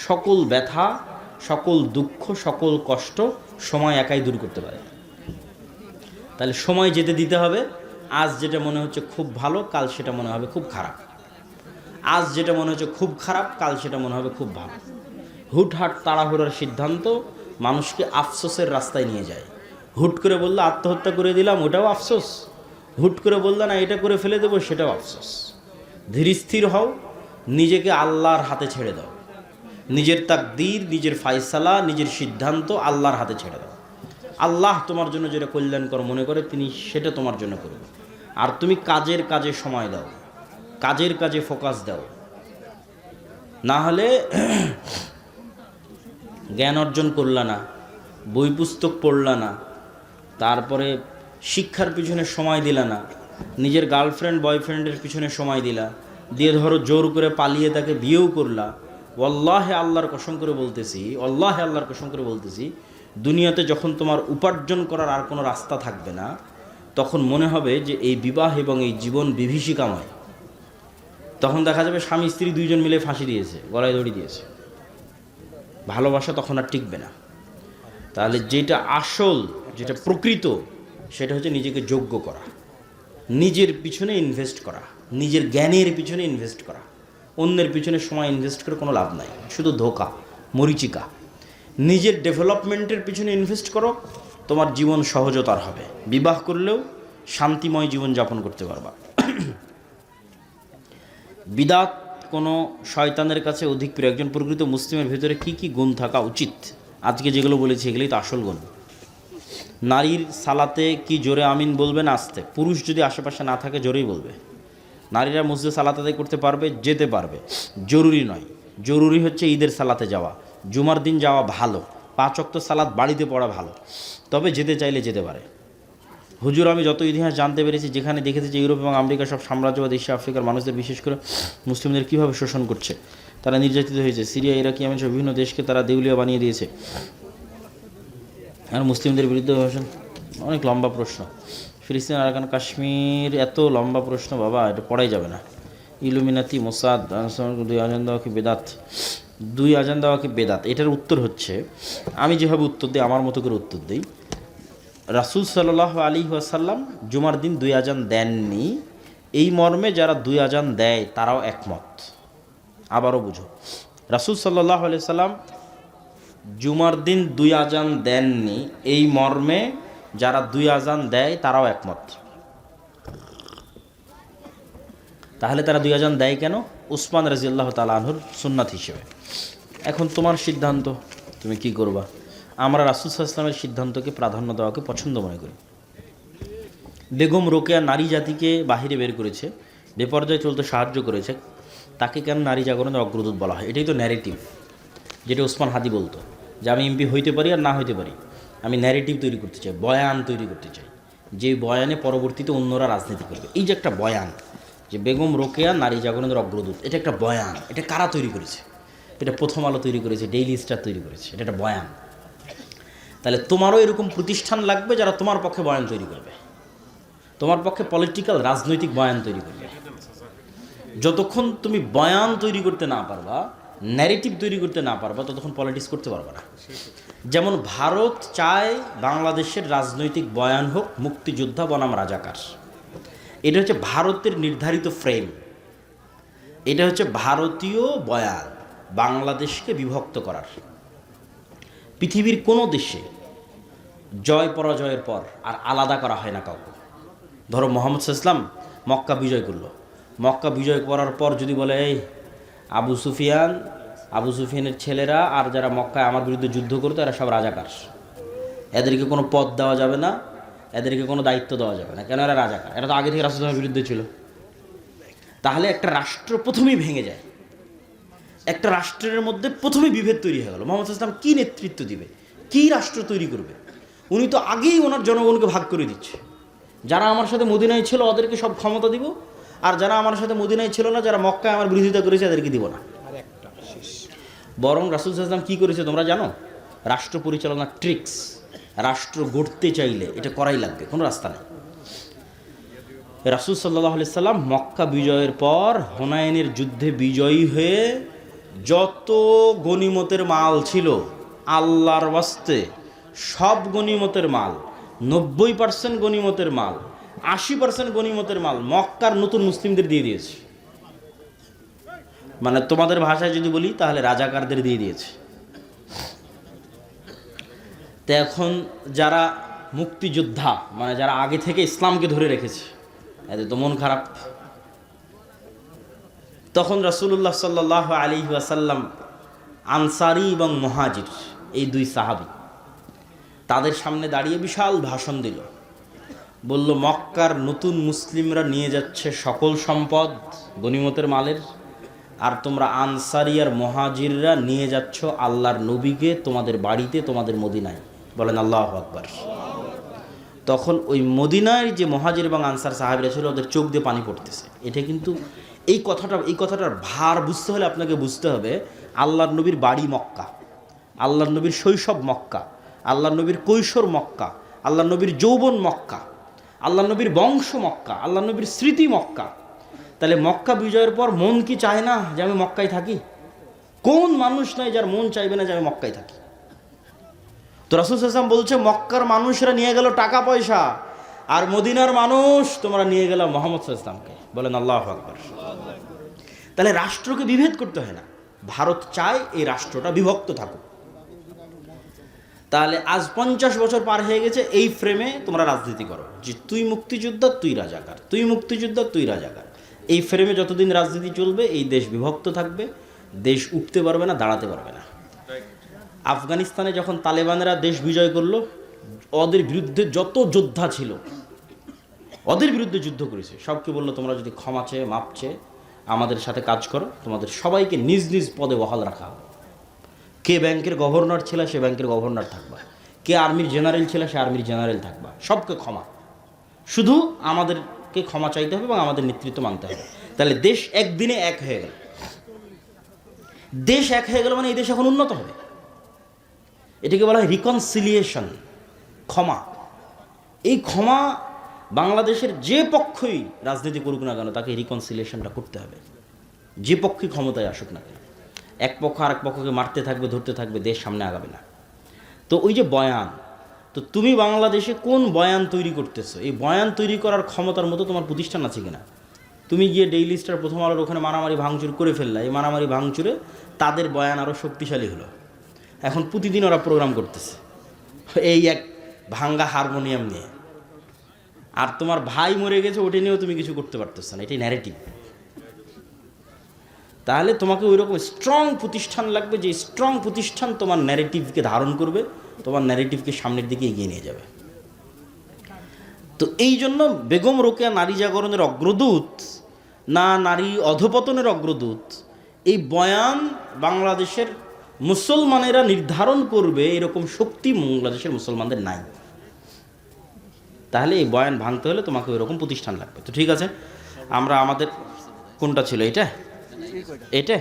সকল ব্যথা, সকল দুঃখ, সকল কষ্ট সময় একাই দূর করতে পারে। তাহলে সময় যেতে দিতে হবে। আজ যেটা মনে হচ্ছে খুব ভালো, কাল সেটা মনে হবে খুব খারাপ। আজ যেটা মনে হচ্ছে খুব খারাপ, কাল সেটা মনে হবে খুব ভালো। হুটহাট তাড়াহুড়োর সিদ্ধান্ত মানুষকে আফসোসের রাস্তায় নিয়ে যায়। হুট করে বললে আত্মহত্যা করে দিলাম, ওটাও আফসোস। হুট করে বললে না এটা করে ফেলে দেবো, সেটাও আফসোস। ধীর স্থির হও, নিজেকে আল্লাহর হাতে ছেড়ে দাও। নিজের তাকদীর, নিজের ফায়সালা, নিজের সিদ্ধান্ত আল্লাহর হাতে ছেড়ে দাও। আল্লাহ তোমার জন্য যেটা কল্যাণকর মনে করে তিনি সেটা তোমার জন্য করবে। আর তুমি কাজের কাজে সময় দাও, কাজের কাজে ফোকাস দাও। না হলে জ্ঞান অর্জন করলা না, বই পুস্তক পড়লা না, তারপরে শিক্ষার পিছনে সময় দিলা না, নিজের গার্লফ্রেন্ড বয়ফ্রেন্ডের পিছনে সময় দিলা, দিয়ে ধরো জোর করে পালিয়ে তাকে বিয়েও করলা। আল্লাহে আল্লাহর কসম করে বলতেছি, আল্লাহে আল্লাহর কসম করে বলতেছি, দুনিয়াতে যখন তোমার উপার্জন করার আর কোনো রাস্তা থাকবে না, তখন মনে হবে যে এই বিবাহ এবং এই জীবন বিভীষিকাময়। তখন দেখা যাবে স্বামী স্ত্রী 2 জন মিলে ফাঁসি দিয়েছে, গলায় দড়ি দিয়েছে। ভালোবাসা তখন আর টিকবে না। তাহলে যেটা আসল, যেটা প্রকৃত, সেটা হচ্ছে নিজেকে যোগ্য করা, নিজের পিছনে ইনভেস্ট করা, নিজের জ্ঞানের পিছনে ইনভেস্ট করা। অন্যের পিছনে সময় ইনভেস্ট করে কোনো লাভ নাই, শুধু ধোঁকা, মরিচিকা। নিজের ডেভেলপমেন্টের পিছনে ইনভেস্ট করো, তোমার জীবন সহজতর হবে। বিবাহ করলেও শান্তিময় জীবন যাপন করতে পারবা। বিদাত কোনো শয়তানের কাছে অধিক প্রিয়। একজন প্রকৃত মুসলিমের ভিতরে কি কি গুণ থাকা উচিত? আজকে যেগুলো বলেছি এগুলোই তো আসল গুণ। নারীর সালাতে কি জোরে আমিন বলবেন? আস্তে। পুরুষ যদি আশেপাশে না থাকে জোরেই বলবে। নারীরা মসজিদে সালাত আদায় করতে পারবে, যেতে পারবে, জরুরি নয়। জরুরি হচ্ছে ঈদের সালাতে যাওয়া, জুমার দিন যাওয়া ভালো, 5 ওয়াক্ত সালাত বাড়িতে পড়া ভালো, তবে যেতে চাইলে যেতে পারে। হুজুর, আমি যত ইতিহাস জানতে পেরেছি, যেখানে দেখেছি যে ইউরোপ এবং আমেরিকা সব সাম্রাজ্যবাদ এশিয়া আফ্রিকার মানুষদের, বিশেষ করে মুসলিমদের কীভাবে শোষণ করছে, তারা নির্যাতিত হয়েছে। সিরিয়া, ইরাক, ইয়েমেন সহ বিভিন্ন দেশকে তারা দেউলিয়া বানিয়ে দিয়েছে। আর মুসলিমদের বিরুদ্ধে ভাষণ, অনেক লম্বা প্রশ্ন। ফিলিস্তিন, আরাকান, কাশ্মীর, এত লম্বা প্রশ্ন বাবা, এটা পড়াই যাবে না। ইলুমিনাতি, মোসাদ, 2 আজান দেওয়া কি বেদাত? 2 আজান দেওয়া কি বেদাত? এটার উত্তর হচ্ছে, আমি যেভাবে উত্তর দিই, আমার মতো করে উত্তর দিই। রাসূল সাল্লাল্লাহু আলাইহি ওয়াসাল্লাম জুমার দিন 2 আজান দেননি, এই মর্মে যারা 2 আজান দেয় তারাও একমত। আবারও বুঝো, রাসূল সাল্লাল্লাহু আলাইহি ওয়াসাল্লাম জুমার দিন 2 আজান দেননি, এই মর্মে যারা 2 আজান দেয় তারাও একমত। তাহলে তারা 2 আজান দেয় কেন? উসমান রাদিয়াল্লাহু তাআলা আনহুর সুন্নাত হিসেবে। এখন তোমার সিদ্ধান্ত, তুমি কি করবা। আমরা রাসূল সাল্লাল্লাহু আলাইহি ওয়াসাল্লামের সিদ্ধান্তকে প্রাধান্য দেওয়াকে পছন্দ মনে করি। বেগম রোকেয়া নারী জাতিকে বাহিরে বের করেছে, বেপর্দায় চলতে সাহায্য করেছে, তাকে কেন নারী জাগরণের অগ্রদূত বলা হয়? এটাই তো ন্যারেটিভ, যেটা ওসমান হাদি বলতো, যে আমি এমপি হইতে পারি আর না হইতে পারি, আমি ন্যারেটিভ তৈরি করতে চাই, বয়ান তৈরি করতে চাই, যে বয়ানে পরবর্তীতে অন্যরা রাজনীতি করবে। এই যে একটা বয়ান, যে বেগম রোকেয়া নারী জাগরণের অগ্রদূত, এটা একটা বয়ান। এটা কারা তৈরি করেছে? এটা প্রথম আলো তৈরি করেছে, ডেইলি স্টার তৈরি করেছে। এটা একটা বয়ান। তাহলে তোমারও এরকম প্রতিষ্ঠান লাগবে যারা তোমার পক্ষে বয়ান তৈরি করবে, তোমার পক্ষে পলিটিক্যাল, রাজনৈতিক বয়ান তৈরি করবে। যতক্ষণ তুমি বয়ান তৈরি করতে না পারবা, ন্যারেটিভ তৈরি করতে না পারবা, ততক্ষণ পলিটিক্স করতে পারবা না। যেমন ভারত চায় বাংলাদেশের রাজনৈতিক বয়ান হোক মুক্তিযোদ্ধা বনাম রাজাকার। এটা হচ্ছে ভারতের নির্ধারিত ফ্রেম, এটা হচ্ছে ভারতীয় বয়ান বাংলাদেশকে বিভক্ত করার। পৃথিবীর কোনো দেশে জয় পরাজয়ের পর আর আলাদা করা হয় না কাউকে। ধরো মুহাম্মদ সাল্লাল্লাহু আলাইহি ওয়াসাল্লাম মক্কা বিজয় করলো, মক্কা বিজয় করার পর যদি বলে এই আবু সুফিয়ান আবু সুফিয়ানের ছেলেরা আর যারা মক্কায় আমার বিরুদ্ধে যুদ্ধ করতো এরা সব রাজাকার, এদেরকে কোনো পদ দেওয়া যাবে না, এদেরকে কোনো দায়িত্ব দেওয়া যাবে না। কেন? এরা রাজাকার, এরা তো আগে থেকে রাসূলের বিরুদ্ধে ছিল। তাহলে একটা রাষ্ট্র প্রথমেই ভেঙে যায়, একটা রাষ্ট্রের মধ্যে প্রথমে বিভেদ তৈরি হয়ে গেল। মুহাম্মদ সাল্লাল্লাহু আলাইহি ওয়াসাল্লাম কী নেতৃত্ব দিবে, কী রাষ্ট্র তৈরি করবে? উনি তো আগেই ওনার জনগণকে ভাগ করে দিচ্ছে, যারা আমার সাথে মদিনায় ছিল ওদেরকে সব ক্ষমতা দিব, আর যারা আমার সাথে মদিনায় ছিল না, যারা মক্কায় আমার বিরোধিতা করেছে এদেরকে দিব না। বরং রাসূল সাল্লাল্লাহু আলাইহি ওয়াসাল্লাম কী করেছে তোমরা জানো? রাষ্ট্র পরিচালনার ট্রিক্স, রাষ্ট্র গড়তে চাইলে এটা করাই লাগবে, কোনো রাস্তা নেই। রাসূল সাল্লাল্লাহু আলাইহি সাল্লাম মক্কা বিজয়ের পর হুনাইনের যুদ্ধে বিজয়ী হয়ে যত গনিমতের মাল ছিল আল্লাহর ওয়াস্তে সব গনিমতের মাল, 90% গনিমতের মাল, 80% গনিমতের মাল মক্কার নতুন মুসলিমদের দিয়ে দিয়েছে। মানে তোমাদের ভাষায় যদি বলি তাহলে রাজাকারদের দিয়ে দিয়েছে। তো এখন যারা মুক্তিযোদ্ধা, মানে যারা আগে থেকে ইসলামকে ধরে রেখেছে, এদের তো মন খারাপ। তখন রাসূলুল্লাহ সাল্লাল্লাহু আলাইহি ওয়াসাল্লাম আনসারি এবং মুহাজির এই দুই সাহাবী তাদের সামনে দাঁড়িয়ে বিশাল ভাষণ দিল। বলল, মক্কার নতুন মুসলিমরা নিয়ে যাচ্ছে সকল সম্পদ গনিমতের মালের, আর তোমরা আনসারি আর মুহাজিররা নিয়ে যাচ্ছ আল্লাহর নবীকে তোমাদের বাড়িতে, তোমাদের মদিনায়। বলেন আল্লাহু আকবার। তখন ওই মদিনায় যে মুহাজির এবং আনসার সাহাবীরা ছিল ওদের চোখ দিয়ে পানি পড়তেছে। এটা কিন্তু এই কথাটার ভার বুঝতে হলে আপনাকে বুঝতে হবে আল্লাহর নবীর বাড়ি মক্কা, আল্লাহর নবীর শৈশব মক্কা, আল্লাহর নবীর কৈশোর মক্কা, আল্লাহর নবীর যৌবন মক্কা, আল্লাহর নবীর বংশ মক্কা, আল্লাহর নবীর স্মৃতি মক্কা। তাহলে মক্কা বিজয়ের পর মন কি চায় না যে আমি মক্কায় থাকি? কোন মানুষ নাই যার মন চাইবে না যে আমি মক্কায় থাকি? তো রাসূল সাল্লাল্লাহু আলাইহি ওয়াসাল্লাম বলছে, মক্কার মানুষরা নিয়ে গেল টাকা পয়সা, আর মদিনার মানুষ তোমরা নিয়ে গেল মুহাম্মদ সাল্লাল্লাহু আলাইহি ওয়াসাল্লামকে। বলেন আল্লাহু আকবার। তাহলে রাষ্ট্রকে বিভেদ করতে হয় না, ভারত চায় এই রাষ্ট্রটা বিভক্ত থাকুক। তাহলে আজ 50 বছর পার হয়ে গেছে, এই ফ্রেমে তোমরা রাজনীতি করো যে তুই মুক্তিযোদ্ধা, তুই রাজাকার, তুই মুক্তিযোদ্ধা, তুই রাজাকার। এই ফ্রেমে যতদিন রাজনীতি চলবে এই দেশ বিভক্ত থাকবে, দেশ উঠতে পারবে না, দাঁড়াতে পারবে না। আফগানিস্তানে যখন তালেবানেরা দেশ বিজয় করলো, ওদের বিরুদ্ধে যত যোদ্ধা ছিল ওদের বিরুদ্ধে যুদ্ধ করেছে, সবকে বললো তোমরা যদি ক্ষমা চেয়ে মাপ চেয়ে আমাদের সাথে কাজ করো, তোমাদের সবাইকে নিজ নিজ পদে বহাল রাখা হবে। কে ব্যাংকের গভর্নর ছিল সে ব্যাংকের গভর্নর থাকবা, কে আর্মির জেনারেল ছিল সে আর্মির জেনারেল থাকবা, সবকে ক্ষমা, শুধু আমাদেরকে ক্ষমা চাইতে হবে এবং আমাদের নেতৃত্ব মানতে হবে। তাহলে দেশ একদিনে এক হয়ে গেল। দেশ এক হয়ে গেল মানে এই দেশ এখন উন্নত হবে। এটাকে বলা হয় রিকনসিলিয়েশন, ক্ষমা। এই ক্ষমা বাংলাদেশের যে পক্ষই রাজনীতি করুক না কেন তাকে রিকনসিলিয়েশনটা করতে হবে, যে পক্ষই ক্ষমতায় আসুক না কেন। এক পক্ষ আরেক পক্ষকে মারতে থাকবে, ধরতে থাকবে, দেশ সামনে আগাবে না। তো ওই যে বয়ান, তো তুমি বাংলাদেশে কোন বয়ান তৈরি করতেছো? এই বয়ান তৈরি করার ক্ষমতার মতো তোমার প্রতিষ্ঠান আছে কিনা? তুমি গিয়ে ডেইলি স্টার, প্রথম আলোর ওখানে মারামারি ভাঙচুর করে ফেললা, এই মারামারি ভাঙচুরে তাদের বয়ান আরও শক্তিশালী হলো। এখন প্রতিদিন ওরা প্রোগ্রাম করতেছে এই এক ভাঙ্গা হারমোনিয়াম নিয়ে, আর তোমার ভাই মরে গেছে ওটা নিয়েও তুমি কিছু করতে পারতেছ না। এটাই ন্যারেটিভ। তাহলে তোমাকে ওই রকম স্ট্রং প্রতিষ্ঠান লাগবে, যে স্ট্রং প্রতিষ্ঠান তোমার ন্যারেটিভকে ধারণ করবে, তোমার ন্যারেটিভকে সামনের দিকে এগিয়ে নিয়ে যাবে। তো এই জন্য বেগম রোকেয়া নারী জাগরণের অগ্রদূত না নারী অধপতনের অগ্রদূত, এই বয়ান বাংলাদেশের মুসলমানেরা নির্ধারণ করবে এরকম শক্তি বাংলাদেশের মুসলমানদের নাই। তাহলে এই বয়ান ভাঙতে হলে তোমাকে ওই রকম প্রতিষ্ঠান লাগবে। তো ঠিক আছে, আমরা আমাদের কোনটা ছিল এটা এটা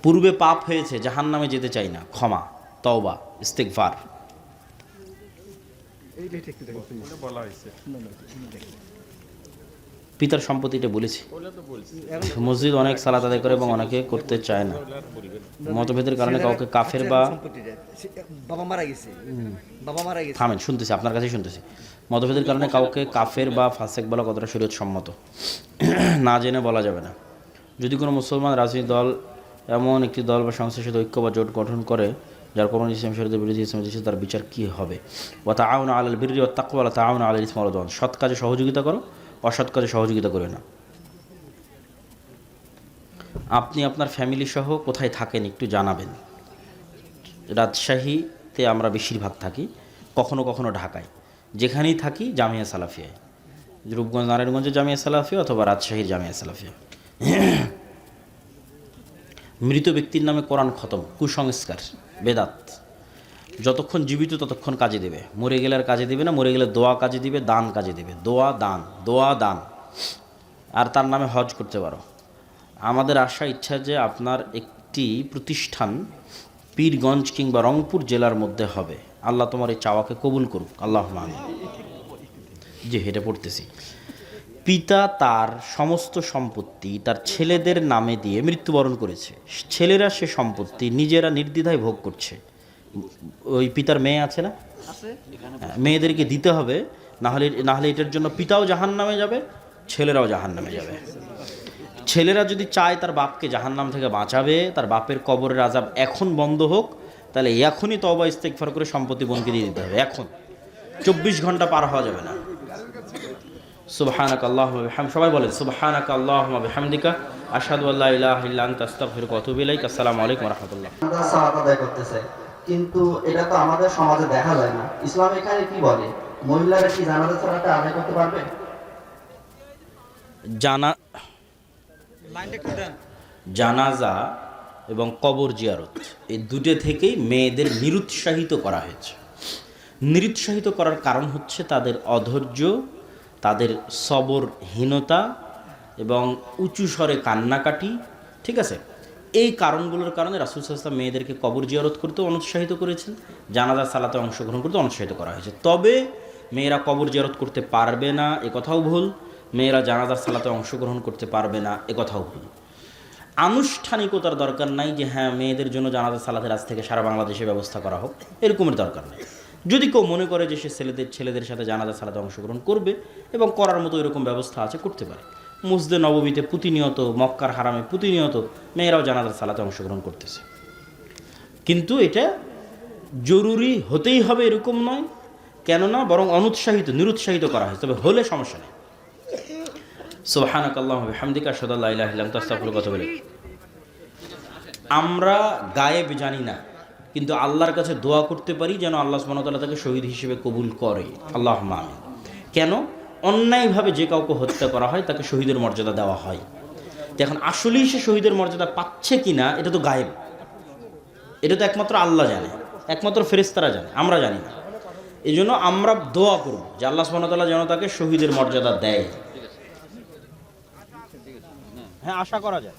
পূর্বে পাপ হয়েছে, জাহান্নামে যেতে চাই না, ক্ষমা, তওবা, ইস্তিগফার। পিতার সম্পত্তিটা বলেছি। মসজিদ অনেক সালাত আদায় করে এবং অনেকে করতে চায় না। মতভেদের কারণে কাউকে কাফের বা থামেন, শুনতেছি আপনার কাছেই শুনতেছি। মতভেদের কারণে কাউকে কাফের বা ফাসেক বলা কতটা শরীয়ত সম্মত? না জেনে বলা যাবে না। যদি কোনো মুসলমান রাজনৈতিক দল এমন একটি দল বা সংস্থার সাথে ঐক্য বা জোট গঠন করে যার কোনো ইসলাম শরীয়তের বিরোধী, ইসলাম দেশে তার বিচার কী হবে? ওয়া তাআওয়ানু আলাল বিররি ওয়াত তাকওয়া ওয়া তাআওয়ানু আলাল ইসমি ওয়াল উদওয়ান। সৎ কাজে সহযোগিতা করো, অসৎ কাজে সহযোগিতা করে না। আপনি আপনার ফ্যামিলি সহ কোথায় থাকেন একটু জানাবেন। রাজশাহীতে আমরা বেশিরভাগ থাকি, কখনো কখনো ঢাকায়। যেখানেই থাকি জামিয়া সালাফিয়ায়, রূপগঞ্জ নারায়ণগঞ্জে জামিয়া সালাফিয়া অথবা রাজশাহীর জামিয়া সালাফিয়া। মৃত ব্যক্তির নামে কোরআন খতম কুসংস্কার, বেদাত। যতক্ষণ জীবিত ততক্ষণ কাজে দেবে, মরে গেলে আর কাজে দিবে না। মরে গেলে দোয়া কাজে দিবে, দান কাজে দিবে। দোয়া দান, দোয়া দান। আর তার নামে হজ করতে পারো। আমাদের আশা ইচ্ছা যে আপনার একটি প্রতিষ্ঠান পীরগঞ্জ কিংবা রংপুর জেলার মধ্যে হবে। আল্লাহ তোমার এই চাওয়াকে কবুল করুক, আল্লাহ আমিন। যে হেঁটে পড়তেছি, পিতা তার সমস্ত সম্পত্তি তার ছেলেদের নামে দিয়ে মৃত্যুবরণ করেছে। ছেলেরা সে সম্পত্তি নিজেরা নির্দ্বিধায় ভোগ করছে। ওই পিতার মেয়ে আছে না, মেয়েদেরকে দিতে হবে, না হলে এটার জন্য পিতাও জাহান্নামে যাবে, ছেলেরাও জাহান্নামে যাবে। ছেলেরা যদি চায় তার বাপকে জাহান্নাম থেকে বাঁচাবে, তার বাপের কবরের আযাব এখন বন্ধ হোক, তাহলে এখনই তওবা ইস্তেগফার করে সম্পত্তি বোনকে দিয়ে দিতে হবে। এখন 24 ঘন্টা পার হওয়া যাবে না। সুবহানাকা আল্লাহুম্মা ওয়া বিহামদিকা, সবাই বলেন সুবহানাকা আল্লাহুম্মা ওয়া বিহামদিকা, আশহাদু আল্লা ইলাহা ইল্লা আনতা আস্তাগফিরুকা ওয়া আতুবু ইলাইক। আসসালামু আলাইকুম ওয়া রাহমাতুল্লাহ। আমরা সালাত আদায় করতেছে, কিন্তু এটা তো আমাদের সমাজে দেখা যায় না। ইসলাম এখানে কি বলে? মহিলারা কি জানাজা সালাত আদায় করতে পারবে? জানাজা এবং কবর জিয়ারত এই দুটো থেকেই মেয়েদের নিরুৎসাহিত করা হয়েছে। নিরুৎসাহিত করার কারণ হচ্ছে তাদের অধৈর্য, তাদের সবরহীনতা এবং উঁচু স্বরে কান্নাকাটি। ঠিক আছে, এই কারণগুলোর কারণে রাসূল সাল্লাল্লাহু আলাইহি ওয়াসাল্লাম মেয়েদেরকে কবর জিয়ারত করতে অনুৎসাহিত করেছেন, জানাজা সালাতে অংশগ্রহণ করতে অনুৎসাহিত করা হয়েছে। তবে মেয়েরা কবর জিয়ারত করতে পারবে না এ কথাও ভুল, মেয়েরা জানাজার সালাতে অংশগ্রহণ করতে পারবে না এ কথাও ভুল। আনুষ্ঠানিকতার দরকার নাই যে হ্যাঁ মেয়েদের জন্য জানাজা সালাতের আজ থেকে সারা বাংলাদেশে ব্যবস্থা করা হোক, এরকমের দরকার নেই। যদি কেউ মনে করে যে সে ছেলেদের সাথে জানাজা সালাতে অংশগ্রহণ করবে এবং করার মতো এরকম ব্যবস্থা আছে, করতে পারে। মসজিদে নববীতে প্রতিনিয়ত, মক্কার হারামে প্রতিনিয়ত মেয়েরাও জানাজার সালাতে অংশগ্রহণ করতেছে। কিন্তু এটা জরুরি হতেই হবে এরকম নয়, কেননা বরং নিরুৎসাহিত করা হয়। তবে হলে সমস্যা নেই। সুবহানাকা আল্লাহুম্মা ওয়া বিহামদিকা, আশহাদু আল্লা ইলাহা ইল্লা আনতা আস্তাগফিরুকা ওয়া আতুবু ইলাইক। আমরা গায়েব জানি না, কিন্তু আল্লাহর কাছে দোয়া করতে পারি যেন আল্লাহ সুবহানাহু ওয়া তাআলা তাকে শহীদ হিসেবে কবুল করে। আল্লাহুম্মা আমিন। কেন? অন্যায়ভাবে যে কাউকে হত্যা করা হয় তাকে শহীদের মর্যাদা দেওয়া হয়। তো এখন আসলেই সে শহীদের মর্যাদা পাচ্ছে কিনা এটা তো গায়েব, এটা তো একমাত্র আল্লাহ জানে, একমাত্র ফেরেশতারা জানে, আমরা জানি না। এই জন্য আমরা দোয়া করব যে আল্লাহ সুবহানাহু ওয়া তাআলা যেন তাকে শহীদের মর্যাদা দেয়। হ্যাঁ, আশা করা যায়।